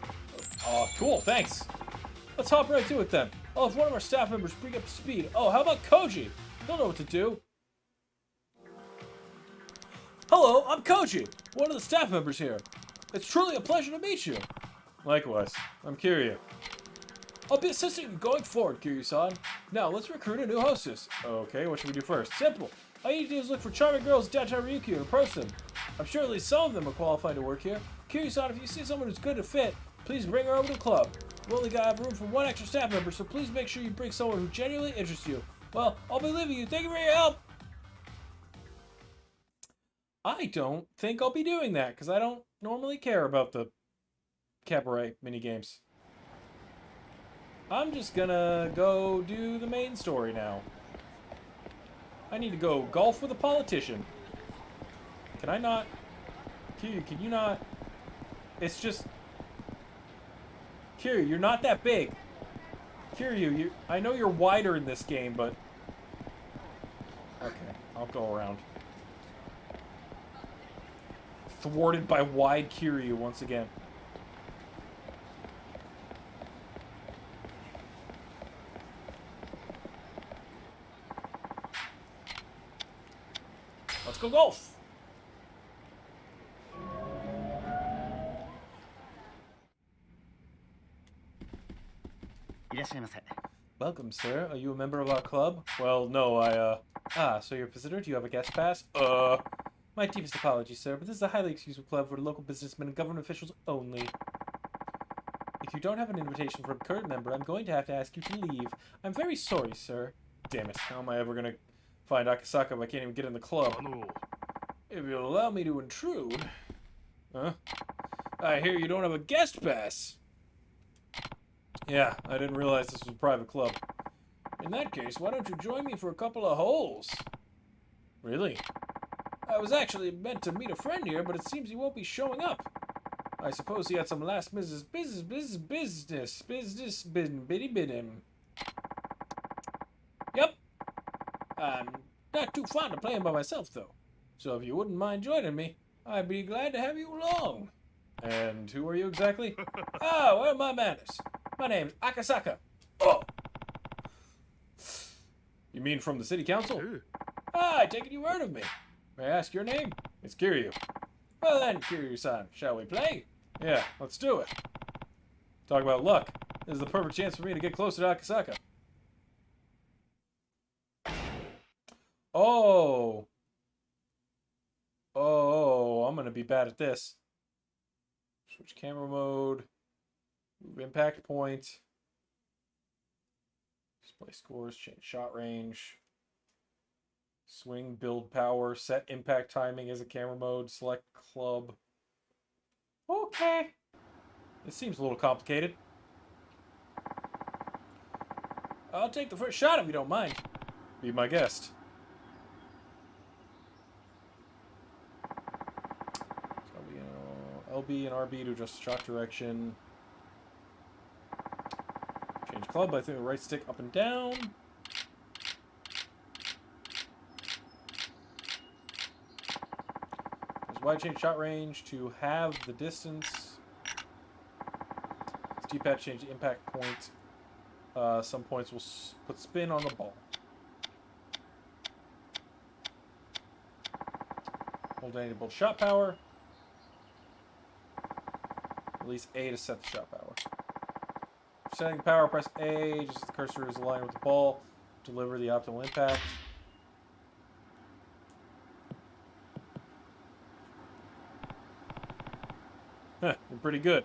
Oh, cool, thanks. Let's hop right to it then. I'll have one of our staff members bring up to speed. Oh, how about Koji? He'll know what to do. Hello, I'm Koji, one of the staff members here. It's truly a pleasure to meet you. Likewise, I'm Kiryu. I'll be assisting you going forward, Kiryu-san. Now, let's recruit a new hostess. Okay, what should we do first? Simple. All you need to do is look for charming girls in downtown Ryukyu and approach them. I'm sure at least some of them are qualified to work here. Kiryu-san, if you see someone who's good to fit, please bring her over to the club. We only gotta have room for one extra staff member, so please make sure you bring someone who genuinely interests you. Well, I'll be leaving you. Thank you for your help. I don't think I'll be doing that, because I don't normally care about the cabaret minigames. I'm just gonna go do the main story now. I need to go golf with a politician. Can I not? Kiryu, can you not? It's just... Kiryu, you're not that big. Kiryu, I know you're wider in this game, but... Okay, I'll go around. Thwarted by wide Kiryu once again. Let's go golf! Welcome, sir. Are you a member of our club? Well, no, so you're a visitor? Do you have a guest pass? My deepest apologies, sir, but this is a highly exclusive club for local businessmen and government officials only. If you don't have an invitation from a current member, I'm going to have to ask you to leave. I'm very sorry, sir. Damn it, how am I ever gonna find Akasaka if I can't even get in the club? If you'll allow me to intrude... Huh? I hear you don't have a guest pass. Yeah, I didn't realize this was a private club. In that case, why don't you join me for a couple of holes? Really? I was actually meant to meet a friend here, but it seems he won't be showing up. I suppose he had some last business bitty bid him. Yep. I'm not too fond of playing by myself, though. So if you wouldn't mind joining me, I'd be glad to have you along. And who are you exactly? Ah, where are my manners? My name's Akasaka. Oh! You mean from the city council? Ah, I take it you heard of me. May I ask your name? It's Kiryu. Well then, Kiryu-san, shall we play? Yeah, let's do it. Talk about luck. This is the perfect chance for me to get closer to Akasaka. Oh. Oh, I'm gonna be bad at this. Switch camera mode. Move impact point. Display scores, change shot range. Swing, build power, set impact timing as a camera mode, select club. Okay. This seems a little complicated. I'll take the first shot if you don't mind. Be my guest. So LB and RB to adjust shot direction. Change club by throwing the right stick up and down. There's wide change shot range to halve the distance. D-pad change the impact point. Some points will put spin on the ball. Hold A to build shot power. Release A to set the shot power. For setting power, press A just as the cursor is aligned with the ball. Deliver the optimal impact. Huh, you're pretty good.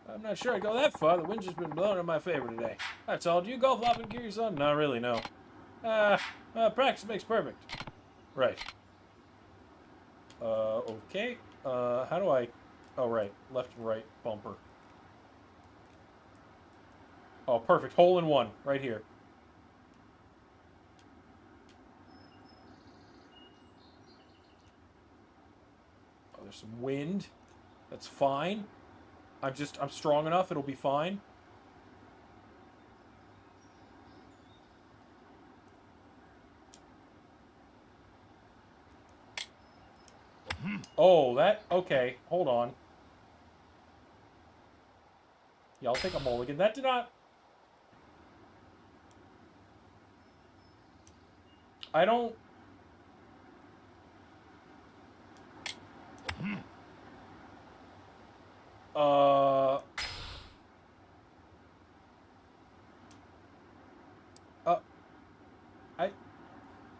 I'm not sure I'd go that far. The wind's just been blowing in my favor today. That's all. Do you golf often, Kiryu-san? Not really, no. Practice makes perfect. Right. Okay. How do I... Oh, right. Left and right bumper. Oh, perfect. Hole in one. Right here. Oh, there's some wind. That's fine. I'm strong enough. It'll be fine. Oh, that... Okay, hold on. Yeah, I'll take a mulligan. That did not... I don't...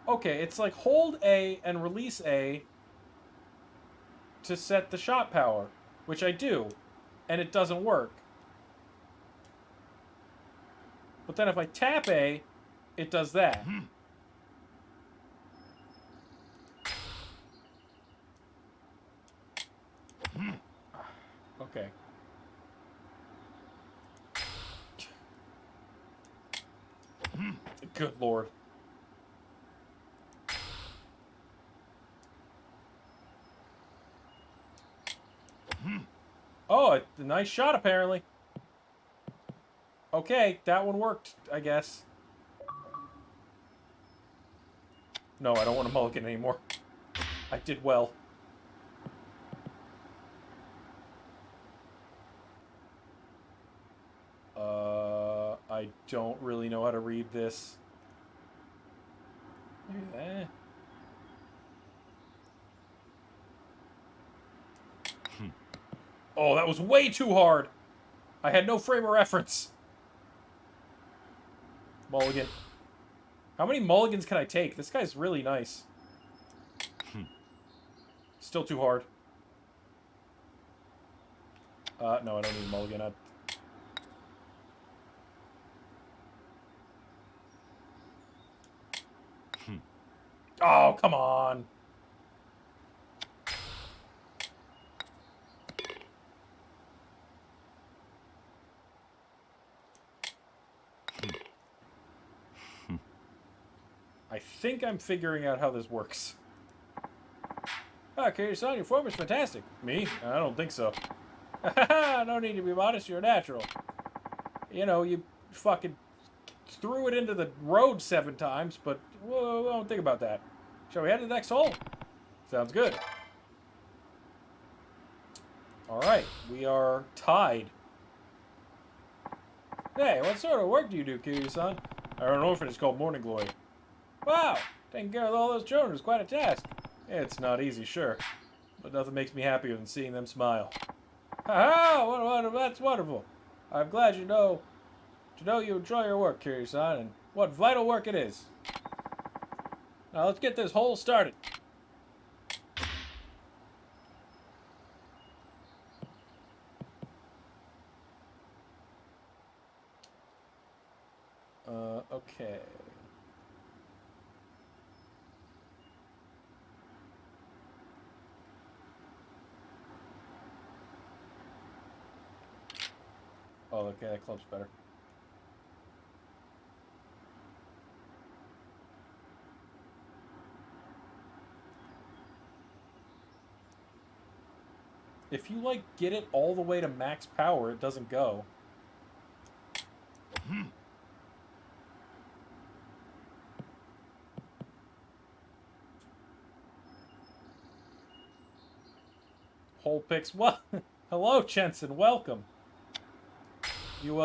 Okay, it's like hold A and release A to set the shot power, which I do, and it doesn't work. But then if I tap A, it does that. Okay. Good lord. Oh, a nice shot, apparently. Okay, that one worked, I guess. No, I don't want to mulligan anymore. I did well. I don't really know how to read this. Oh, that was way too hard. I had no frame of reference. Mulligan. How many mulligans can I take? This guy's really nice. Still too hard. No, I don't need a mulligan. Oh, come on. I think I'm figuring out how this works. Ah, Kiryu-san, your form is fantastic. Me? I don't think so. No need to be modest, you're natural. You know, you fucking threw it into the road 7 times, but we won't think about that. Shall we head to the next hole? Sounds good. Alright, we are tied. Hey, what sort of work do you do, Kiryu-san? I run an orphanage called Morning Glory. Wow, taking care of all those children is quite a task. It's not easy, sure, but nothing makes me happier than seeing them smile. Ha-ha! That's wonderful. I'm glad you know you enjoy your work, Kiryu-san, and what vital work it is. Now let's get this hole started. Okay. Oh, okay, that club's better. If you, like, get it all the way to max power, it doesn't go. Hole picks. What? Hello, Chenson. Welcome. You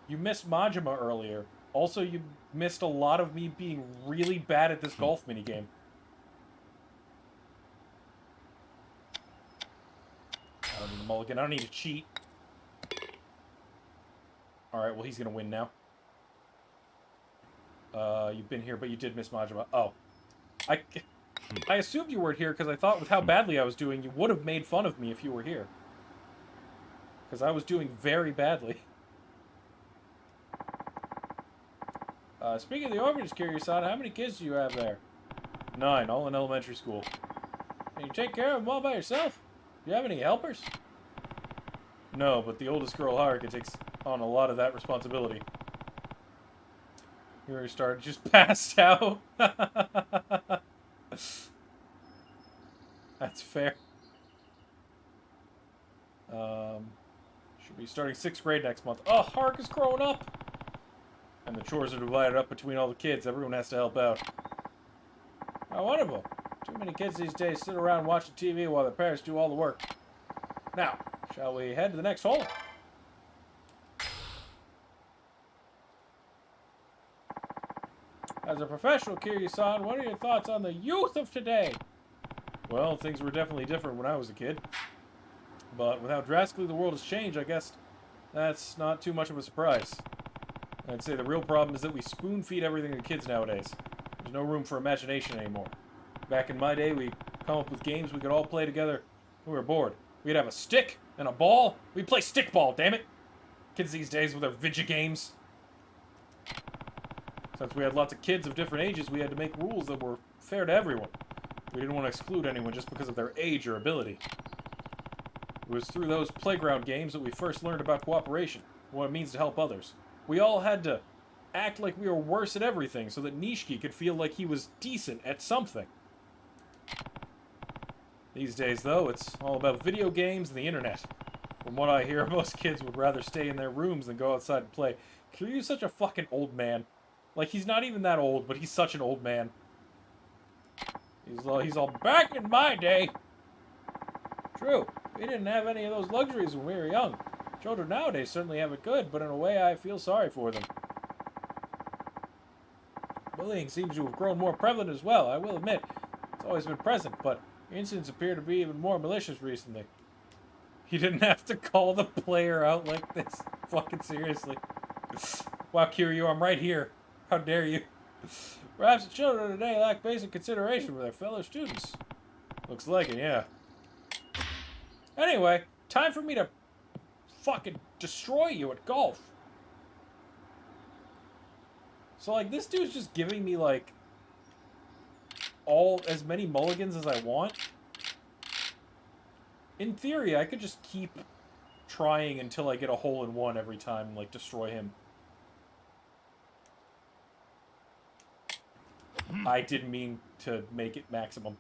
missed Majima earlier. Also, you missed a lot of me being really bad at this golf minigame. I don't need a mulligan. I don't need to cheat. Alright, well, he's gonna win now. You've been here, but you did miss Majima. Oh. I assumed you weren't here because I thought with how badly I was doing, you would have made fun of me if you were here. Because I was doing very badly. Speaking of the orphanage, Kiryu-san, how many kids do you have there? 9, all in elementary school. Can you take care of them all by yourself? Do you have any helpers? No, but the oldest girl, Haruka, takes on a lot of that responsibility. Here we started, just passed out. That's fair. Should be starting 6th grade next month. Oh, Haruka's growing up! And the chores are divided up between all the kids. Everyone has to help out. Oh, wonderful. Too many kids these days sit around watching TV while their parents do all the work. Now, shall we head to the next hole? As a professional, Kiryu-san, what are your thoughts on the youth of today? Well, things were definitely different when I was a kid. But with how drastically the world has changed, I guess that's not too much of a surprise. I'd say the real problem is that we spoon-feed everything to kids nowadays. There's no room for imagination anymore. Back in my day, we'd come up with games we could all play together when we were bored. We'd have a stick and a ball. We'd play stickball, damn it! Kids these days with their video games. Since we had lots of kids of different ages, we had to make rules that were fair to everyone. We didn't want to exclude anyone just because of their age or ability. It was through those playground games that we first learned about cooperation, what it means to help others. We all had to act like we were worse at everything so that Nishiki could feel like he was decent at something. These days, though, it's all about video games and the internet. From what I hear, most kids would rather stay in their rooms than go outside and play. Kiryu's such a fucking old man. Like, he's not even that old, but he's such an old man. He's all back in my day. True, we didn't have any of those luxuries when we were young. Children nowadays certainly have it good, but in a way I feel sorry for them. Bullying seems to have grown more prevalent as well, I will admit. It's always been present, but incidents appear to be even more malicious recently. You didn't have to call the player out like this. Fucking seriously. Wow, Kiryu, I'm right here. How dare you? Perhaps the children today lack basic consideration for their fellow students. Looks like it, yeah. Anyway, time for me to fucking destroy you at golf. So, like, this dude's just giving me, like, as many mulligans as I want. In theory, I could just keep trying until I get a hole-in-one every time and, like, destroy him. I didn't mean to make it maximum.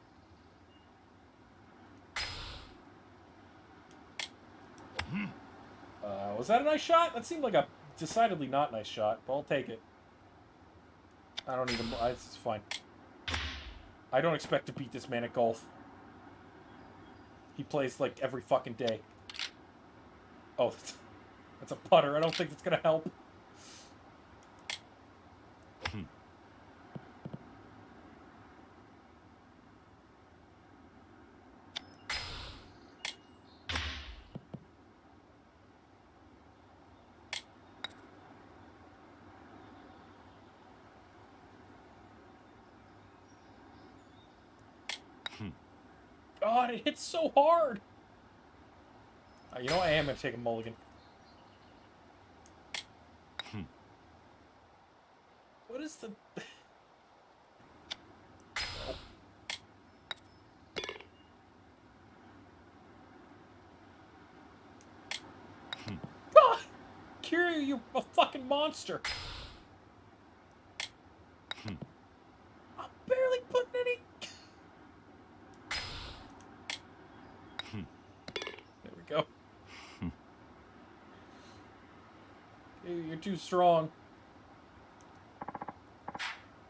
Was that a nice shot? That seemed like a decidedly not nice shot, but I'll take it. I don't even... It's fine. I don't expect to beat this man at golf. He plays, like, every fucking day. Oh, that's a putter. I don't think that's gonna help. God, it hits so hard. You know, I am going to take a mulligan. What is the... Oh. God! Kiryu, you're a fucking monster. I'm barely putting any... There we go. You're too strong.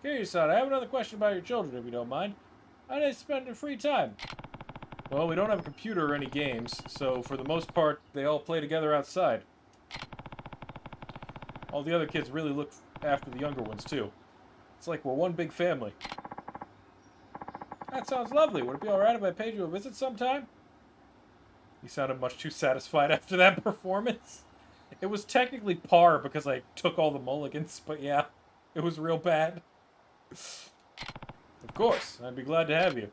Kiryu-san, I have another question about your children, if you don't mind. How do they spend their free time? Well, we don't have a computer or any games, so for the most part, they all play together outside. All the other kids really look after the younger ones, too. It's like we're one big family. That sounds lovely. Would it be alright if I paid you a visit sometime? You sounded much too satisfied after that performance. It was technically par because I took all the mulligans, but yeah, it was real bad. Of course, I'd be glad to have you.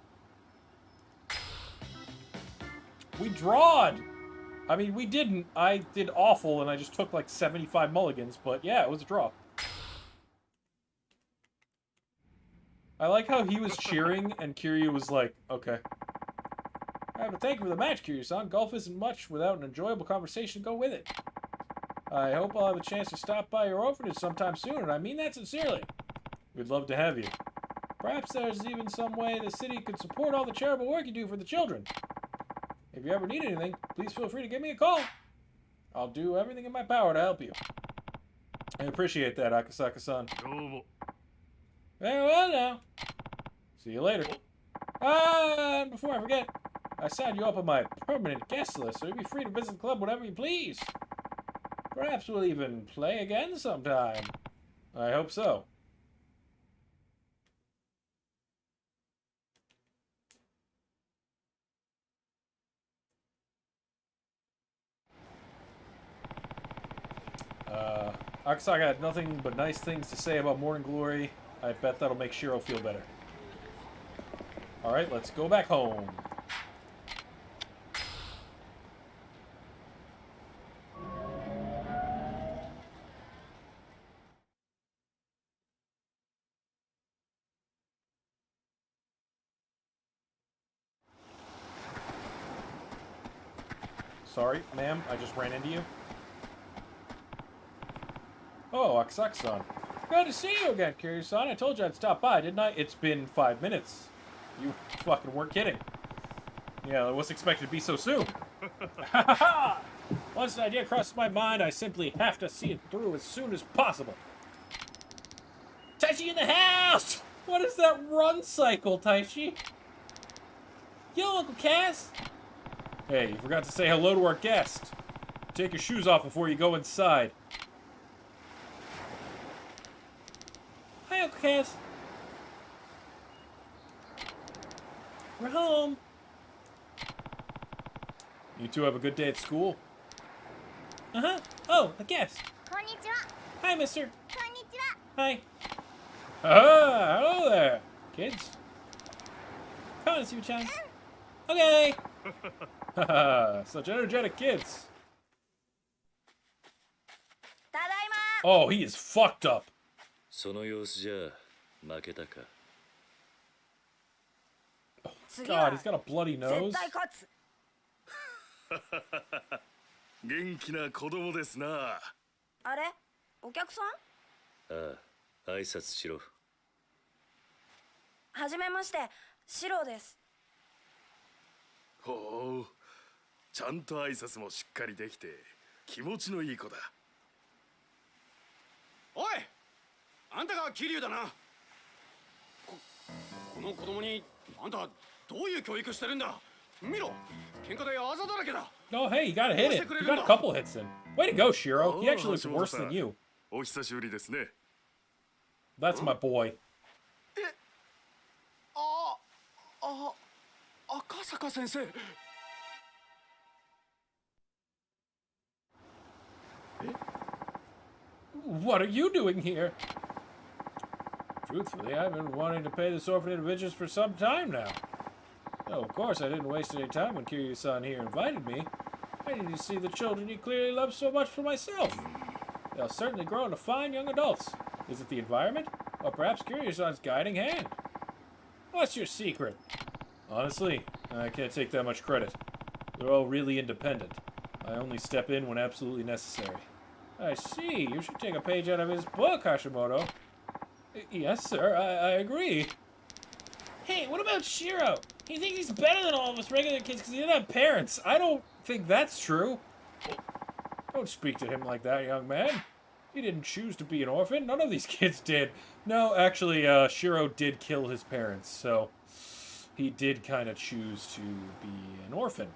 We drawed! I mean, we didn't. I did awful, and I just took like 75 mulligans, but yeah, it was a draw. I like how he was cheering, and Kiryu was like, okay. I have to thank you for the match, Kiryu-san. Golf isn't much without an enjoyable conversation to go with it. I hope I'll have a chance to stop by your orphanage sometime soon, and I mean that sincerely. We'd love to have you. Perhaps there's even some way the city could support all the charitable work you do for the children. If you ever need anything, please feel free to give me a call. I'll do everything in my power to help you. I appreciate that, Akasaka-san. Very well now. See you later. Ah, and before I forget, I signed you up on my permanent guest list, so you'll be free to visit the club whenever you please. Perhaps we'll even play again sometime. I hope so. Akasaka had nothing but nice things to say about Morning Glory. I bet that'll make Shiro feel better. Alright, let's go back home. Sorry, ma'am, I just ran into you. Oh, Akasaka-san. Glad to see you again, Kiryu-san. I told you I'd stop by, didn't I? It's been 5 minutes. You fucking weren't kidding. Yeah, I wasn't expected to be so soon. Ha ha ha! Once an idea crosses my mind, I simply have to see it through as soon as possible. Taichi in the house! What is that run cycle, Taichi? Yo, Uncle Cass! Hey, you forgot to say hello to our guest. Take your shoes off before you go inside. Hi, Uncle Cass. We're home. You two have a good day at school? Uh-huh. Oh, a guest. Konnichiwa. Hi, mister. Konnichiwa. Hi. Ah, hello there, kids. Come on, Sue-chan. Okay. Haha, such energetic kids. Tadaima. Oh, he is fucked up. その様子じゃ負けたか。 God, he's got a bloody nose. 元気な子供ですな。あれ？お客さん？ああ、挨拶しろ。はじめまして、シロです。ほう、ちゃんと挨拶もしっかりできて気持ちのいい子だ。あんたが桐生だな。この子供にあんたどういう教育してるんだ。見ろ、喧嘩であざだらけだ。 Oh, hey, you gotta hit it. You got a couple hits in. Way to go, Shiro. He actually looks worse than you. お久しぶりですね。 That's my boy. 赤坂先生。 What are you doing here? Truthfully, I've been wanting to pay this orphanage visit for some time now. Oh, of course, I didn't waste any time when Kiryu-san here invited me. I need to see the children you clearly love so much for myself. They'll certainly grow into fine young adults. Is it the environment? Or perhaps Kiryu-san's guiding hand? What's your secret? Honestly, I can't take that much credit. They're all really independent. I only step in when absolutely necessary. I see. You should take a page out of his book, Hashimoto. Yes, sir. I agree. Hey, what about Shiro? He thinks he's better than all of us regular kids because he doesn't have parents. I don't think that's true. Don't speak to him like that, young man. He didn't choose to be an orphan. None of these kids did. No, actually, Shiro did kill his parents, so he did kind of choose to be an orphan.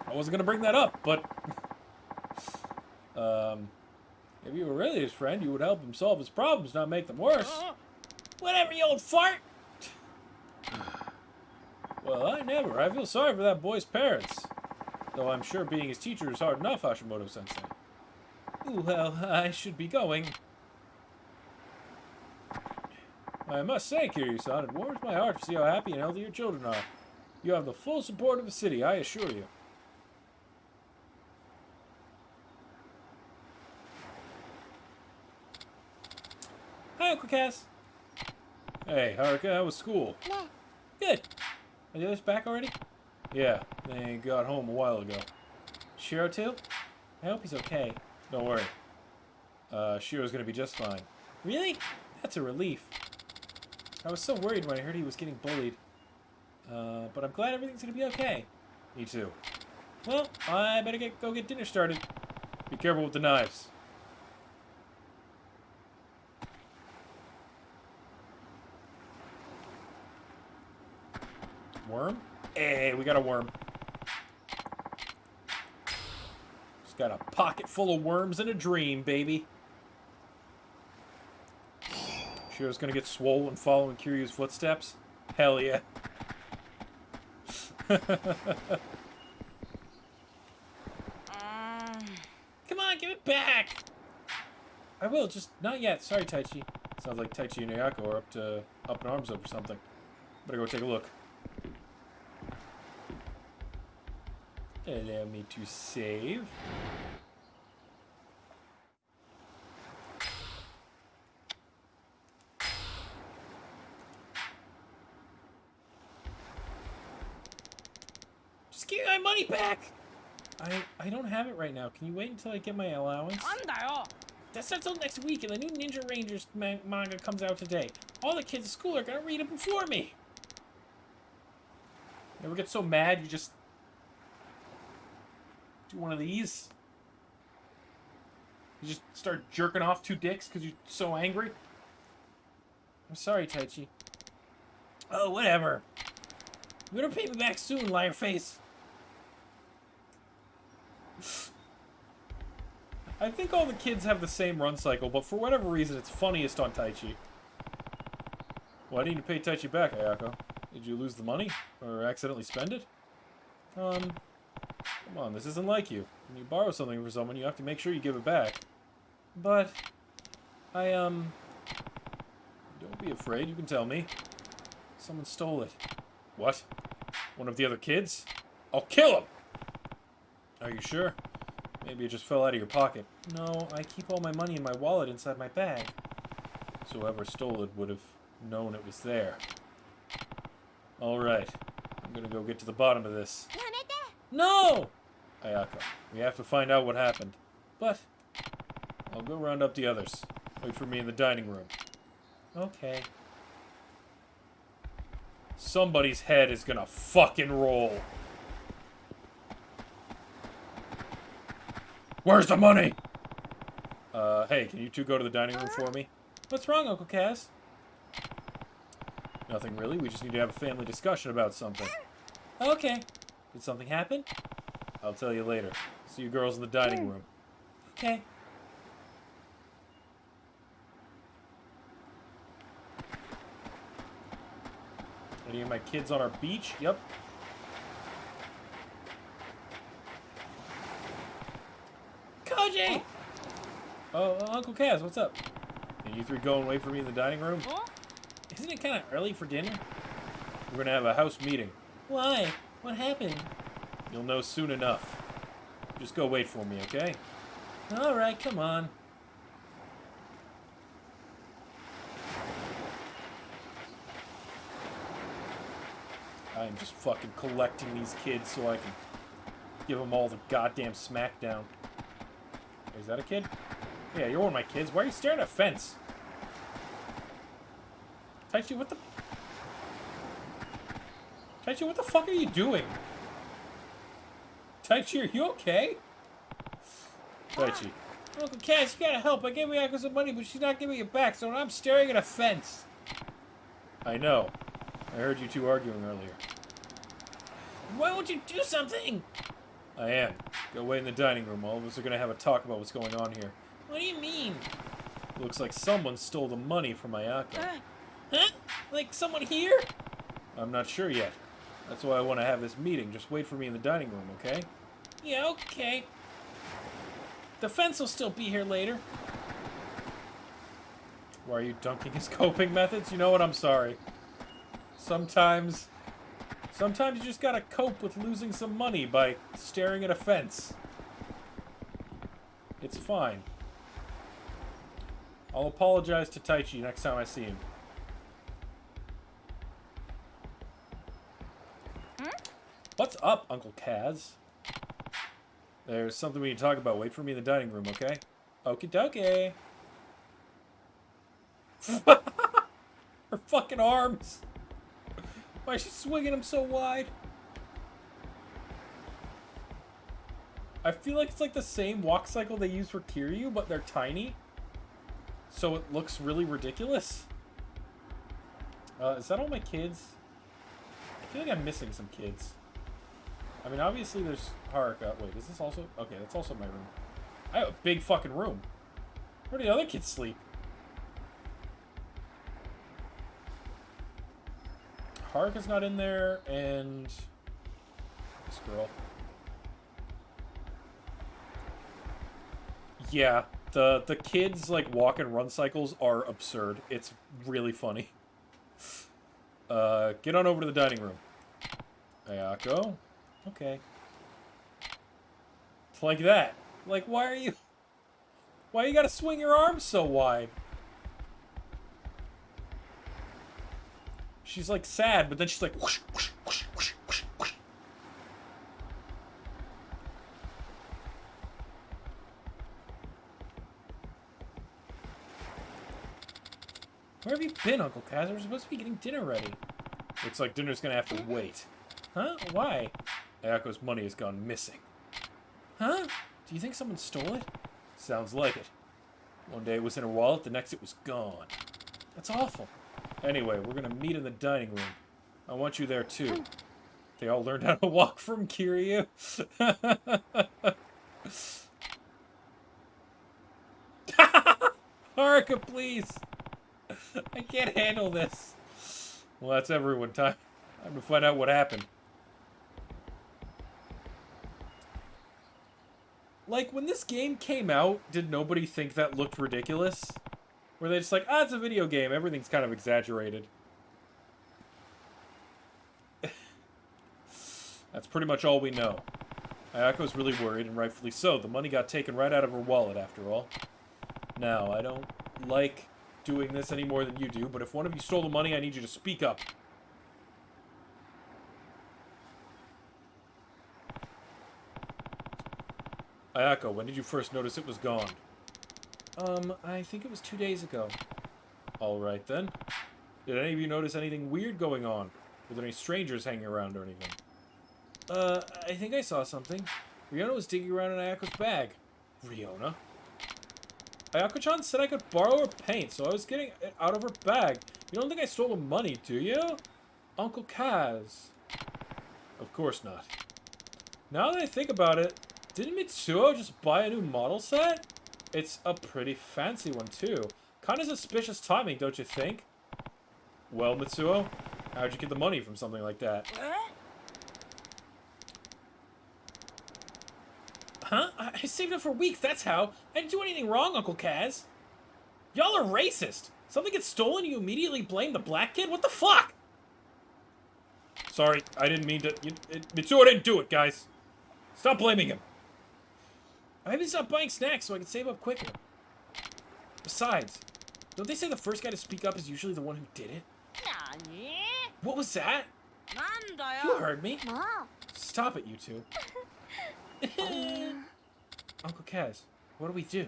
I wasn't going to bring that up, but if you were really his friend, you would help him solve his problems, not make them worse. Whatever, you old fart! Well, I never. I feel sorry for that boy's parents. Though I'm sure being his teacher is hard enough, Hashimoto-sensei. Well, I should be going. I must say, Kiryu-san, it warms my heart to see how happy and healthy your children are. You have the full support of the city, I assure you. Hi, Uncle Cass. Hey, Haruka, how was school? Good. Are the others back already? Yeah, they got home a while ago. Shiro too? I hope he's okay. Don't worry. Shiro's gonna be just fine. Really? That's a relief. I was so worried when I heard he was getting bullied. But I'm glad everything's gonna be okay. Me too. Well, I better go get dinner started. Be careful with the knives. Worm? Hey, we got a worm. Just got a pocket full of worms and a dream, baby. Shiro's gonna get swollen following Kiryu's footsteps? Hell yeah. Come on, give it back! I will, just not yet. Sorry, Taichi. Sounds like Taichi and Ayako are up in arms over something. Better go take a look. Allow me to save. Just give me my money back! I don't have it right now. Can you wait until I get my allowance? That's not till next week, and the new Ninja Rangers manga comes out today. All the kids at school are gonna read it before me. You ever get so mad you just do one of these? You just start jerking off two dicks because you're so angry? I'm sorry, Taichi. Oh, whatever. You better pay me back soon, liar face. I think all the kids have the same run cycle, but for whatever reason, it's funniest on Taichi. Well, I need to pay Taichi back, Ayako. Did you lose the money? Or accidentally spend it? Come on, this isn't like you. When you borrow something from someone, you have to make sure you give it back. But, don't be afraid, you can tell me. Someone stole it. What? One of the other kids? I'll kill him! Are you sure? Maybe it just fell out of your pocket. No, I keep all my money in my wallet inside my bag. So whoever stole it would have known it was there. Alright. I'm gonna go get to the bottom of this. No! Ayako, we have to find out what happened. But, I'll go round up the others. Wait for me in the dining room. Okay. Somebody's head is gonna fucking roll. Where's the money? Hey, can you two go to the dining room for me? What's wrong, Uncle Kaz? Nothing really. We just need to have a family discussion about something. Okay. Did something happen? I'll tell you later. See you girls in the dining room. Okay. Any of my kids on our beach? Yep. Koji! Oh, Uncle Kaz, what's up? Can you three go and wait for me in the dining room? Isn't it kind of early for dinner? We're gonna have a house meeting. Why? What happened? You'll know soon enough. Just go wait for me, okay? Alright, come on. I'm just fucking collecting these kids so I can give them all the goddamn smackdown. Is that a kid? Yeah, you're one of my kids. Why are you staring at a fence? Taichi, what the... Taichi, what the fuck are you doing? Taichi, are you okay? Taichi. Uncle Kaz, you gotta help. I gave Yakuza some money, but she's not giving it back, so I'm staring at a fence. I know. I heard you two arguing earlier. Why won't you do something? I am. Go wait in the dining room. All of us are gonna have a talk about what's going on here. What do you mean? Looks like someone stole the money from Ayako. Huh? Like someone here? I'm not sure yet. That's why I want to have this meeting. Just wait for me in the dining room, okay? Yeah, okay. The fence will still be here later. Why are you dunking his coping methods? You know what? I'm sorry. Sometimes you just gotta cope with losing some money by staring at a fence. It's fine. I'll apologize to Taichi next time I see him. What's up, Uncle Kaz? There's something we need to talk about. Wait for me in the dining room, okay? Okie dokie. Her fucking arms. Why is she swinging them so wide? I feel like it's like the same walk cycle they use for Kiryu, but they're tiny. So it looks really ridiculous. Is that all my kids? I feel like I'm missing some kids. I mean, obviously there's Haruka. Wait, is this also... Okay, that's also my room. I have a big fucking room. Where do the other kids sleep? Haruka's not in there, and... This girl. Yeah, the kids, like, walk and run cycles are absurd. It's really funny. Get on over to the dining room. Ayako. Okay. It's like that. Like, why you gotta swing your arms so wide? She's like sad, but then she's like whoosh, whoosh, whoosh, whoosh, whoosh, whoosh. Where have you been, Uncle Kaz? We're supposed to be getting dinner ready. Looks like dinner's gonna have to wait. Huh? Why? Ayako's money has gone missing. Huh? Do you think someone stole it? Sounds like it. One day it was in her wallet, the next it was gone. That's awful. Anyway, we're gonna meet in the dining room. I want you there too. They all learned how to walk from Kiryu. Haruka, please. I can't handle this. Well, that's everyone. Time to find out what happened. Like, when this game came out, did nobody think that looked ridiculous? Were they just like, ah, it's a video game, everything's kind of exaggerated. That's pretty much all we know. Ayako's really worried, and rightfully so. The money got taken right out of her wallet, after all. Now, I don't like doing this any more than you do, but if one of you stole the money, I need you to speak up. Ayako, when did you first notice it was gone? I think it was 2 days ago. Alright then. Did any of you notice anything weird going on? Were there any strangers hanging around or anything? I think I saw something. Riona was digging around in Ayako's bag. Riona? Ayako-chan said I could borrow her paint, so I was getting it out of her bag. You don't think I stole the money, do you? Uncle Kaz. Of course not. Now that I think about it, didn't Mitsuo just buy a new model set? It's a pretty fancy one, too. Kinda suspicious timing, don't you think? Well, Mitsuo, how'd you get the money from something like that? Huh? I saved it for weeks, that's how. I didn't do anything wrong, Uncle Kaz. Y'all are racist. Something gets stolen, you immediately blame the black kid? What the fuck? Sorry, I didn't mean to... Mitsuo didn't do it, guys. Stop blaming him. I maybe stop buying snacks so I can save up quicker. Besides, don't they say the first guy to speak up is usually the one who did it? What was that? You heard me. Stop it, you two. Uncle Kaz, what do we do?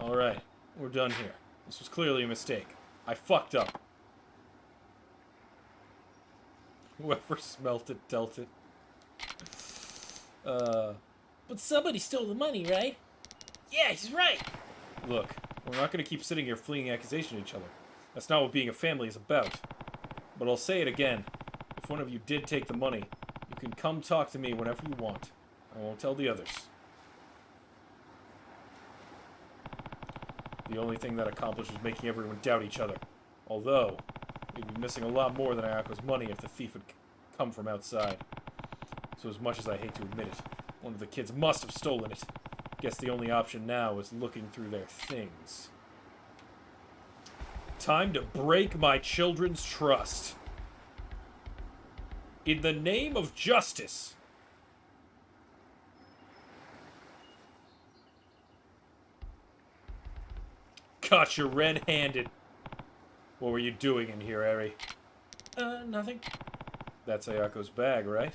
Alright, we're done here. This was clearly a mistake. I fucked up. Whoever smelt it dealt it. But somebody stole the money, right? Yeah, he's right! Look, we're not gonna keep sitting here flinging accusations at each other. That's not what being a family is about. But I'll say it again. If one of you did take the money, you can come talk to me whenever you want. I won't tell the others. The only thing that accomplished was making everyone doubt each other. Although, we'd be missing a lot more than Ayako's money if the thief had come from outside. So as much as I hate to admit it, one of the kids must have stolen it. Guess the only option now is looking through their things. Time to break my children's trust. In the name of justice. Caught you red-handed. What were you doing in here, Eri? Nothing. That's Ayako's bag, right?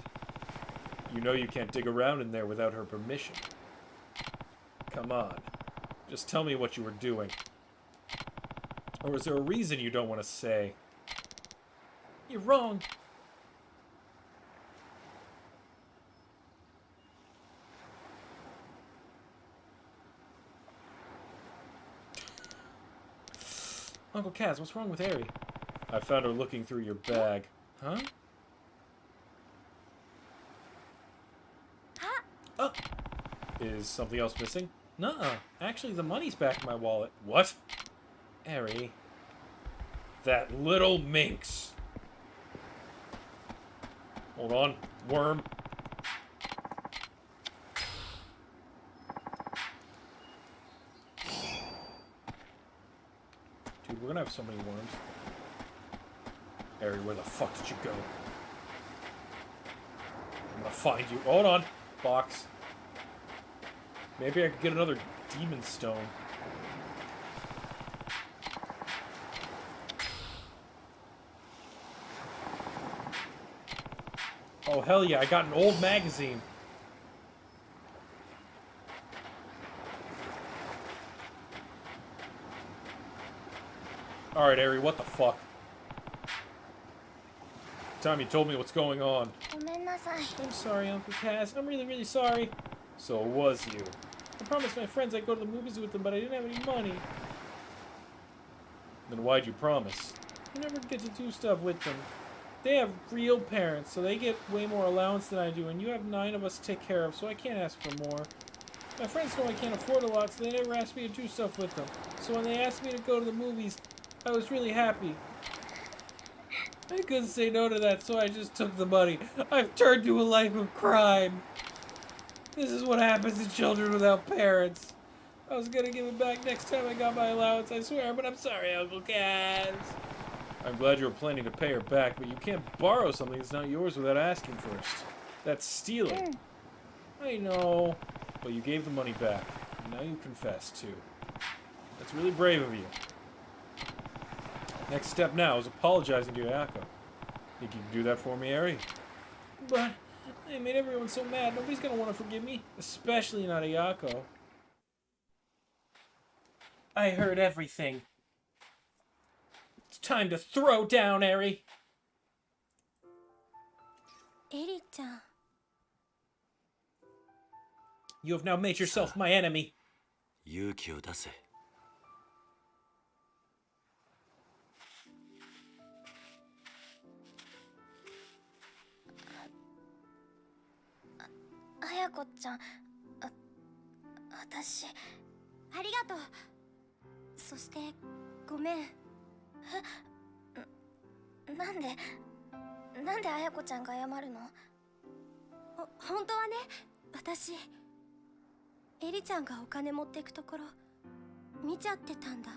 You know you can't dig around in there without her permission. Come on. Just tell me what you were doing. Or is there a reason you don't want to say? You're wrong. Uncle Kaz, what's wrong with Eri? I found her looking through your bag. Huh? Oh! Is something else missing? Nuh-uh. Actually, the money's back in my wallet. What? Eri. That little minx. Hold on. Worm. Dude, we're gonna have so many worms. Eri, where the fuck did you go? I'm gonna find you. Hold on. Box. Maybe I could get another demon stone. Oh, hell yeah, I got an old magazine. Alright, Eri, what the fuck? Time you told me what's going on. I'm sorry, Uncle Kaz. I'm really, really sorry. So it was you. I promised my friends I'd go to the movies with them, but I didn't have any money. Then why'd you promise? I never get to do stuff with them. They have real parents, so they get way more allowance than I do, and you have 9 of us to take care of, so I can't ask for more. My friends know I can't afford a lot, so they never ask me to do stuff with them. So when they asked me to go to the movies, I was really happy. I couldn't say no to that, so I just took the money. I've turned to a life of crime. This is what happens to children without parents. I was gonna give it back next time I got my allowance, I swear, but I'm sorry, Uncle Kaz. I'm glad you were planning to pay her back, but you can't borrow something that's not yours without asking first. That's stealing. I know, but you gave the money back, and now you confess, too. That's really brave of you. Next step now is apologizing to Ayako. Think you can do that for me, Eri? But I made everyone so mad, nobody's gonna want to forgive me. Especially not Ayako. I heard everything. It's time to throw down, Eri. Eri-chan. You have now made yourself my enemy. 勇気を出せ綾子ちゃん、私ありがとう。そしてごめん。なんで綾子ちゃんが謝るの？本当はね、私エリちゃんがお金持ってくところ見ちゃってたんだ。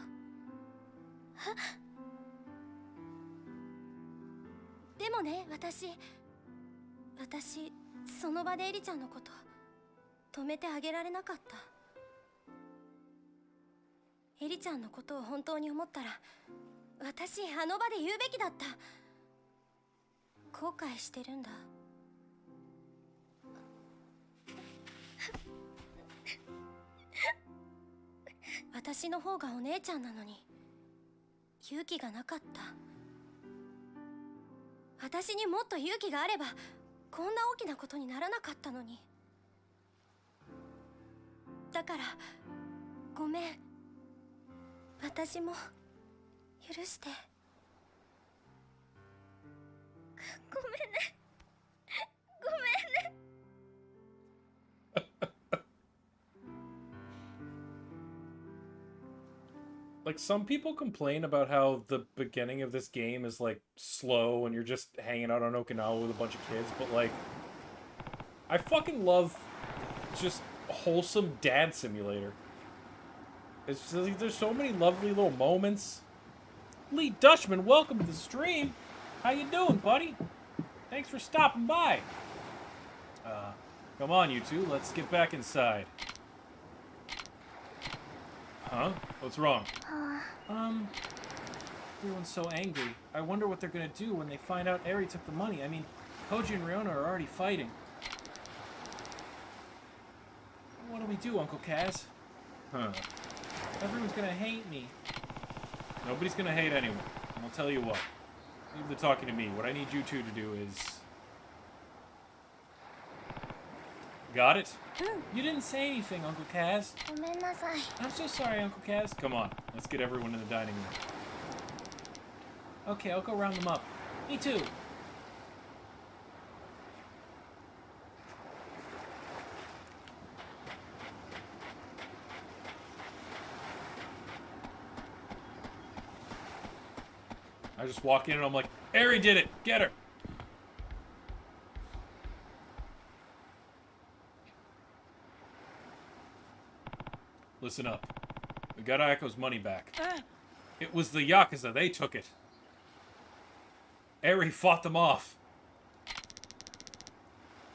でもね、私その場でエリちゃんのこと止めてあげられなかった。エリちゃんのことを本当に思ったら、私あの場で言うべきだった。後悔してるんだ。私の方がお姉ちゃんなのに勇気がなかった。私にもっと勇気があればこんな大きなことにならなかったのに。だからごめん。私も許して。ごめんね。ごめんね。Like, some people complain about how the beginning of this game is, like, slow and you're just hanging out on Okinawa with a bunch of kids, but, like, I fucking love just wholesome dad simulator. It's just, like, there's so many lovely little moments. Lee Dutchman, welcome to the stream. How you doing, buddy? Thanks for stopping by. Come on, you two, let's get back inside. Huh? What's wrong? Everyone's so angry. I wonder what they're gonna do when they find out Eri took the money. I mean, Koji and Ryona are already fighting. What do we do, Uncle Kaz? Huh. Everyone's gonna hate me. Nobody's gonna hate anyone. And I'll tell you what. Leave the talking to me. What I need you two to do is... Got it? You didn't say anything, Uncle Kaz. I'm so sorry, Uncle Kaz. Come on, let's get everyone in the dining room. Okay, I'll go round them up. Me too. I just walk in and I'm like, Eri did it! Get her! Listen up. We got Ayako's money back. It was the Yakuza. They took it. Eri fought them off.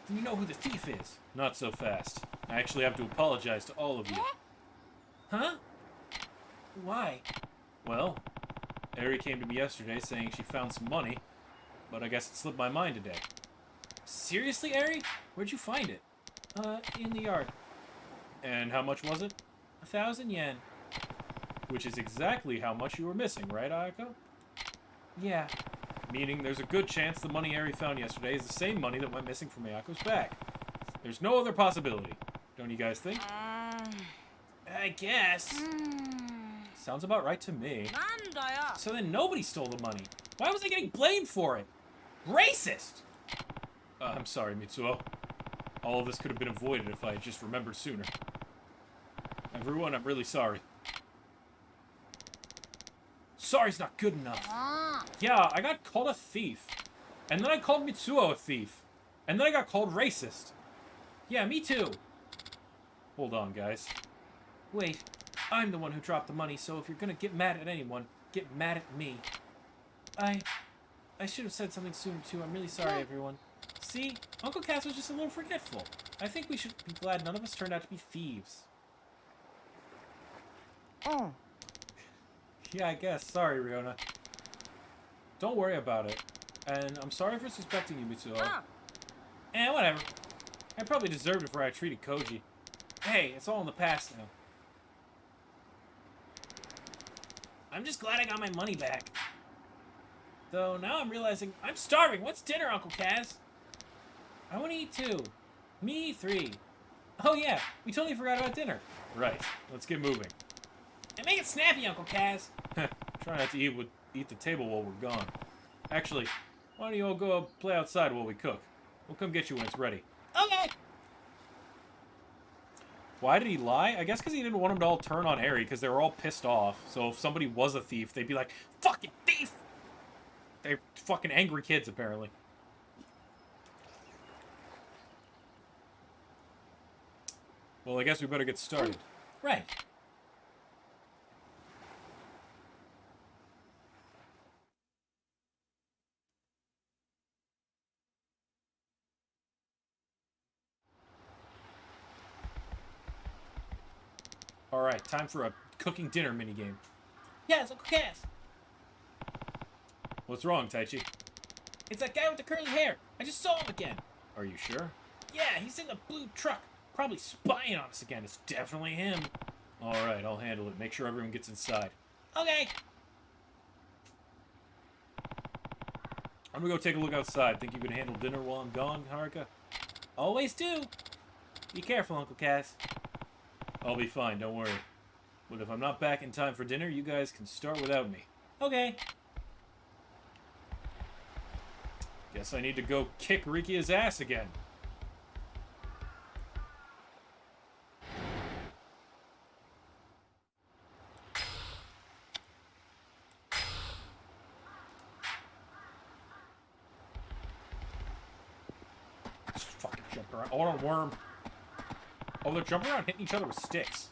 Do you know who the thief is? Not so fast. I actually have to apologize to all of you. Huh? Why? Well, Eri came to me yesterday saying she found some money, but I guess it slipped my mind today. Seriously, Eri? Where'd you find it? In the yard. And how much was it? 1,000 yen. Which is exactly how much you were missing, right, Ayako? Yeah. Meaning there's a good chance the money Eri found yesterday is the same money that went missing from Ayako's bag. There's no other possibility. Don't you guys think? I guess. Sounds about right to me. So then nobody stole the money. Why was I getting blamed for it? Racist! I'm sorry, Mitsuo. All of this could have been avoided if I had just remembered sooner. Everyone, I'm really sorry. Sorry's not good enough. Yeah, I got called a thief. And then I called Mitsuo a thief. And then I got called racist. Yeah, me too. Hold on, guys. Wait, I'm the one who dropped the money, so if you're gonna get mad at anyone, get mad at me. I should have said something sooner too. I'm really sorry, everyone. See? Uncle Cass was just a little forgetful. I think we should be glad none of us turned out to be thieves. Yeah, I guess. Sorry, Ryona. Don't worry about it. And I'm sorry for suspecting you, Mitsuo. Whatever. I probably deserved it for how I treated Koji. Hey, it's all in the past now. I'm just glad I got my money back. Though now I'm realizing I'm starving. What's dinner, Uncle Kaz? I want to eat too. Me 3. Oh yeah, we totally forgot about dinner. Right, let's get moving. And make it snappy, Uncle Kaz. Try not to eat the table while we're gone. Actually, why don't you all go play outside while we cook? We'll come get you when it's ready. Okay! Why did he lie? I guess because he didn't want them to all turn on Eri, because they were all pissed off. So if somebody was a thief, they'd be like, fucking thief! They're fucking angry kids, apparently. Well, I guess we better get started. Right. Alright, time for a cooking dinner minigame. Yes, Uncle Cass. What's wrong, Taichi? It's that guy with the curly hair. I just saw him again. Are you sure? Yeah, he's in the blue truck. Probably spying on us again. It's definitely him. Alright, I'll handle it. Make sure everyone gets inside. Okay. I'm gonna go take a look outside. Think you can handle dinner while I'm gone, Haruka? Always do. Be careful, Uncle Cass. I'll be fine, don't worry. But if I'm not back in time for dinner, you guys can start without me. Okay. Guess I need to go kick Rikia's ass again. Just fucking jump around. Oh, on a worm. Oh, they're jumping around hitting each other with sticks.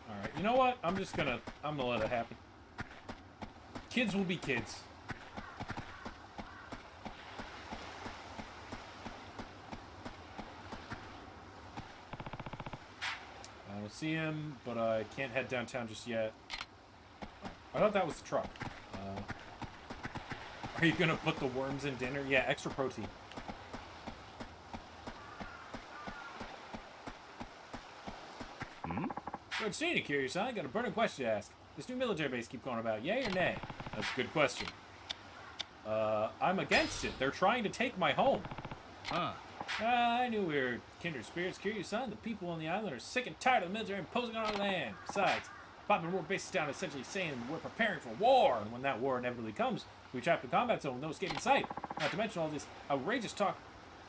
Alright, you know what? I'm gonna let it happen. Kids will be kids. I don't see him, but I can't head downtown just yet. I thought that was the truck. Are you gonna put the worms in dinner? Yeah, extra protein. Good seeing you, Kiryu-san. I got a burning question to ask. This new military base keep going about, yay or nay? That's a good question. I'm against it. They're trying to take my home. Huh. I knew we were kindred spirits, Kiryu-san. The people on the island are sick and tired of the military imposing on our land. Besides, popping more bases down essentially saying we're preparing for war, and when that war inevitably comes, we trapped in a combat zone with no escape in sight. Not to mention all this outrageous talk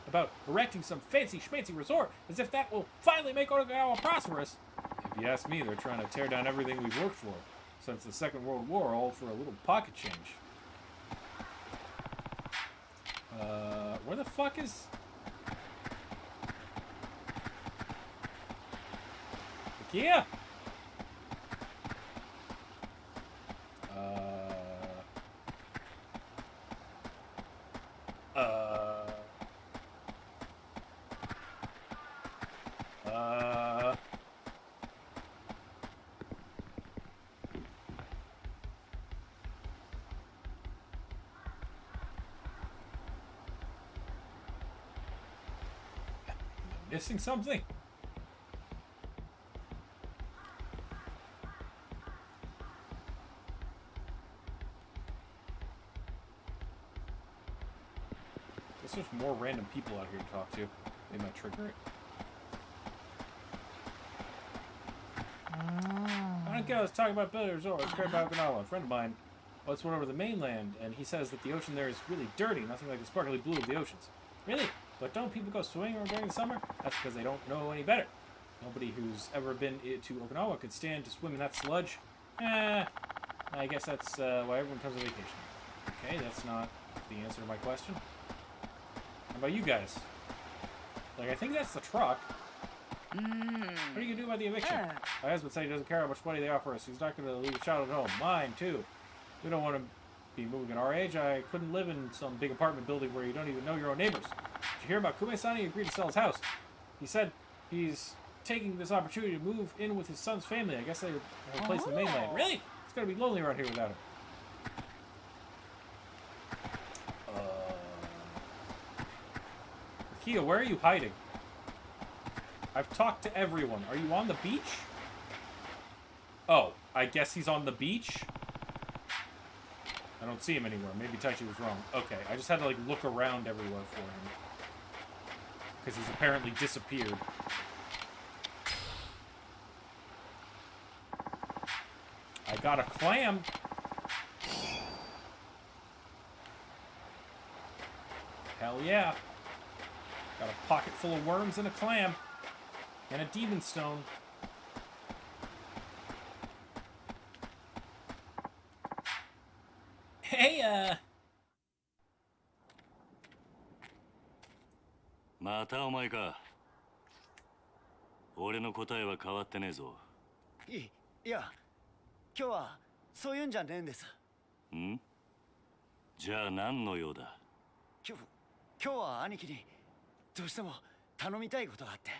about erecting some fancy schmancy resort, as if that will finally make Okinawa prosperous. If you ask me, they're trying to tear down everything we've worked for since the Second World War, all for a little pocket change. Where the fuck is... Kia? Missing something? Guess there's more random people out here to talk to. They might trigger it. I don't care, let's talk about Billy Resort. It's great about Okinawa. A friend of mine once went over the mainland, and he says that the ocean there is really dirty, nothing like the sparkly blue of the oceans. Really? But don't people go swimming during the summer? That's because they don't know any better. Nobody who's ever been to Okinawa could stand to swim in that sludge. I guess that's why everyone comes on vacation. Okay, that's not the answer to my question. How about you guys? Like, I think that's the truck. What are you going to do about the eviction? My husband said he doesn't care how much money they offer us. He's not going to leave a child at home. Mine, too. We don't want to be moving at our age. I couldn't live in some big apartment building where you don't even know your own neighbors. Did you hear about Kume-san? He agreed to sell his house. He said he's taking this opportunity to move in with his son's family. I guess they have a place in the mainland. Really? It's going to be lonely around here without him. Kia, where are you hiding? I've talked to everyone. Are you on the beach? Oh, I guess he's on the beach? I don't see him anywhere. Maybe Taichi was wrong. Okay, I just had to, like, look around everywhere for him. Because he's apparently disappeared. I Got a clam. Hell yeah. Got a pocket full of worms and a clam. And a demon stone. Hey, またお前か。俺の答えは変わってねえぞ。いや、今日はそういうんじゃねえんです。ん？じゃあ何の用だ？今日は兄貴にどうしても頼みたいことがあって。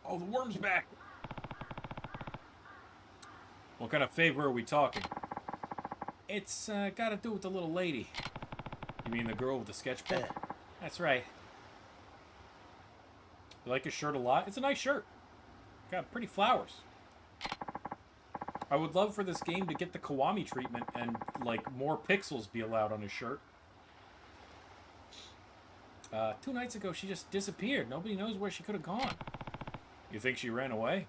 Oh, the worm's back. What kind of favor are we talking? It's got to do with the little lady. You mean the girl with the sketchbook? That's right. You like his shirt a lot? It's a nice shirt. Got pretty flowers. I would love for this game to get the Kiwami treatment and, like, more pixels be allowed on his shirt. 2 nights ago, she just disappeared. Nobody knows where she could have gone. You think she ran away?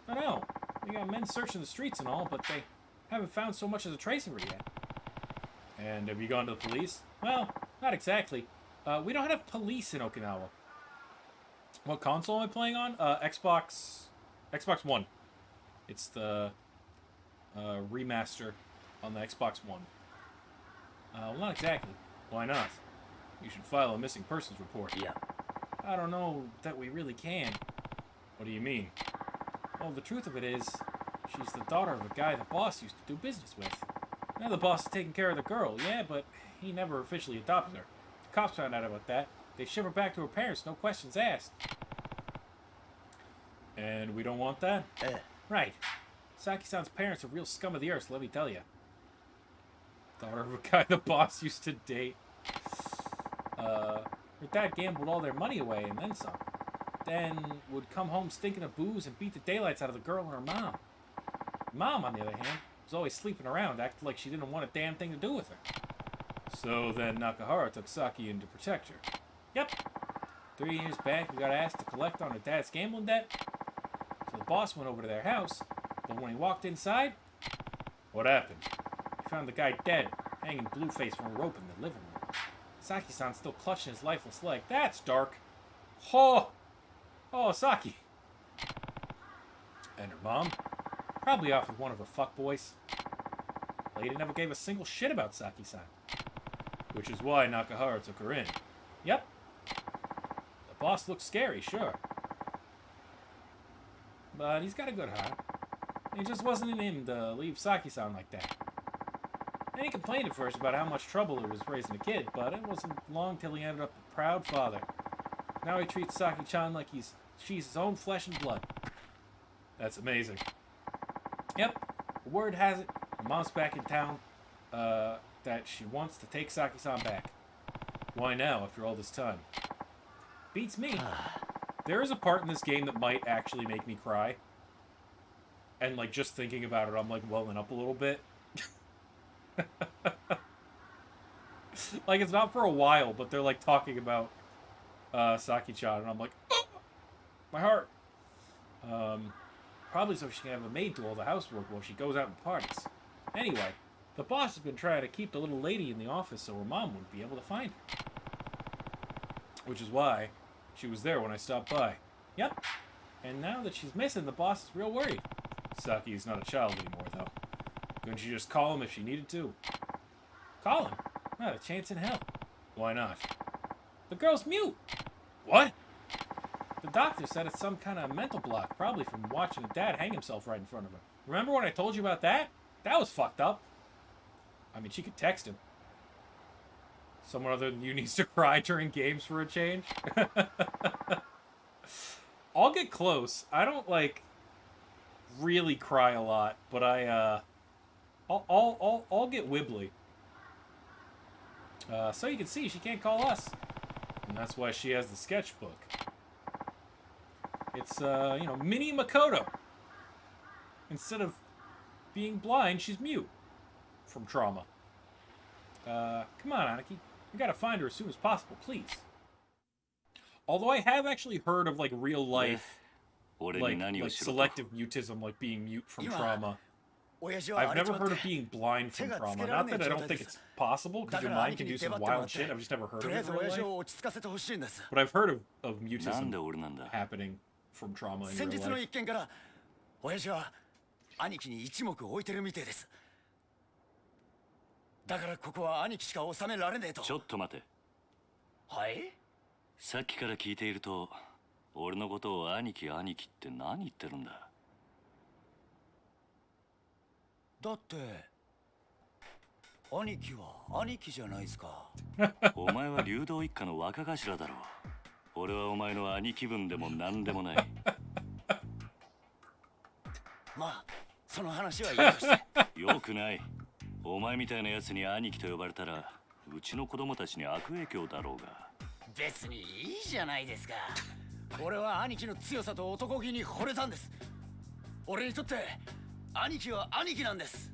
I don't know. We got men searching the streets and all, but they haven't found so much as a trace of her yet. And have you gone to the police? Well, not exactly. We don't have police in Okinawa. What console am I playing on? Xbox One. It's the remaster on the Xbox One. Well, not exactly. Why not? You should file a missing persons report. Yeah. I don't know that we really can. What do you mean? Well, the truth of it is, she's the daughter of a guy the boss used to do business with. Now the boss is taking care of the girl, yeah, but he never officially adopted her. The cops found out about that. They ship her back to her parents, no questions asked. And we don't want that? Right. Saki-san's parents are real scum of the earth, let me tell you. Daughter of a guy the boss used to date. Her dad gambled all their money away and then some. Then would come home stinking of booze and beat the daylights out of the girl and her mom. Mom, on the other hand, was always sleeping around, acting like she didn't want a damn thing to do with her. So then Nakahara took Saki in to protect her. Yep. 3 years back, we got asked to collect on her dad's gambling debt. So the boss went over to their house, but when he walked inside, what happened? He found the guy dead, hanging blue-faced from a rope in the living room. Saki-san still clutching his lifeless leg. That's dark. Oh, Saki. And her mom? Probably off with one of her fuckboys. Lady never gave a single shit about Saki-san. Which is why Nakahara took her in. Yep. The boss looks scary, sure. But he's got a good heart. It just wasn't in him to leave Saki-san like that. And he complained at first about how much trouble it was raising a kid, but it wasn't long till he ended up a proud father. Now he treats Saki-chan like she's his own flesh and blood. That's amazing. Yep, the word has it, her mom's back in town, that she wants to take Saki-san back. Why now, after all this time? Beats me. There is a part in this game that might actually make me cry. And, like, just thinking about it, I'm, like, welling up a little bit. Like, it's not for a while, but they're, like, talking about Saki-chan, and I'm like, oh, my heart. Probably so she can have a maid do all the housework while she goes out and parties. Anyway, the boss has been trying to keep the little lady in the office so her mom wouldn't be able to find her. Which is why she was there when I stopped by. Yep. And now that she's missing, the boss is real worried. Saki is not a child anymore, though. Couldn't she just call him if she needed to? Call him? Not a chance in hell. Why not? The girl's mute. What? The doctor said it's some kind of mental block, probably from watching her dad hang himself right in front of her. Remember when I told you about that? That was fucked up. I mean, she could text him. Someone other than you needs to cry during games for a change. I'll get close. I don't, like, really cry a lot, but I'll get wibbly. So you can see, she can't call us. And that's why she has the sketchbook. It's, you know, mini Makoto. Instead of being blind, she's mute. From trauma. Come on, Aniki. We gotta find her as soon as possible, please. Although I have actually heard of like real life, like selective mutism, like being mute from trauma. I've never heard of being blind from trauma. Not that I don't think it's possible, because your mind can do some wild shit. I've just never heard of it in real life. But I've heard of mutism happening from trauma in real life. 親父は兄貴に一目置いてるみてえです。だからここは兄貴しか収められねえと。ちょっと待て。はい？さっきから聞いていると、俺のことを兄貴兄貴って何言ってるんだ。だって兄貴は兄貴じゃないですか。お前は流動一家の若頭だろう。俺はお前の兄貴分でも何でもない。まあその話はいいとして。よくない。お前みたいなやつに兄貴と呼ばれたら、うちの子供たちに悪影響だろうが。別にいいじゃないですか。俺は兄貴の強さと男気に惚れたんです。俺にとって兄貴は兄貴なんです。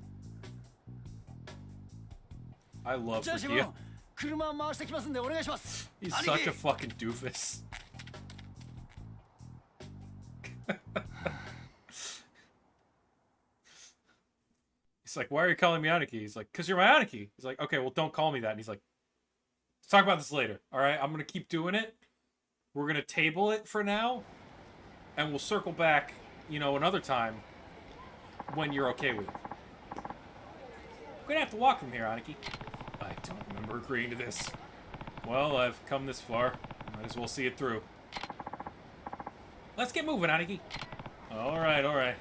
I love じゃあシモン、車回してきますんでお願いします。 He's such a fucking doofus. He's like, why are you calling me Aniki? He's like, because you're my Aniki. He's like, okay, well, don't call me that. And he's like, let's talk about this later. All right, I'm going to keep doing it. We're going to table it for now. And we'll circle back, you know, another time when you're okay with it. I'm going to have to walk from here, Aniki. I don't remember agreeing to this. Well, I've come this far. Might as well see it through. Let's get moving, Aniki. All right, all right.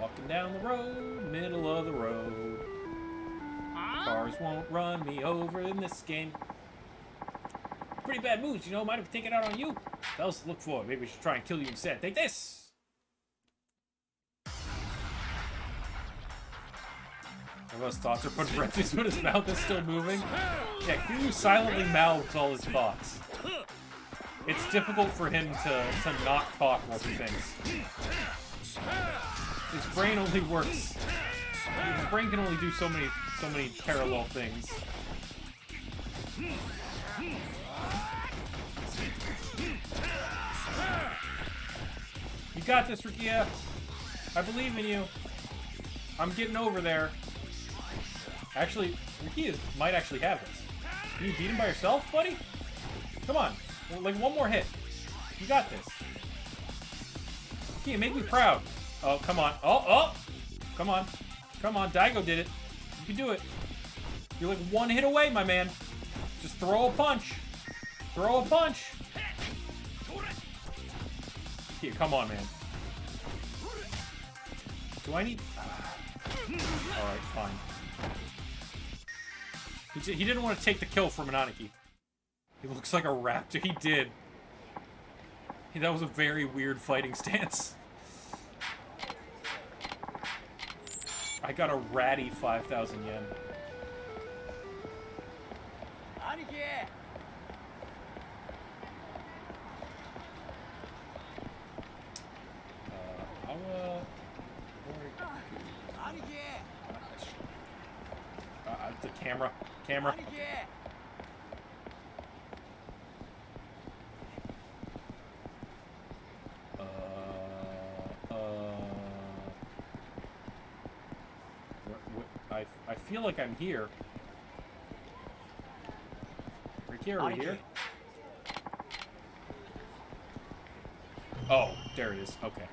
Walking down the road, middle of the road. Cars won't run me over in this game. Pretty bad moves, you know. Might have taken out on you. What else to look for? Maybe I should try and kill you instead. Take this! Everyone's thoughts are put in parentheses, but his mouth is still moving. Yeah, Kiryu silently mouths all his thoughts. It's difficult for him to not talk while he thinks. His brain only works. His brain can only do so many parallel things. You got this, Rukia. I believe in you. I'm getting over there. Actually, Rukia might actually have this. Can you beat him by yourself, buddy? Come on. Like one more hit. You got this. Rukia, make me proud. Oh, come on. Oh! Come on. Come on. Daigo did it. You can do it. You're like one hit away, my man. Just throw a punch. Throw a punch. Here, come on, man. Do I need... Alright, fine. He didn't want to take the kill from Aniki. He looks like a raptor. He did. That was a very weird fighting stance. I got a ratty 5,000 yen. The camera. Camera. Okay. I feel like I'm here. Ricky, are we here? Oh, there it is. Okay.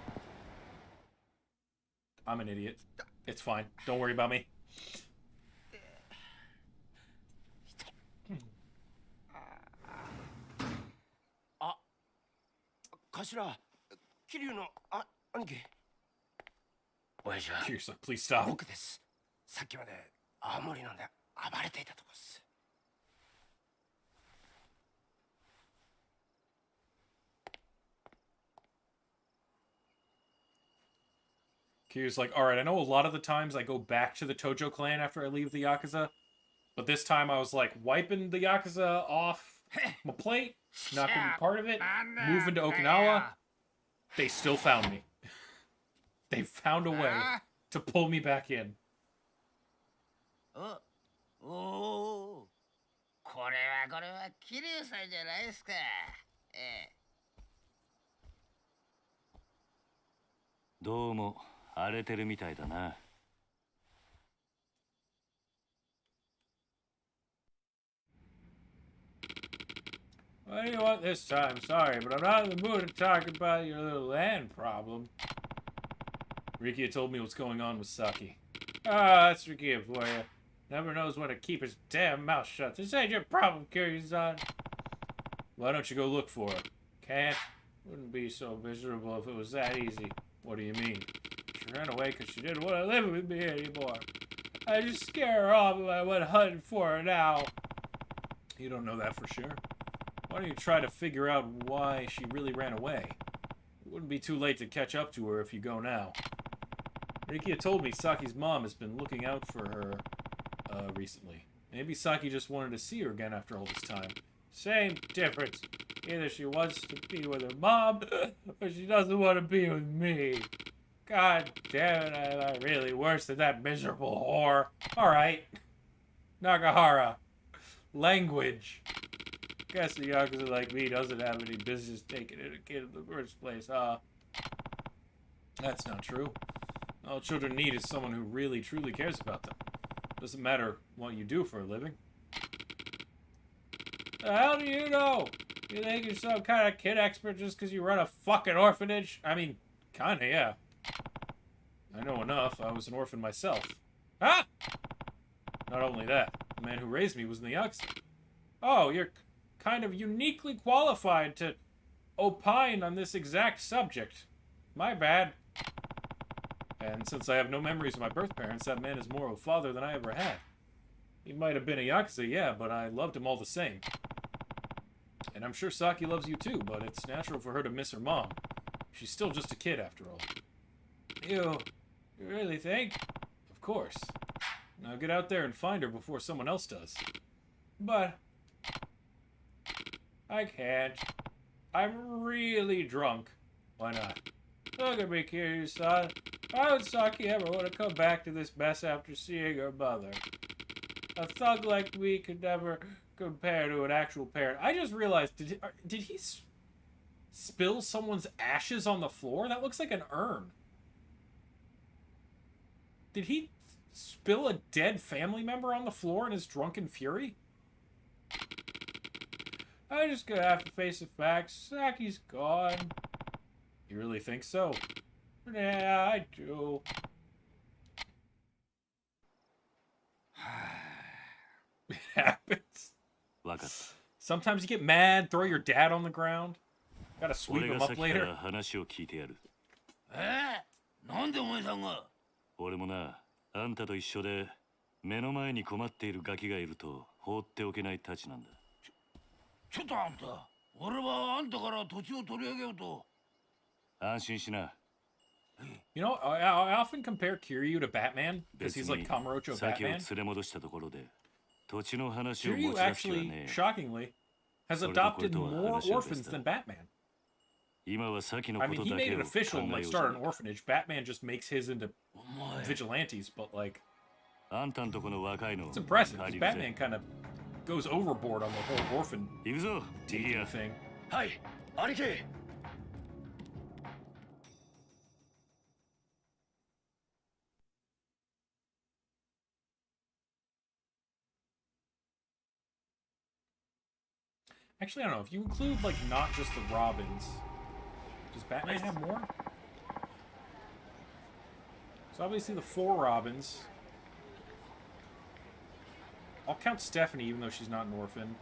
I'm an idiot. It's fine. Don't worry about me. 頭、桐生の兄貴。親父は。Seriously, please stop. 僕です。さっきまで青森飲んで暴れていたとこです。Kiryu's like, alright, I know a lot of the times I go back to the Tojo clan after I leave the Yakuza, but this time I was like wiping the Yakuza off my plate, not gonna be part of it, moving to Okinawa. They still found me. They found a way to pull me back in. おお、これは綺麗さじゃないですか。どうも荒れてるみたいだな。What do you want this time? Sorry, but I'm not in the mood to talk about your little land problem. Rikia told me what's going on with Saki. That's Rikia for you. Never knows when to keep his damn mouth shut. This ain't your problem, Kiryu-san. Why don't you go look for her? Can't? Wouldn't be so miserable if it was that easy. What do you mean? She ran away because she didn't want to live with me anymore. I just scare her off if I went hunting for her now. You don't know that for sure. Why don't you try to figure out why she really ran away? It wouldn't be too late to catch up to her if you go now. Rikia told me Saki's mom has been looking out for her recently. Maybe Saki just wanted to see her again after all this time. Same difference. Either she wants to be with her mom, or she doesn't want to be with me. God damn it, am I really worse than that miserable whore? Alright. Nakahara. Language. Guess a Yakuza like me doesn't have any business taking in a kid in the first place, huh? That's not true. All children need is someone who really, truly cares about them. Doesn't matter what you do for a living. The hell do you know? You think you're some kind of kid expert just because you run a fucking orphanage? I mean, kinda, yeah. I know enough. I was an orphan myself. Ah! Not only that, the man who raised me was in the Yakuza. Oh, you're kind of uniquely qualified to opine on this exact subject. My bad. And since I have no memories of my birth parents, that man is more of a father than I ever had. He might have been a Yakuza, yeah, but I loved him all the same. And I'm sure Saki loves you too, but it's natural for her to miss her mom. She's still just a kid after all. You really think? Of course. Now get out there and find her before someone else does. But I can't. I'm really drunk. Why not? Look at me, Kiryu-san. Why would Saki ever want to come back to this mess after seeing her mother? A thug like me could never compare to an actual parent. I just realized, did he spill someone's ashes on the floor? That looks like an urn. Did he spill a dead family member on the floor in his drunken fury? I'm just gonna have to face the facts. Saki's gone. You really think so? Yeah, I do. It happens. Sometimes you get mad, throw your dad on the ground. Gotta sweep him up later. なんでお前さんが？俺もな、あんたと一緒で目の前に困っているガキがいると放っておけないたちなんだ。ちょっとあんた、俺はあんたから土地を取り上げようと。安心しな。You know, I often compare Kiryu to Batman because he's like Kamurocho Batman. Kiryu actually, shockingly, has adopted more orphans than Batman. I mean, he made it official and like started an orphanage. Batman just makes his into vigilantes, but like, it's impressive because Batman kind of goes overboard on the whole orphan taking thing. Hi, Aniki. Actually, I don't know. If you include, like, not just the Robins, does Batman have more? So obviously the 4 Robins. I'll count Stephanie, even though she's not an orphan.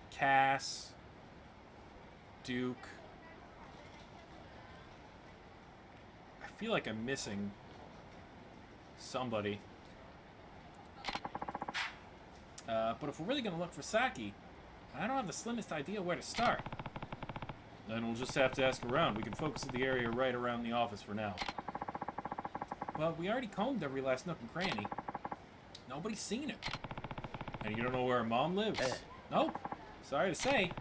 Cass. Duke. I feel like I'm missing somebody. But if we're really going to look for Saki, I don't have the slimmest idea where to start. Then we'll just have to ask around. We can focus in the area right around the office for now. But we already combed every last nook and cranny. Nobody's seen her. And you don't know where her mom lives? Nope. Sorry to say.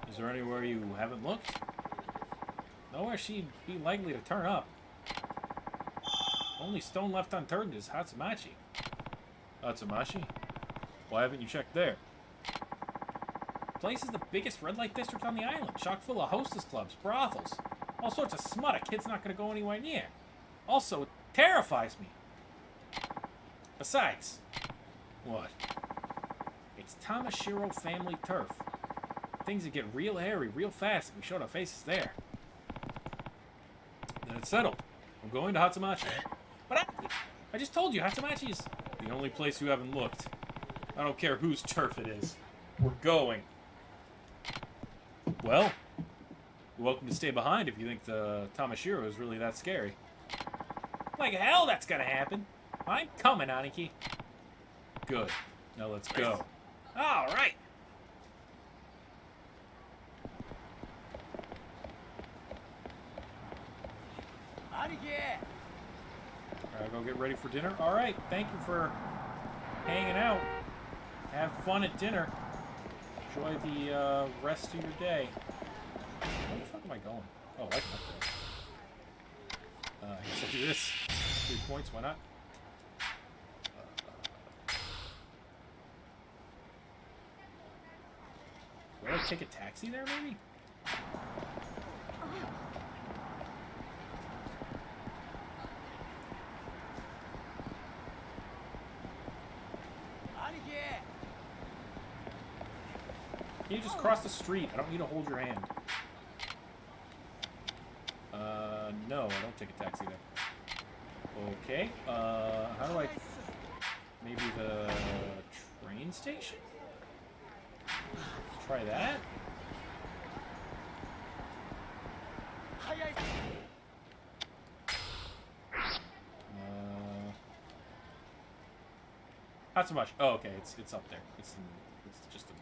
Is there anywhere you haven't looked? Nowhere she'd be likely to turn up. only stone left unturned is Hatsumachi. Hatsumachi? Why haven't you checked there? The place is the biggest red light district on the island, chock full of hostess clubs, brothels, all sorts of smut a kid's not gonna go anywhere near. Also, it terrifies me. Besides, what? It's Tamashiro family turf. Things that get real hairy real fast if we showed our faces there. Then it's settled. I'm going to Hatsumachi. But I just told you, Hatsumachi is the only place you haven't looked. I don't care whose turf it is. We're going. Well, you're welcome to stay behind if you think the Tamashiro is really that scary. Like hell that's gonna happen. I'm coming, Aniki. Good. Now let's go. Alright. Alright, go get ready for dinner. Alright, thank you for hanging out. Have fun at dinner. Enjoy the rest of your day. Where the fuck am I going? Oh, I can up there. I guess I'll do this. 3 points, why not? Do I take a taxi there, maybe? Can you just cross the street? I don't need to hold your hand. No, I don't take a taxi there. Okay, how do I... Maybe the train station? Let's try that. Not so much. Oh, okay, it's up there. It's just a...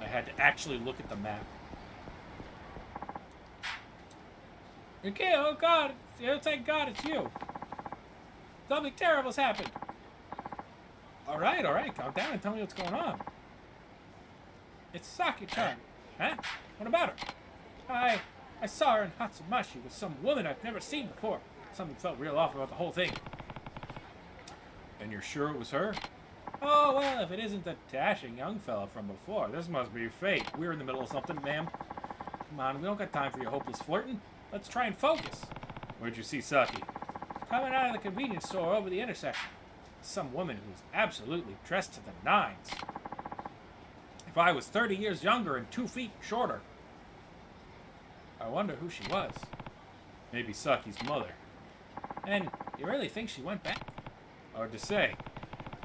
I had to actually look at the map. Okay, oh God, thank God it's you. Something terrible's happened. All right, calm down and tell me what's going on. It's Saki-chan. Huh? What about her? I saw her in Hatsumachi with some woman I've never seen before. Something felt real off about the whole thing. And you're sure it was her? Oh, well, if it isn't the dashing young fella from before, this must be fate. We're in the middle of something, ma'am. Come on, we don't got time for your hopeless flirting. Let's try and focus. Where'd you see Saki? Coming out of the convenience store over the intersection. Some woman who was absolutely dressed to the nines. If I was 30 years younger and 2 feet shorter. I wonder who she was. Maybe Saki's mother. And you really think she went back? Hard to say.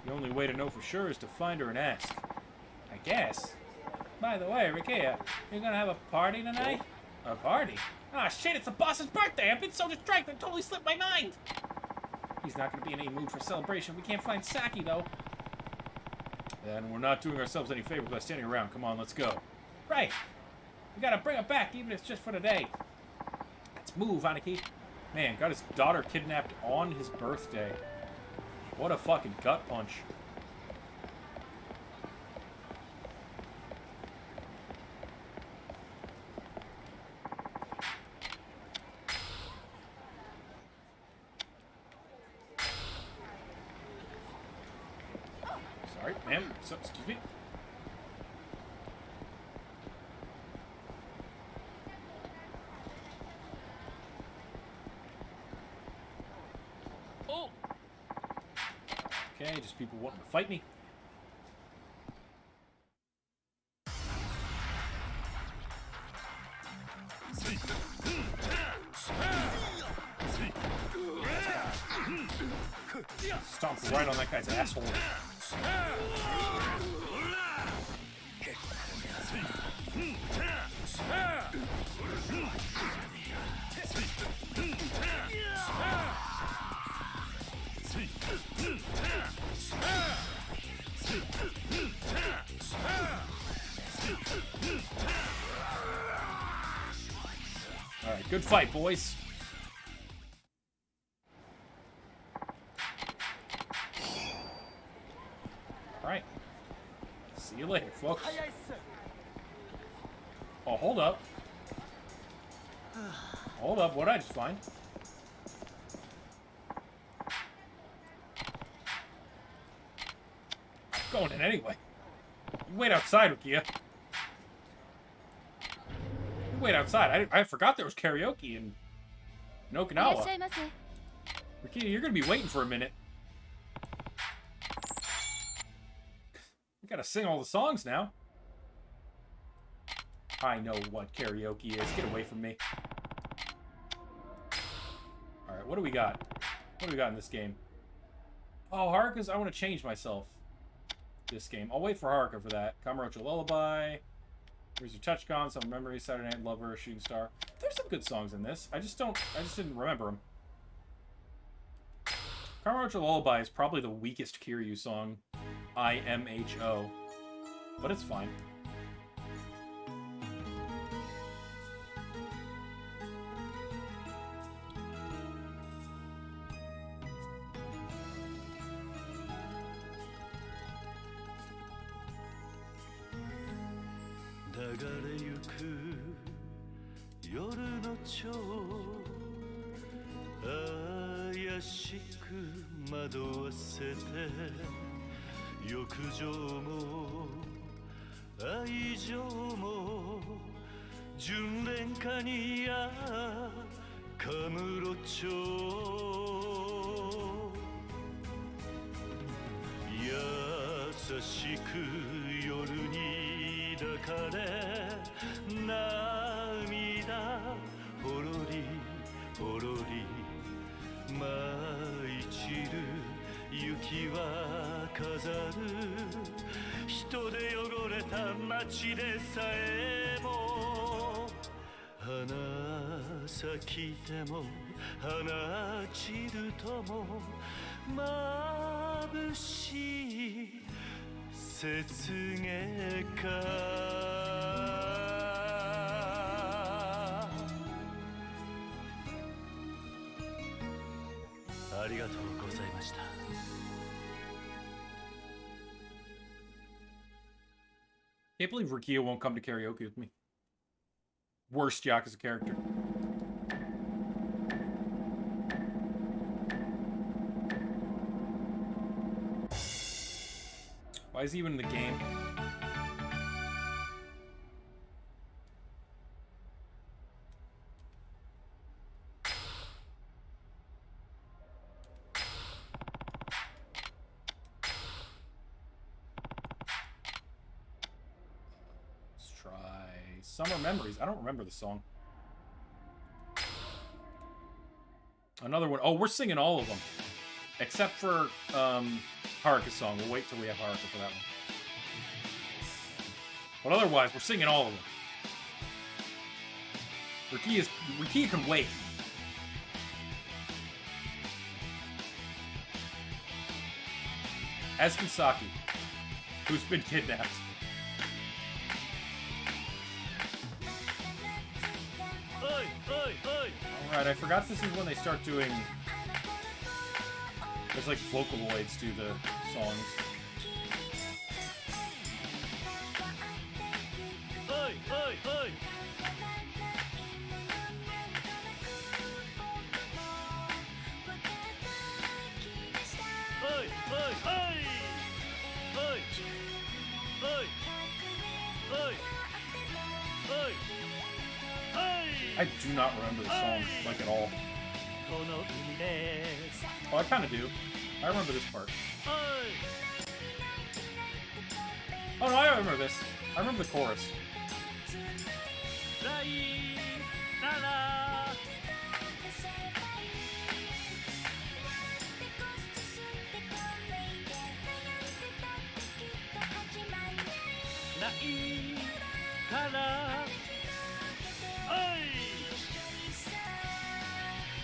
The only way to know for sure is to find her and ask. I guess. By the way, Rikia, you're gonna have a party tonight? A party? Ah, shit, it's the boss's birthday! I've been so distracted, I totally slipped my mind! He's not gonna be in any mood for celebration. We can't find Saki, though. Then we're not doing ourselves any favors by standing around. Come on, let's go. Right. We gotta bring her back, even if it's just for today. Let's move, Aniki. Man, got his daughter kidnapped on his birthday. What a fucking gut punch. Sorry, ma'am. So, excuse me. Okay, just people wanting to fight me. Stomp right on that guy's asshole. Alright, good fight, boys. Alright. See you later, folks. Oh, hold up. Hold up, what did I just find? Going in anyway. You wait outside, Rukia. You wait outside. I forgot there was karaoke in Okinawa. Rukia, you're gonna be waiting for a minute. We gotta sing all the songs now. I know what karaoke is. Get away from me. Alright, what do we got? What do we got in this game? Oh, Haruka's... I want to change myself. This game. I'll wait for Haruka for that. Kamurocho Lullaby. Here's your Touchgone. Some Memories. Saturday Night Lover. Shooting Star. There's some good songs in this. I just didn't remember them. Kamurocho Lullaby is probably the weakest Kiryu song. IMHO. But it's fine. Can't believe Rukia won't come to karaoke with me. Worst Yakuza character. Why is he even in the game? Summer Memories. I don't remember the song. Another one. Oh, we're singing all of them. Except for Haruka's song. We'll wait till we have Haruka for that one. But otherwise, we're singing all of them. Rukia can wait. As can Saki, who's been kidnapped. Alright, I forgot this is when they start doing... There's like Vocaloids do the songs. I do not remember the song, like, at all. Oh, I kind of do. I remember this part. Oh, no, I remember this. I remember the chorus.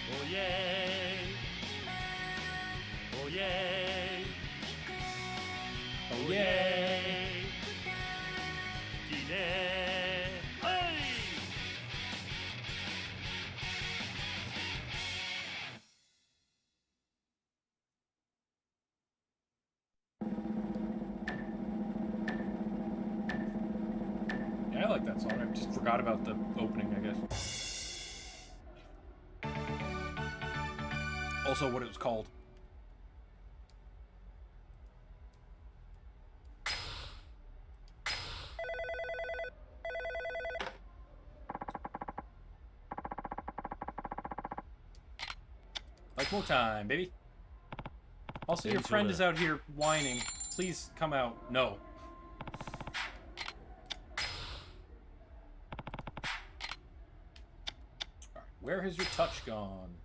Oh yeah. Oh yeah. Oh yeah. Yeah, I like that song. I just forgot about the opening, I guess. Also, what it was called. more time, baby. Also, your friend is out here whining. Please come out. No. Alright, where has your touch gone?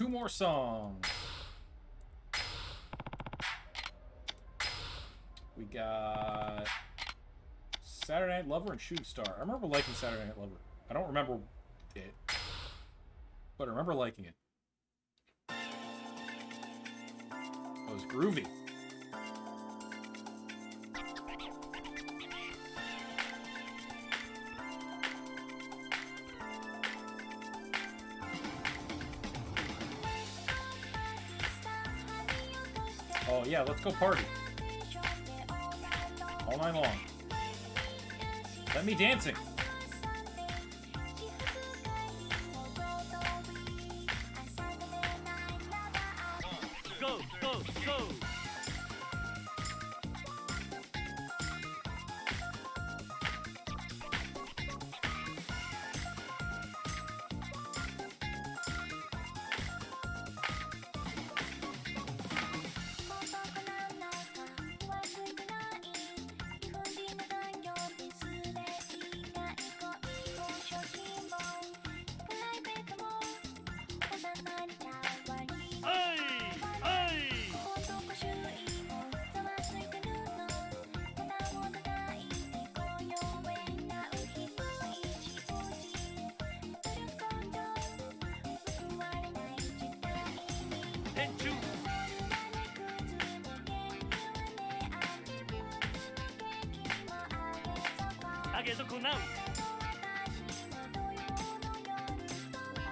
Two more songs. We got Saturday Night Lover and Shooting Star. I remember liking Saturday Night Lover. I don't remember it, but I remember liking it. It was groovy. Oh yeah, let's go party. All night long. Let me dancing. Go, go, go!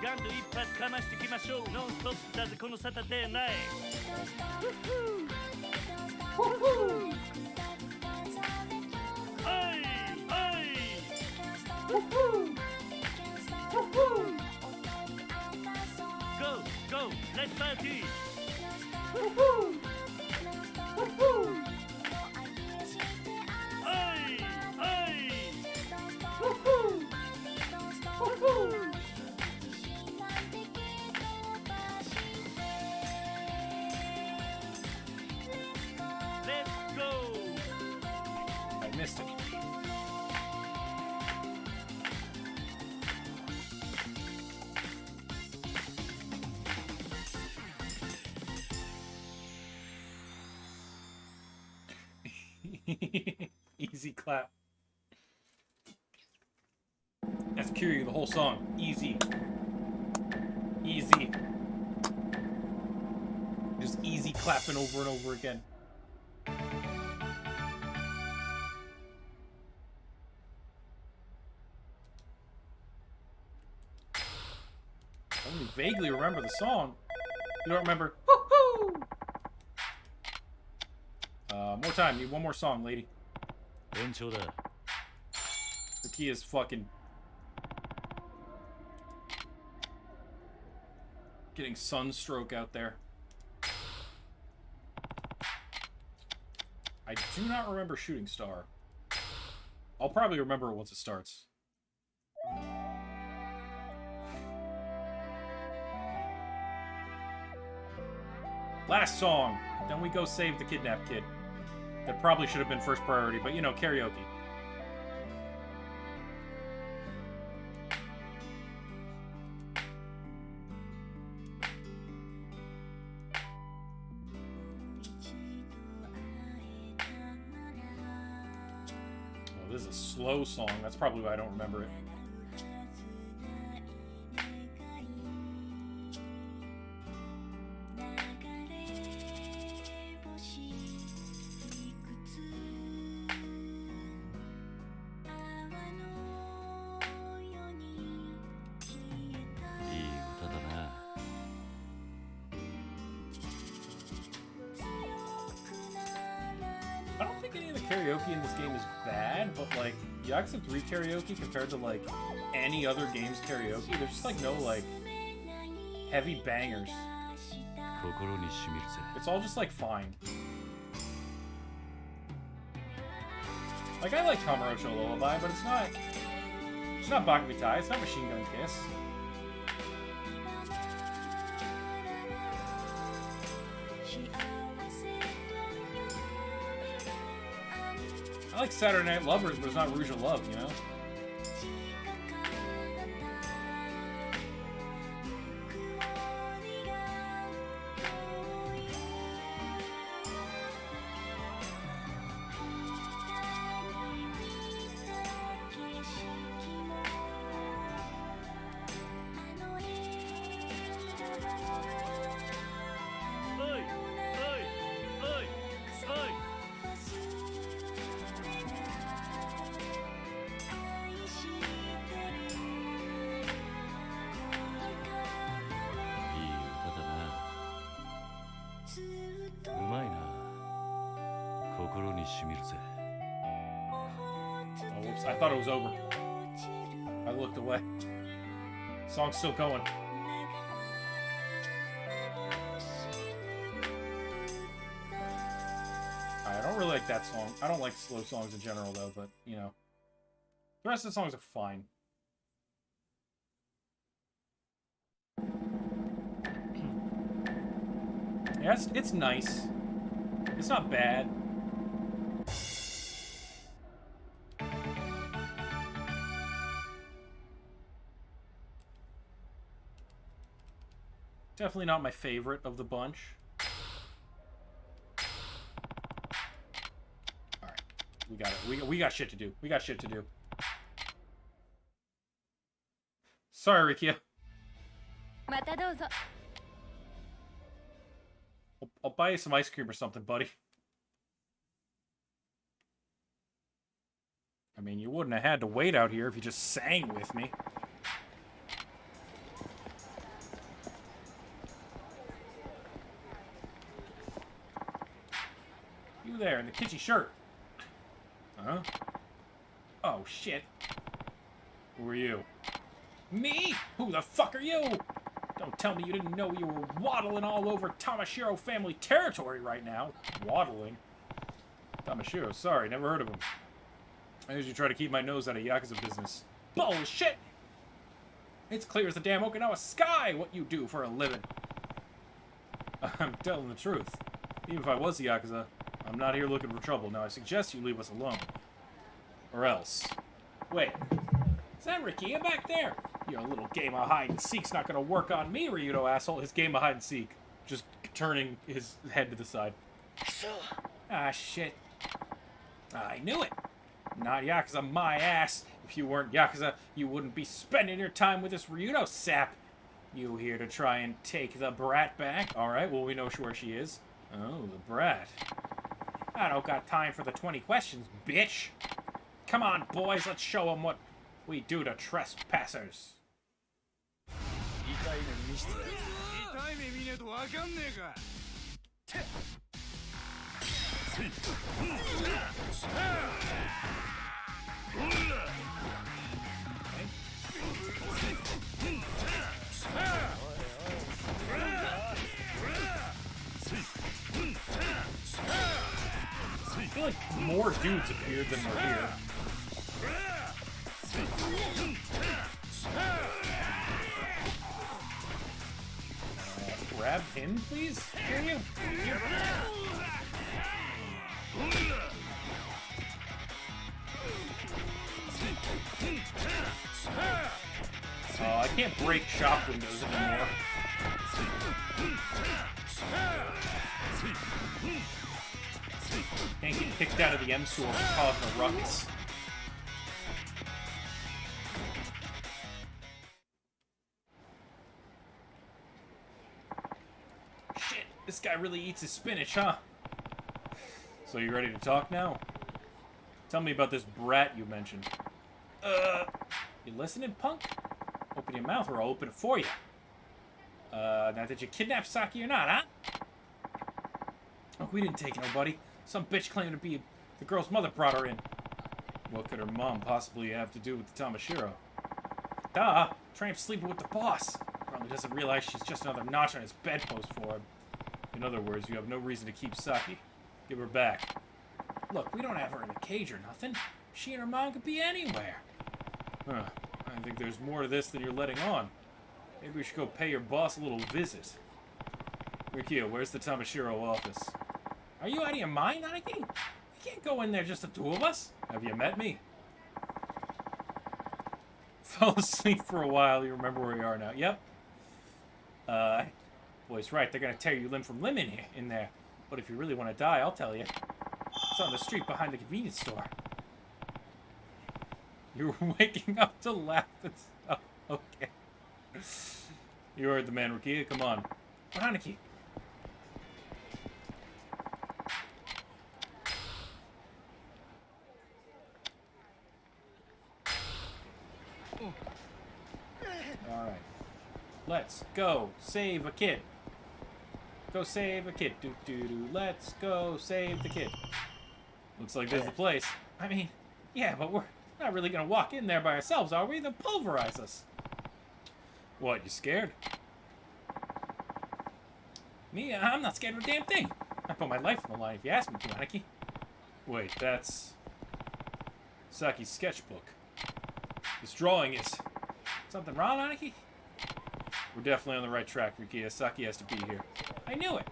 ガンド一発かましてきましょう。ノンストップだぜこのサタデーナイト。はいはい。Go go let's party。I missed it. Easy clap. That's Kiryu the whole song. Easy. Easy. Just easy clapping over and over again. I only vaguely remember the song. You don't remember? Woohoo! More time. Need one more song, lady. The key is fucking getting sunstroke out there. I do not remember Shooting Star. I'll probably remember it once it starts. Last song. Then we go save the kidnapped kid. That probably should have been first priority, but you know, karaoke. Oh, this is a slow song. That's probably why I don't remember it. I don't think any of the karaoke in this game is bad, but like Yakuza 3 karaoke compared to like any other game's karaoke, there's just like no like heavy bangers. It's all just like fine. Like I like Kamurocho Lullaby, but it's not Bakumitai, it's not Machine Gun Kiss. I like Saturday Night Lovers, but it's not Rouge of Love, you know? Oh, whoops, I thought it was over. I looked away. Song's still going. I don't really like that song. I don't like slow songs in general, though, but, you know. The rest of the songs are fine. Yeah, it's nice. It's not bad. Definitely not my favorite of the bunch. Alright. We got it. We got shit to do. We got shit to do. Sorry, Rikia. I'll buy you some ice cream or something, buddy. I mean, you wouldn't have had to wait out here if you just sang with me. You there in the kitschy shirt. Huh? Oh, shit. Who are you? Me? Who the fuck are you? Don't tell me you didn't know you were waddling all over Tamashiro family territory right now. Waddling? Tamashiro, sorry, never heard of him. I usually try to keep my nose out of Yakuza business. Bullshit! It's clear as the damn Okinawa sky what you do for a living. I'm telling the truth. Even if I was Yakuza, I'm not here looking for trouble. Now I suggest you leave us alone. Or else. Wait. Is that Rikia back there? Your little game of hide-and-seek's not gonna work on me, Ryudo asshole. His game of hide-and-seek. Just turning his head to the side. Ah, shit. I knew it. Not Yakuza my ass. If you weren't Yakuza, you wouldn't be spending your time with this Ryudo sap. You here to try and take the brat back? Alright, well we know where she is. Oh, the brat. I don't got time for the 20 questions, bitch. Come on, boys, let's show them what we do to trespassers. I feel like more dudes appeared than were here. Grab him, please? Can you? Oh, I can't break shop windows anymore. Can't get kicked out of the M store for causing a ruckus. Shit, this guy really eats his spinach, huh? So you ready to talk now? Tell me about this brat you mentioned. You listening, punk? Open your mouth or I'll open it for you. Now did you kidnap Saki or not, huh? Look, we didn't take nobody. Some bitch claimed to be the girl's mother brought her in. What could her mom possibly have to do with the Tamashiro? Duh! Tramp sleeping with the boss. Probably doesn't realize she's just another notch on his bedpost for him. In other words, you have no reason to keep Saki. Give her back. Look, we don't have her in a cage or nothing. She and her mom could be anywhere. Huh. I think there's more to this than you're letting on. Maybe we should go pay your boss a little visit. Rikiya, where's the Tamashiro office? Are you out of your mind, Aniki? We can't go in there just the two of us. Have you met me? Fell asleep for a while. You remember where we are now. Yep. Boy's right. They're gonna tear you limb from limb in there. But if you really want to die, I'll tell you. It's on the street behind the convenience store. You're waking up to laugh and stuff. Okay. You heard the man, Rikiya. Come on. Hanaki. Alright. Let's go save a kid. Go save a kid. Do. Let's go save the kid. Looks like this is the place. I mean, yeah, but we're not really gonna walk in there by ourselves, are we? They'll pulverize us. What, you scared? Me? I'm not scared of a damn thing. I put my life on the line if you ask me to, Aniki. Wait, that's Saki's sketchbook. This drawing is... Something wrong, Aniki? We're definitely on the right track, Rikiya. Saki has to be here. I knew it.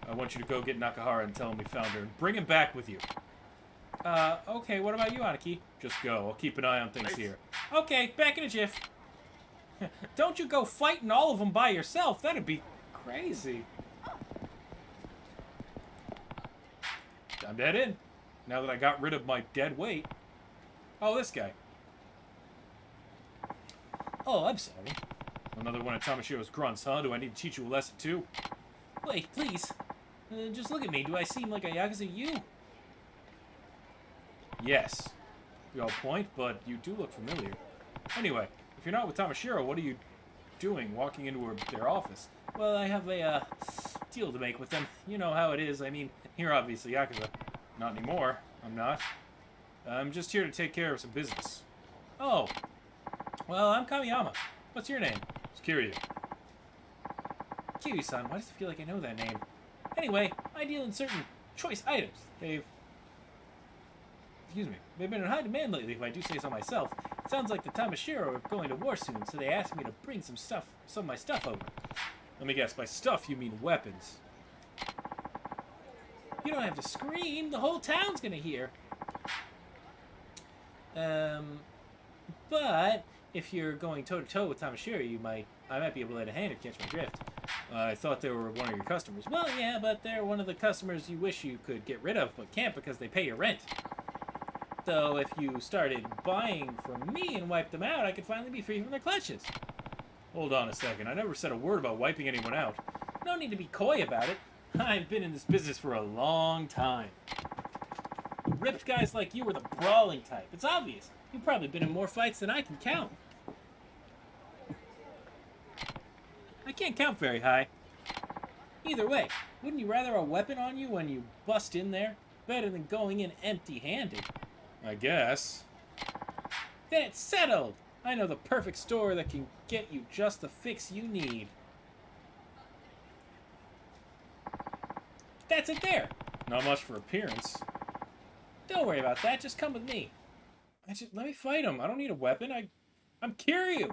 I want you to go get Nakahara and tell him we found her and bring him back with you. Okay, what about you, Aniki? Just go. I'll keep an eye on things here. Okay, back in a jiff. Don't you go fighting all of them by yourself. That'd be crazy. Time to head in. Now that I got rid of my dead weight. Oh, this guy. Oh, I'm sorry. Another one of Tamashiro's grunts, huh? Do I need to teach you a lesson, too? Wait, please. Just look at me. Do I seem like a Yakuza you? Yes. You all point, but you do look familiar. Anyway, if you're not with Tamashiro, what are you doing walking into their office? Well, I have a deal to make with them. You know how it is. I mean, you're obviously Yakuza. Not anymore. I'm not. I'm just here to take care of some business. Oh. Well, I'm Kamiyama. What's your name? It's Kiryu. Kiryu-san, why does it feel like I know that name? Anyway, I deal in certain choice items. They've been in high demand lately, if I do say so myself. It sounds like the Tamashiro are going to war soon, so they asked me to bring some of my stuff over. Let me guess, by stuff you mean weapons. You don't have to scream, the whole town's gonna hear. But if you're going toe-to-toe with Tamashiro, I might be able to lend a hand if you catch my drift. I thought they were one of your customers. Well, yeah, but they're one of the customers you wish you could get rid of, but can't because they pay your rent. though, if you started buying from me and wiped them out, I could finally be free from their clutches. Hold on a second. I never said a word about wiping anyone out. No need to be coy about it. I've been in this business for a long time. Ripped guys like you are the brawling type. It's obvious. You've probably been in more fights than I can count. I can't count very high. Either way, wouldn't you rather a weapon on you when you bust in there? Better than going in empty-handed. I guess. Then it's settled! I know the perfect store that can get you just the fix you need. That's it there! Not much for appearance. Don't worry about that, just come with me. Let me fight him. I don't need a weapon. I'm Kiryu!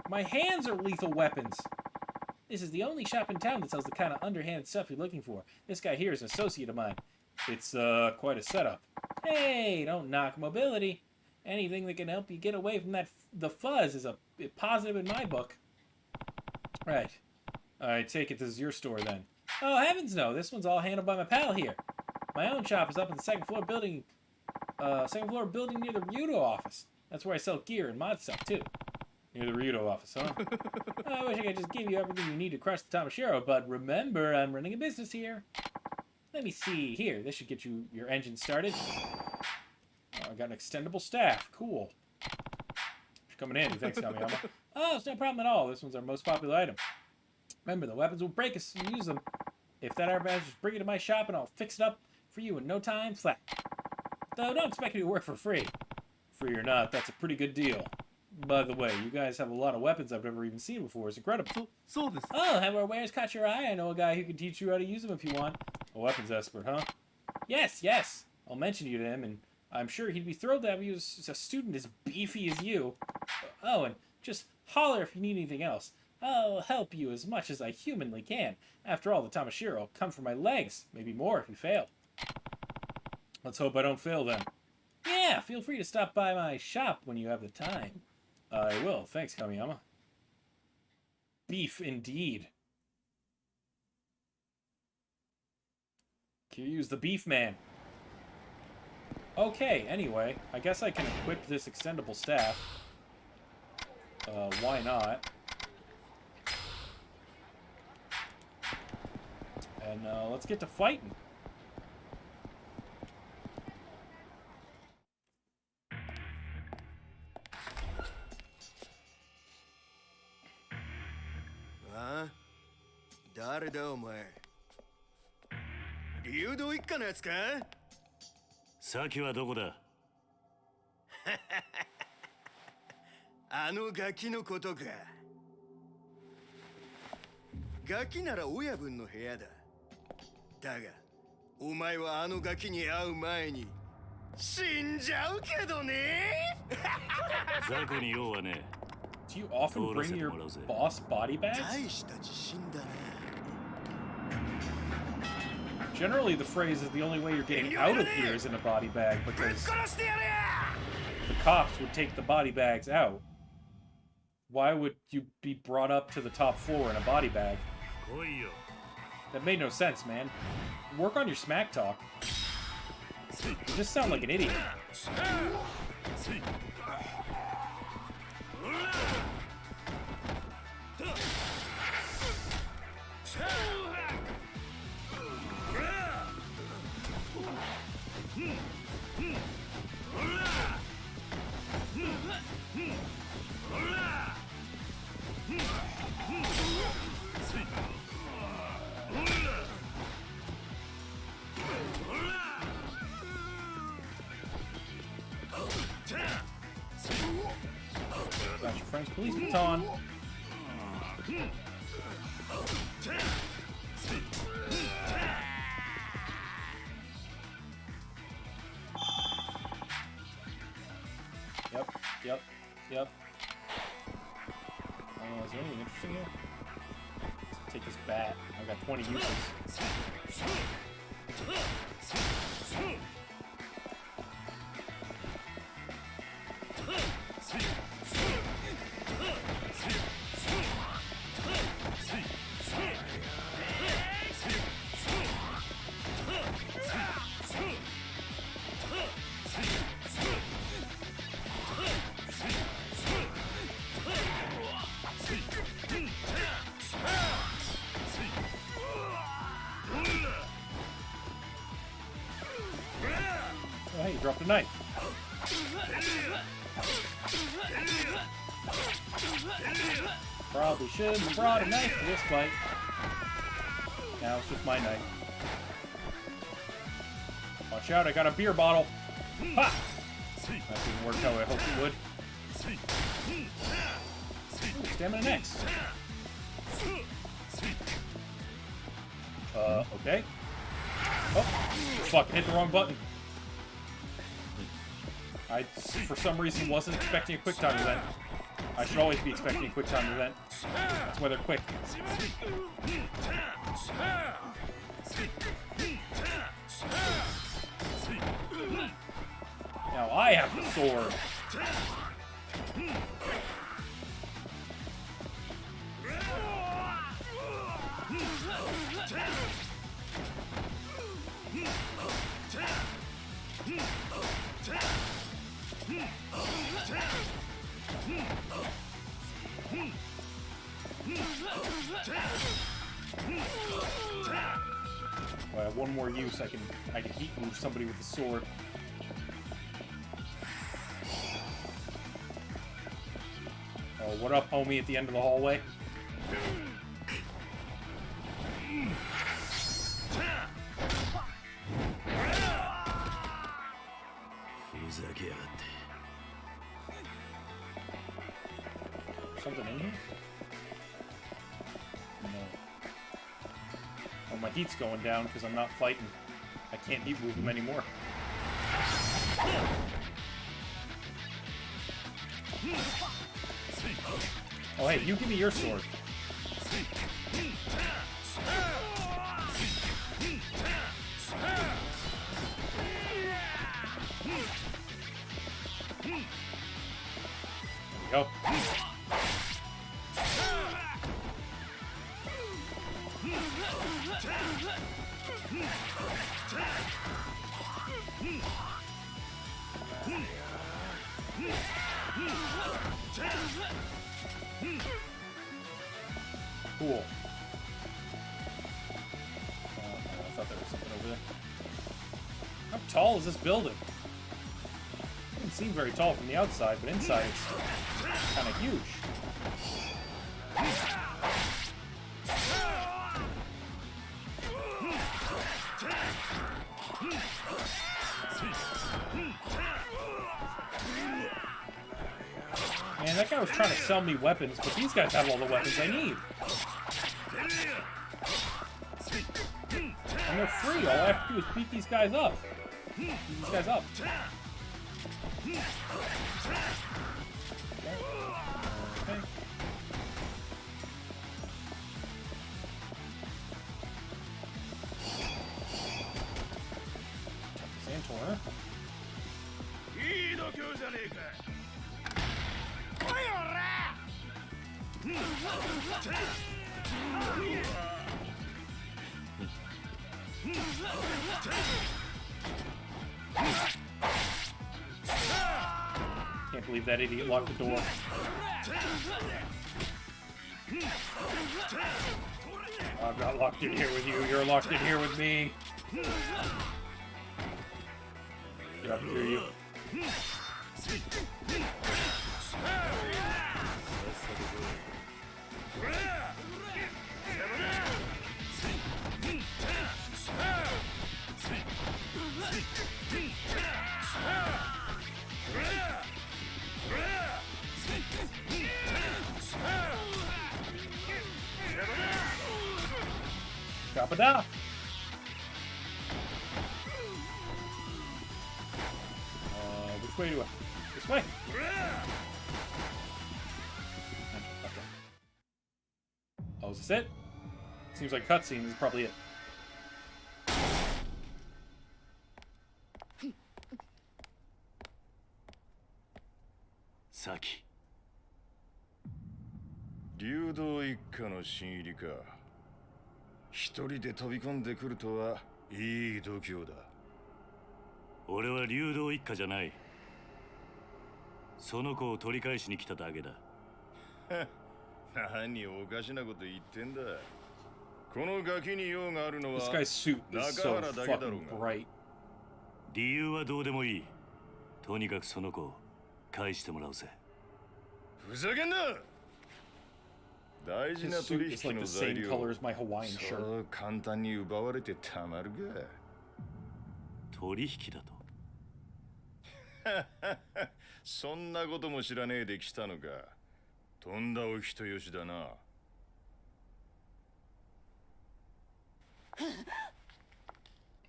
My hands are lethal weapons! This is the only shop in town that sells the kind of underhanded stuff you're looking for. This guy here is an associate of mine. It's, quite a setup. Hey, don't knock mobility. Anything that can help you get away from the fuzz is a positive in my book. Right. I take it this is your store then. Oh, heavens no. This one's all handled by my pal here. My own shop is up in the second floor building near the Ryudo office. That's where I sell gear and mod stuff, too. Near the Ryudo office, huh? I wish I could just give you everything you need to crush the Tamashiro, but remember, I'm running a business here. Let me see. Here, this should get your engine started. Oh, I got an extendable staff. Cool. Should come in handy. Thanks, Kamiyama. Oh, it's no problem at all. This one's our most popular item. Remember, the weapons will break as you use them. If that ever happens, just bring it to my shop and I'll fix it up for you in no time flat. Though, don't expect me to work for free. Free or not, that's a pretty good deal. By the way, you guys have a lot of weapons I've never even seen before. It's incredible. Oh, have our wares caught your eye? I know a guy who can teach you how to use them if you want. A weapons expert, huh? Yes. I'll mention you to him, and I'm sure he'd be thrilled to have you as a student as beefy as you. Oh, and just holler if you need anything else. I'll help you as much as I humanly can. After all, the Tamashiro will come for my legs. Maybe more if you fail. Let's hope I don't fail then. Yeah, feel free to stop by my shop when you have the time. I will. Thanks, Kamiyama. Beef indeed. Kiryu's the beef man. Okay, anyway, I guess I can equip this extendable staff. Why not? And let's get to fighting. Huh? 誰だお前流動一家のやつかサキはどこだあのガキのことかガキなら親分の部屋だだがお前はあのガキに会う前に死んじゃうけどねザコに用はね Do you often bring your boss body bags? 大した自信だな Generally, the phrase is the only way you're getting out of here is in a body bag because the cops would take the body bags out. Why would you be brought up to the top floor in a body bag? That made no sense, man. Work on your smack talk. You just sound like an idiot. Got your French police baton. Yep. Is there anything interesting here? Let's take this bat. I've got 20 uses. a knife. Probably shouldn't have brought a knife to this fight. Now it's just my knife. Watch out, I got a beer bottle. Ha! That didn't work how I hoped it would. Ooh, stamina next. Okay. Oh, fuck, hit the wrong button. I, for some reason, wasn't expecting a quick time event. I should always be expecting a quick time event. That's why they're quick. Now I have the sword. If I have one more use, I can heat move somebody with the sword. Oh, what up, homie, at the end of the hallway? Something in here? No. Oh, my heat's going down because I'm not fighting. I can't heat move him anymore. Oh, hey, you give me your sword. There we go. Cool. I thought there was something over there. How tall is this building? It doesn't seem very tall from the outside, but inside it's kind of huge. Man, that guy was trying to sell me weapons, but these guys have all the weapons I need. And they're free. All I have to do is beat these guys up. Beat these guys up. Okay. Santor. Can't believe that idiot locked the door. I'm not locked in here with you. You're locked in here with me. Get up here, you. Chop it down. Which way do I? This way. Okay. Oh, is this it? Seems like cutscene. This is probably it. Saki. 流動一家の新入りか。一人で飛び込んでくるとはいい度胸だ。俺は流動一家じゃない。その子を取り返しに来ただけだ。何おかしなこと言ってんだ。このガキに用があるのは This guy's suit is so fucking bright. 理由はどうでもいい。とにかくその子返してもらうぜ。ふざけんな。大事な His 取 suit is like 引の the 材 same 料 color as my Hawaiian そ shirt. う簡単に奪われてたまるか。取引だと。そんなことも知らねえで来たのか。とんだお人よしだな。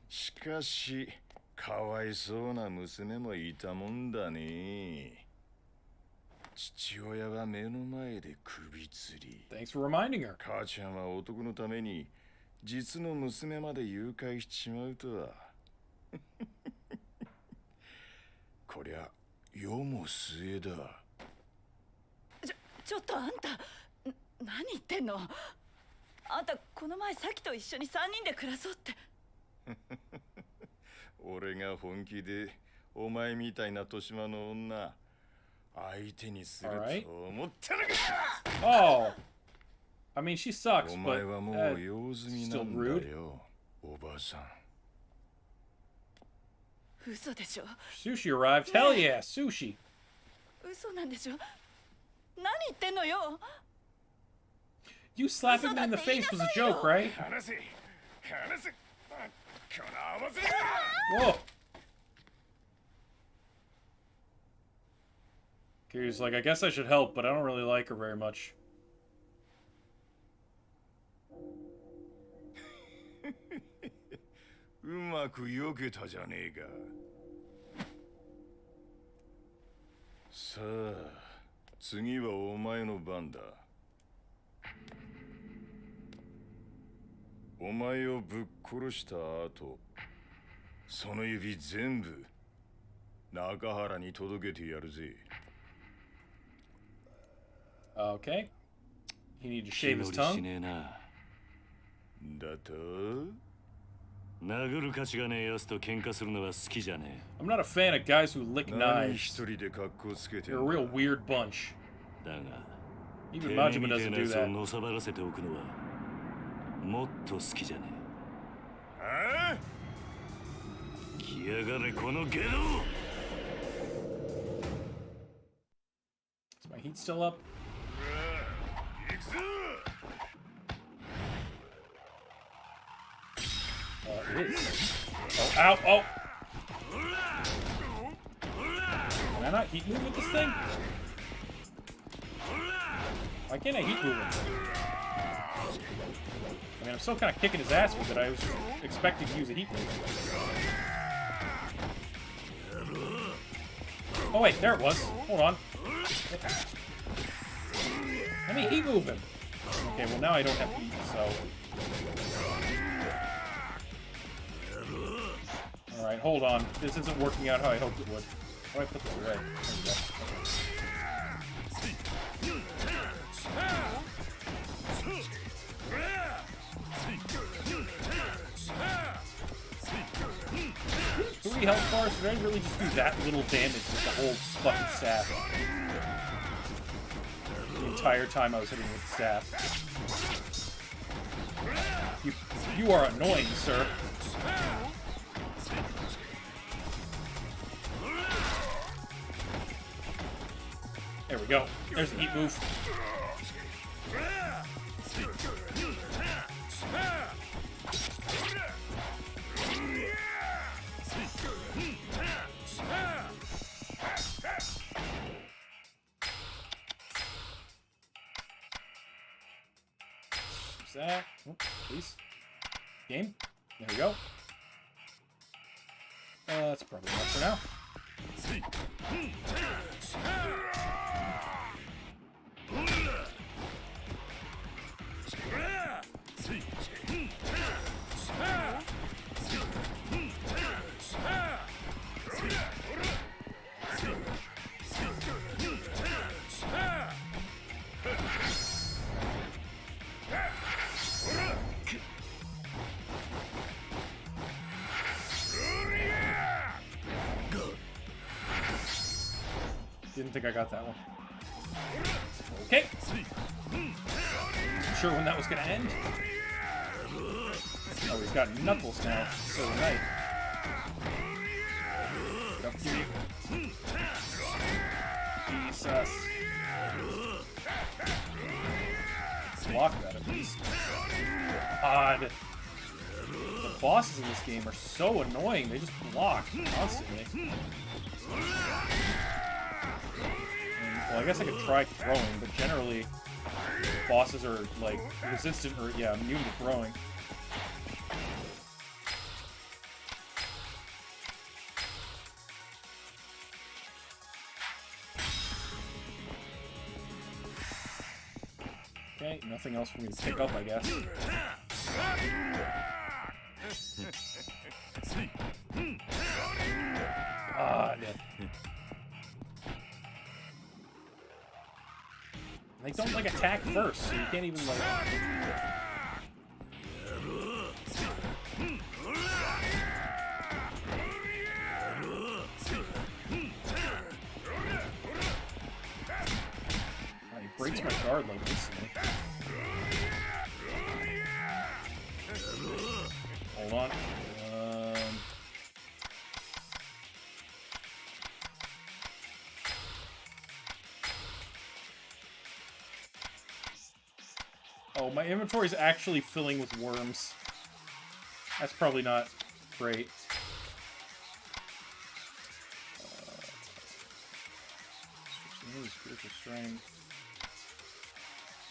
しかしかわいそうな娘もいたもんだね。父親は目の前で首吊り。 Thanks for reminding her. 母ちゃんは男のために実の娘まで誘拐しちまうとは。こりゃ世も末だ。ちょっとあんた何言ってんの。あんたこの前さきと一緒に3人で暮らそうって。俺が本気でお前みたいな豊島の女相手にすると思ったのか。 Oh, I mean she sucks, お but 前はもう用済みな still んだ rude. よ、おばさん。嘘でしょ。 Sushi arrived. Hell yeah, sushi. 嘘なんでしょ。何言ってんのよ。 You slapping me in the face was a joke, right? 話せ、話せ。この合わせ。 Whoa. Kiryu's like, I guess I should help, but I don't really like her very much. うまく避けたじゃねえか。さあ、次はお前の番だ。お前をぶっ殺した後、その指全部中原に届けてやるぜ。 Okay. He need to shave his tongue. しねえな。だと殴る価値がねえやつと喧嘩するのは好きじゃねえ。 I'm not a fan of guys who lick 何 knives. 一人で格好つけて They're ん a だ。 real weird bunch. だが、 Even てめえ Majima みてえ doesn't な do やつを that. のさばらせておくのはもっと好きじゃねああ、え。来やがれこのゲド。 Is my heat still up? 行くぞ。 It is. Oh, ow, oh! Can I not heat move with this thing? Why can't I heat move him? I mean, I'm still kind of kicking his ass with it. I was expecting to use a heat move. Oh wait, there it was. Hold on. Let me heat move him. Okay, well now I don't have heat, so... Alright, hold on. This isn't working out how I hoped it would. How do I put this away? There we go. 3 health bars? Did I really just do that little damage with the whole fucking staff? The entire time I was hitting with the staff. You are annoying, sir. There we go. There's the heat move. Use that. Oh, please. Game. There we go. That's probably enough for now. Didn't think I got that one. Okay. Wasn't sure when that was gonna end. Oh, he's got knuckles now. So nice. Get up, Kiryu. Jesus. Block that at least. God. The bosses in this game are so annoying. They just block constantly. Well, I guess I could try throwing, but generally, bosses are, like, resistant or, yeah, immune to throwing. Okay, nothing else for me to pick up, I guess. God. They don't, like, attack first, so you can't even, like... He breaks my guard, like, instantly. Hold on. Oh, my inventory is actually filling with worms. That's probably not great. Spiritual strength.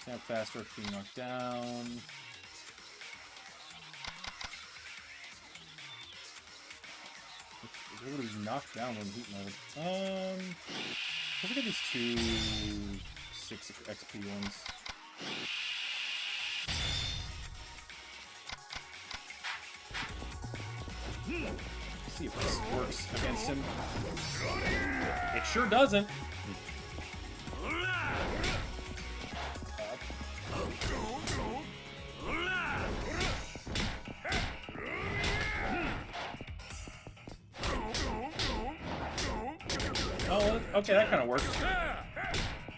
Snap faster if being knocked down. Is able to be knocked down when heat mode. Let's look at these two 6 XP ones. Let's see if this works against him. It sure doesn't. Oh, okay, that kind of works.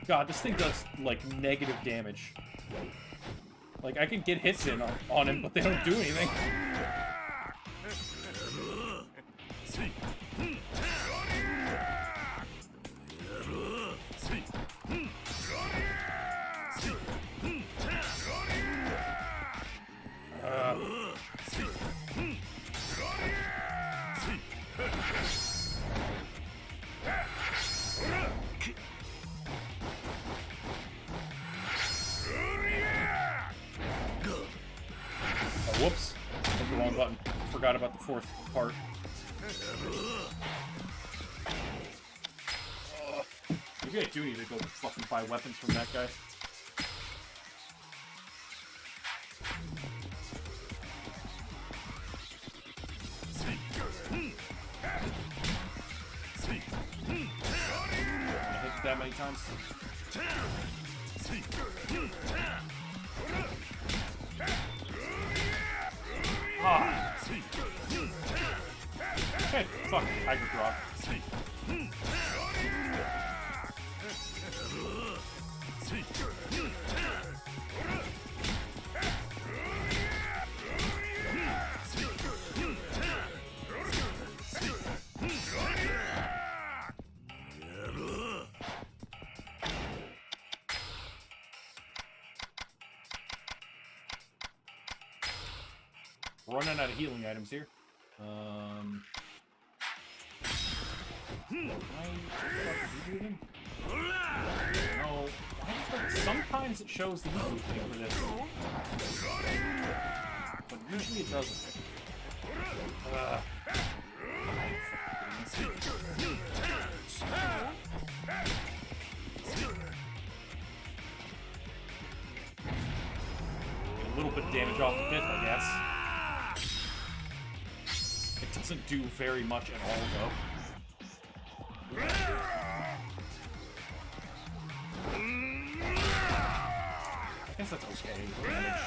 God, this thing does, like, negative damage. Like, I can get hits in on him, but they don't do anything. Whoops. Hit the wrong button. Forgot about the 4th part. Maybe I do need to go fucking buy weapons from that guy. I hit that many times. Ah. Okay, fuck, Tiger Drop. Running out of healing items here. No. Sometimes it shows the easy thing for this. But usually it doesn't. A little bit of damage off the pit, I guess. It doesn't do very much at all, though. I guess that's okay with damage.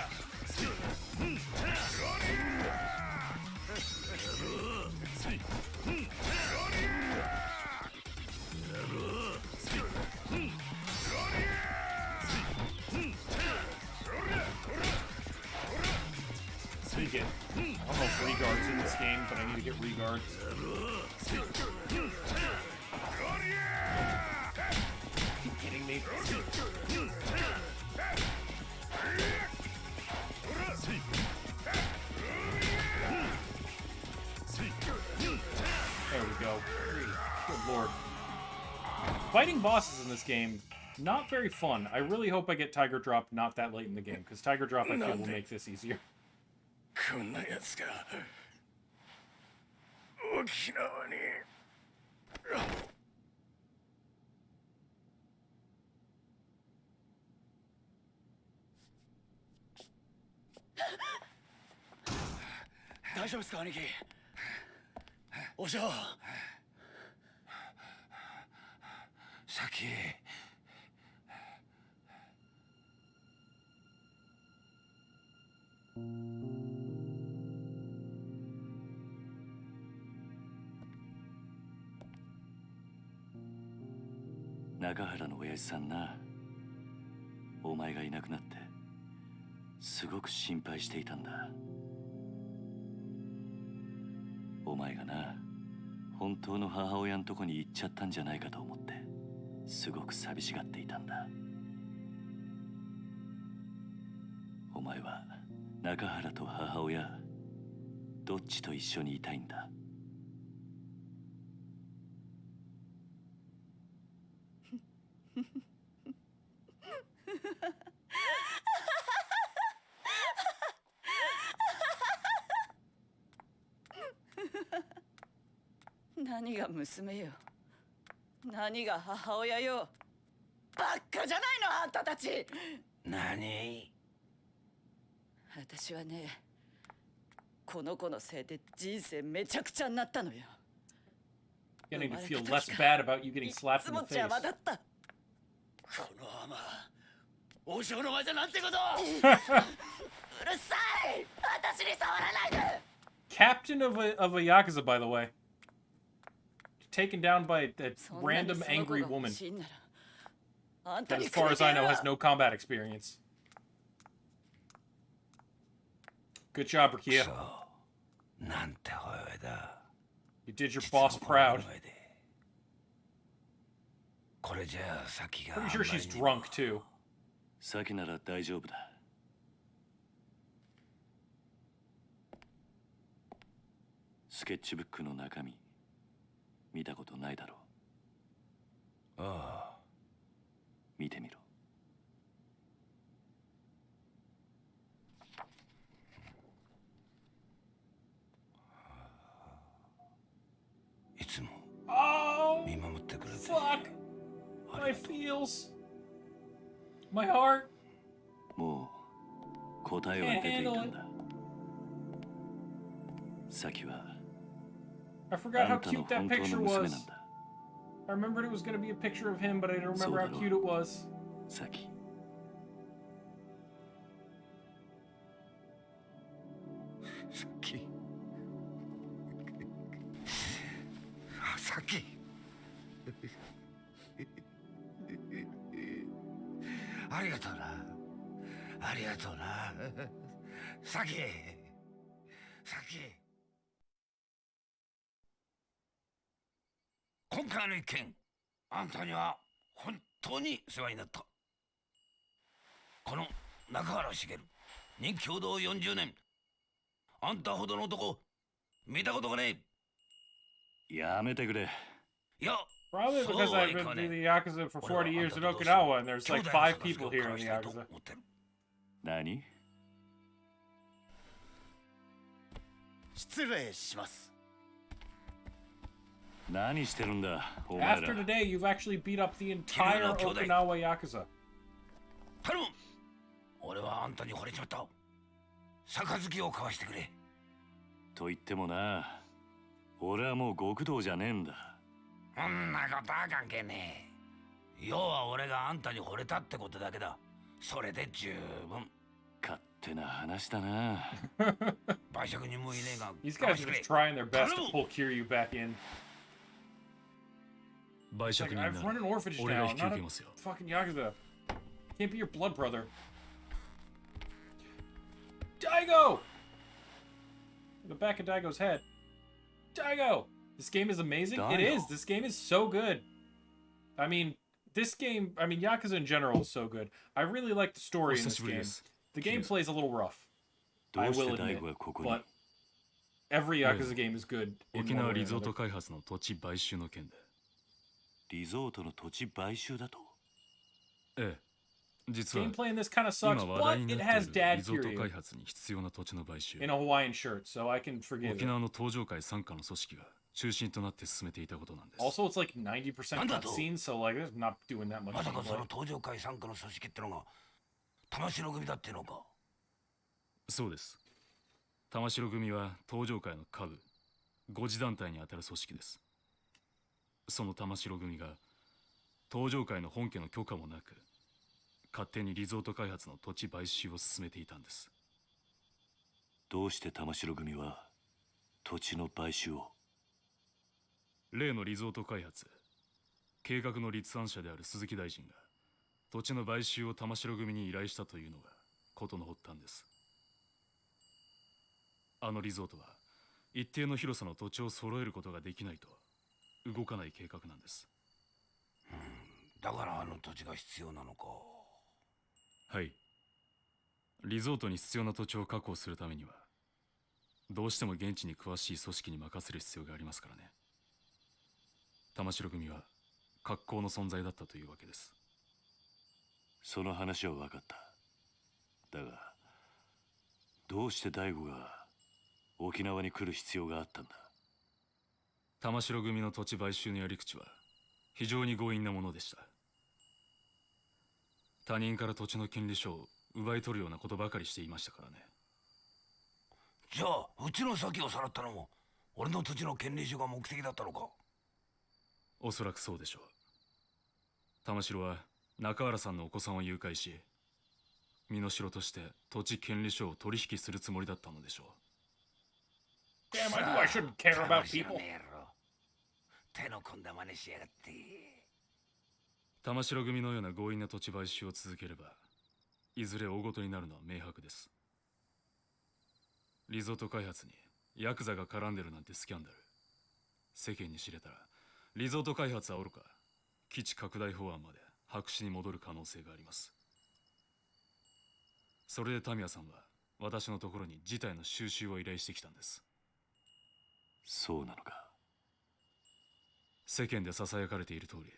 I don't know if Regard's in this game, but I need to get Regard. fighting me. There we go. Good lord. Fighting bosses in this game, not very fun. I really hope I get Tiger Drop not that late in the game, because Tiger Drop, I feel, will make this easier. こんな奴が沖縄に。大丈夫ですか兄貴。お嬢。先。中原の親父さんな、お前がいなくなってすごく心配していたんだ。お前がな、本当の母親のとこに行っちゃったんじゃないかと思ってすごく寂しがっていたんだ。お前は中原と母親どっちと一緒にいたいんだ。何が娘よ、何が母親よ。バッカじゃないのあんたたち。何？私はね、この子のせいで人生めちゃくちゃになったのよ。Getting to feel less bad about you getting slapped in the いつも邪魔だった。このアマ、お嬢の前でなんてこと。うるさい。私に触らないで。Captain of a Yakuza, by the way. Taken down by a random angry woman that, as far as I know, has no combat experience. Good job, Rukia. You did your boss proud. Pretty sure she's drunk, too. 先なら大丈夫だ。スケッチブックの中身見たことないだろう。ああ、見てみろ。いつも見守ってくれて。Fuck! My feels. My heart. もう答えは出ていたんだ。先は I forgot how cute that picture was. I remembered it was going to be a picture of him, but I didn't remember how cute it was. Saki. Saki. Saki. ありがとうな。ありがとうな。Saki。Saki。今回の一件、あんたには本当に世話になった。この中原茂、任共同40年。あんたほどの男、見たことがねえ。やめてくれ。いや、Probably because I've been in the Yakuza for 40 years in Okinawa, and there's like 5 people here in the Yakuza. 何？失礼します。何してるんだ、お前ら。 After today, you've actually beat up the entire Okinawa Yakuza. 頼む。俺はあんたに惚れちまった。杯を交わしてくれ。と言ってもな、俺はもう極道じゃねえんだ。そんなことは関係ねえ。要は俺があんたに惚れたってことだけだ。それで十分。勝手な話だな。売借人もいねえが。These guys are just trying their best to pull Kiryu back in. Like, I've run an orphanage now. I'm not a fucking Yakuza. Can't be your blood brother. Daigo! The back of Daigo's head. Daigo! This game is amazing. Daigo. It is. This game is so good. I mean, this game, I mean, Yakuza in general is so good. I really like the story in this game. The gameplay is a little rough, I will admit, but every Yakuza game is good in 沖 one 縄 way or リゾー another. ト開発の土地買収の件で。リゾートの土地買収だと。ええ、実は Gameplay in this kind of 今 sucks, 話 but 題に it なっ has ている dad リゾート開 period 発に必要な土地の買収。 in a Hawaiian shirt, so I can forgive 沖 it. 縄の登場界傘下の組織が中心となって進めていたことなんです。 Also, it's like 90% cutscenes, so like it's not doing that much. まさかそ gameplay. の登場界傘下の組織ってのが玉城組だってのか。そうです。玉城組は登場界の下部、5次団体にあたる組織です。その玉城組が登場界の本家の許可もなく、勝手にリゾート開発の土地買収を進めていたんです。どうして玉城組は土地の買収を？例のリゾート開発、計画の立案者である鈴木大臣が土地の買収を玉城組に依頼したというのが事の発端です。あのリゾートは一定の広さの土地を揃えることができないと動かない計画なんです。だからあの土地が必要なのか。はい。リゾートに必要な土地を確保するためにはどうしても現地に詳しい組織に任せる必要がありますからね。玉城組は格好の存在だったというわけです。その話は分かった。だがどうして大悟が沖縄に来る必要があったんだ？玉城組の土地買収のやり口は非常に強引なものでした。他人から土地の権利書を奪い取るようなことばかりしていましたからね。じゃあうちの先をさらったのも俺の土地の権利書が目的だったのか。おそらくそうでしょう。玉城は中原さんのお子さんを誘拐し、身代として土地権利書を取引するつもりだったのでしょう。Damn, I knew I shouldn't care about people. 手の込んだ真似しやがって。玉城組のような強引な土地買収を続ければいずれ大ごとになるのは明白です。リゾート開発にヤクザが絡んでるなんてスキャンダル、世間に知れたらリゾート開発はおろか基地拡大法案まで白紙に戻る可能性があります。それでタミヤさんは私のところに事態の収拾を依頼してきたんです。そうなのか。世間でささやかれている通り、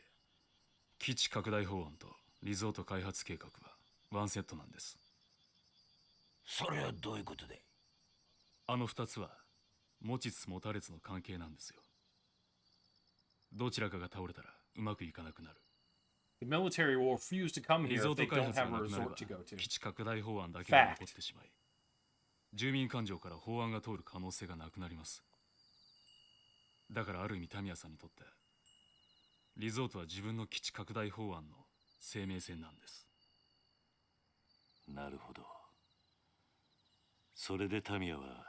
基地拡大法案とリゾート開発計画はワンセットなんです。それはどういうことで？あの2つは持ちつ持たれつの関係なんですよ。どちらかが倒れたらうまくいかなくなる。The military will refuse to come リ here ゾ if ー they ト開 don't 発が have な a くなれば resort to go to. 基地拡大法案だけが残ってしまい、住民感情から法案が通る可能性がなくなります。だからある意味タミヤさんにとってリゾートは自分の基地拡大法案の生命線なんです。なるほど。それでタミヤは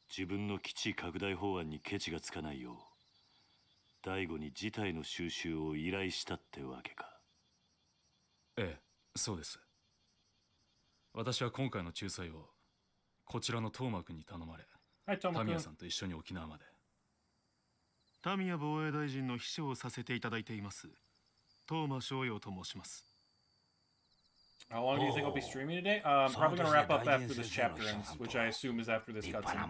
自分の基地拡大法案にケチがつかないよう大悟に事態の収拾を依頼したってわけか。ええ、そうです。私は今回の仲裁をこちらの東間君に頼まれ、タミヤさんと一緒に沖縄まで。タミヤ防衛大臣の秘書をさせていただいています東間翔陽と申します。 How long do you think I'll be streaming today? Probably gonna wrap up after this chapter ends, which I assume is after this cutscene.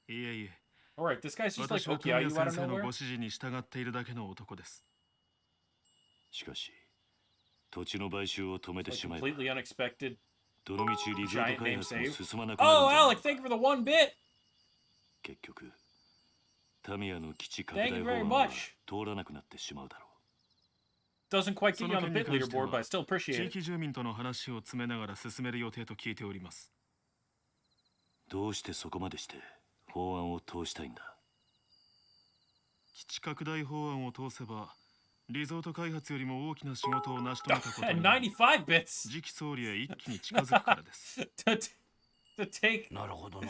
いえいえ。 Alright, this guy's just like 私は Okiayu タミヤ out 先 of 生のご nowhere. 指示に従っているだけの男です。しかし土地の買収を止めてしまえば Completely unexpected どの道リゾー giant ト開 name 発も save. 進まなくなるん Oh, じゃない Alec, thank you for the one bit. 結局タミヤの基地拡 Thank 大 you 法 very 案は much. 通らなくなってしまうだろう。 Doesn't quite get そ you の on the 件に bit 関して leaderboard, but I は still appreciate 地 it. 域住民との話を詰めながら進める予定と聞いております。どうしてそこまでして法案を通したいんだ？基地拡大法案を通せばリゾート開発よりも大きな仕事を成し遂げたことに95 bits. 次期総理へ一気に近づくからです。to take なるほどな。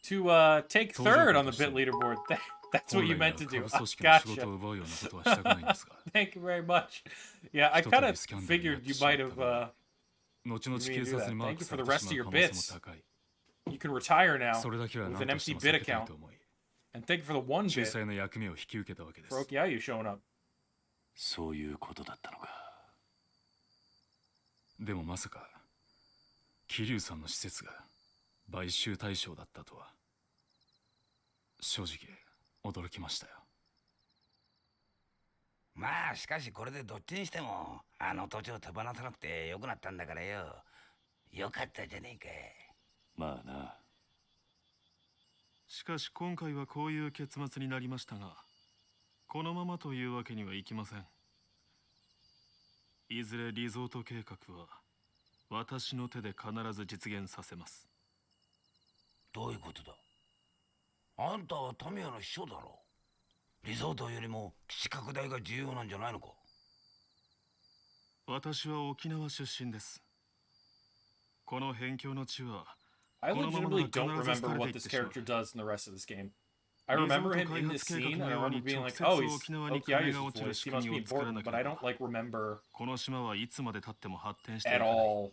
to take third on the bit leaderboard. That's what you meant to do. Gotcha. Thank you very much. Yeah, I kind of figured you might have. Thank you for the rest of your bits. You can retire now with an empty bit account. And thank you for the one bit for Okiayu showing up. そういうことだったのか。でもまさか桐生さんの施設が買収対象だったとは正直驚きましたよ。まあしかしこれでどっちにしてもあの土地を手放さなくてよくなったんだからよ。よかったじゃねえか。まあな。しかし今回はこういう結末になりましたが、このままというわけにはいきません。いずれリゾート計画は私の手で必ず実現させます。どういうことだ。あんたはタミヤの秘書だろ。リゾートよりも基地拡大が重要なんじゃないのか。私は沖縄出身です。この辺境の地は I legitimately don't remember what this character does in the rest of this game. I remember him in this scene, and I remember being like, oh, he's Okia's voice, he must be important, but I don't, like, remember at all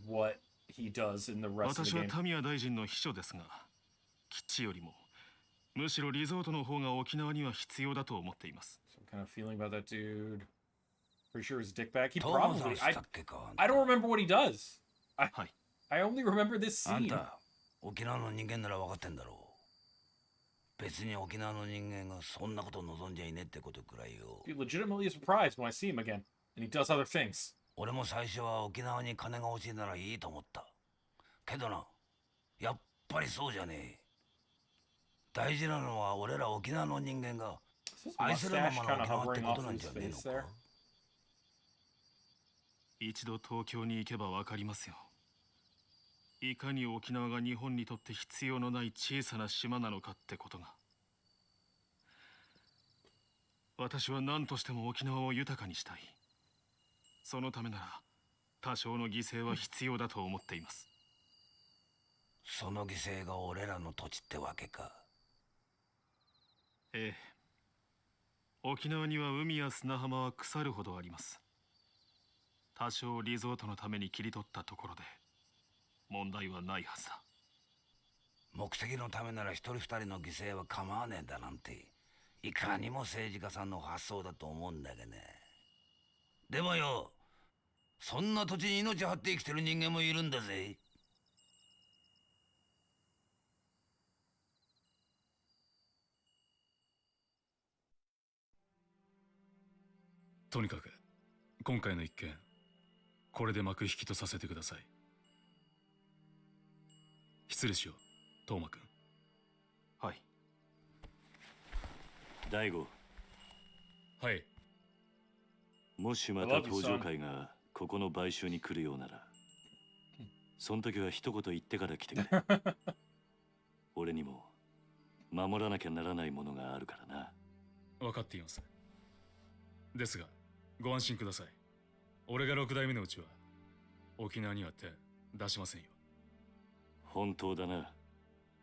what he does in the rest of the 私は game. タミヤ大臣の秘書ですが、基地よりもむしろリゾートの方が沖縄には必要だと思っています。 Some kind of feeling about that dude. Pretty sure his dick back. He probably. I don't remember what he does. I only remember this あん scene. た沖縄の人間なら分かってんだろう。別に沖縄の人間がそんなこと望んじゃいねえってことくらいよ。Be legitimately surprised when I see him again, and he does other things. 俺も最初は沖縄に金が欲しいならいいと思った。けどな、やっぱりそうじゃねえ。大事なのは俺ら沖縄の人間が愛するままの沖縄ってことなんじゃねえのか。一度東京に行けばわかりますよ。いかに沖縄が日本にとって必要のない小さな島なのかってことが。私は何としても沖縄を豊かにしたい。そのためなら多少の犠牲は必要だと思っています。その犠牲が俺らの土地ってわけか。ええ。沖縄には海や砂浜は腐るほどあります。多少リゾートのために切り取ったところで問題はないはずだ。目的のためなら一人二人の犠牲は構わねえんだなんて、いかにも政治家さんの発想だと思うんだけどね。でもよ、そんな土地に命張って生きてる人間もいるんだぜ。とにかく今回の一件これで幕引きとさせてください。失礼しよう、トーマくん。はい。大悟。はい。もしまた登場会がここの買収に来るようなら、その時は一言言ってから来てくれ。俺にも守らなきゃならないものがあるからな。分かっています。ですがご安心ください。俺が6代目のうちは沖縄には手出しませんよ。本当だな。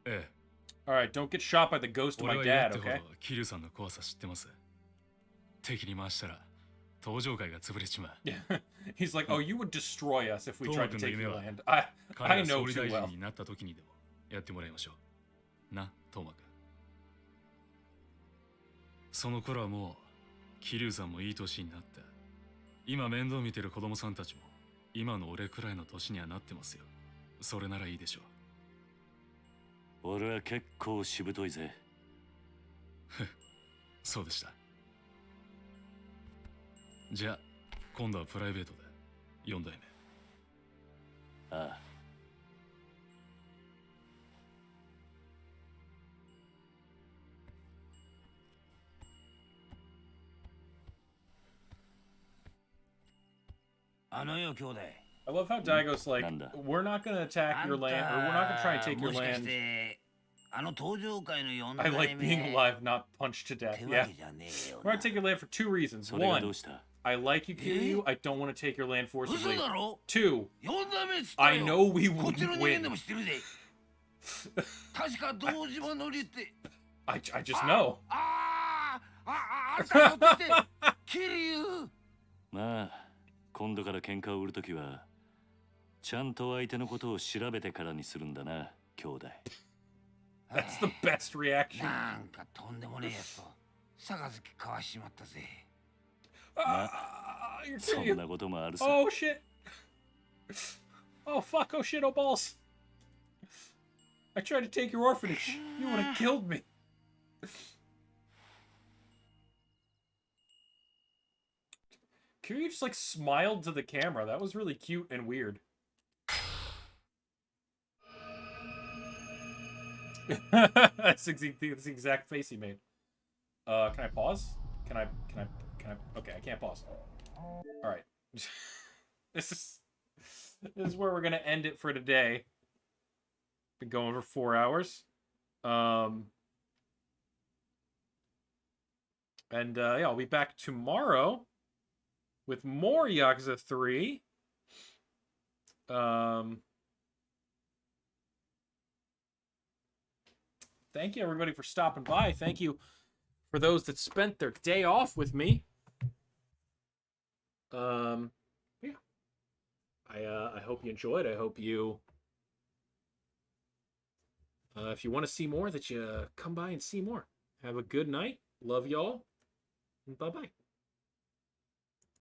ええ。Alright, don't get shot by the ghost of my dad, okay? 桐生さんの怖さ知ってます。敵に回したら登場会が潰れちまう。He's like, oh, you would destroy us if we トーマ tried 君 to の take 夢 your は land. I 彼が know 総理 too 大臣 well. になった時にでもやってもらいましょう。な、トーマ君。その頃はもう桐生さんもいい年になって、今面倒見てる子供さんたちも今の俺くらいの年にはなってますよ。それならいいでしょう。俺は結構しぶといぜ。そうでした。じゃあ今度はプライベートで4代目。ああ。あのよ兄弟。I love how Daigo's like, we're not gonna attack your land, or we're not gonna try and take your land. I like being alive, not punched to death. Yeah. We're gonna take your land for two reasons. One, I like you, Kiryu. I don't want to take your land forcibly. Two, I know we wouldn't win. I just know. まあ、今度から喧嘩を売るときはちゃんと相手のことを調べてからにするんだな、兄弟。That's the best reaction. なんかとんでもねえやつと杯交わしちまったぜ。そんなこともあるさ。 Oh shit. Oh fuck, oh shit, oh balls. I tried to take your orphanage. You would have killed me. Kiryu just like smiled to the camera. That was really cute and weird. That's the exact face he made. Can I pause? Can I? Okay, I can't pause. All right. This is where we're gonna end it for today. Been going for 4 hours. And yeah, I'll be back tomorrow with more Yakuza 3. Thank you everybody for stopping by. Thank you for those that spent their day off with me. Yeah. I hope you enjoyed. I hope you if you want to see more, that you come by and see more. Have a good night. Love y'all. Bye-bye.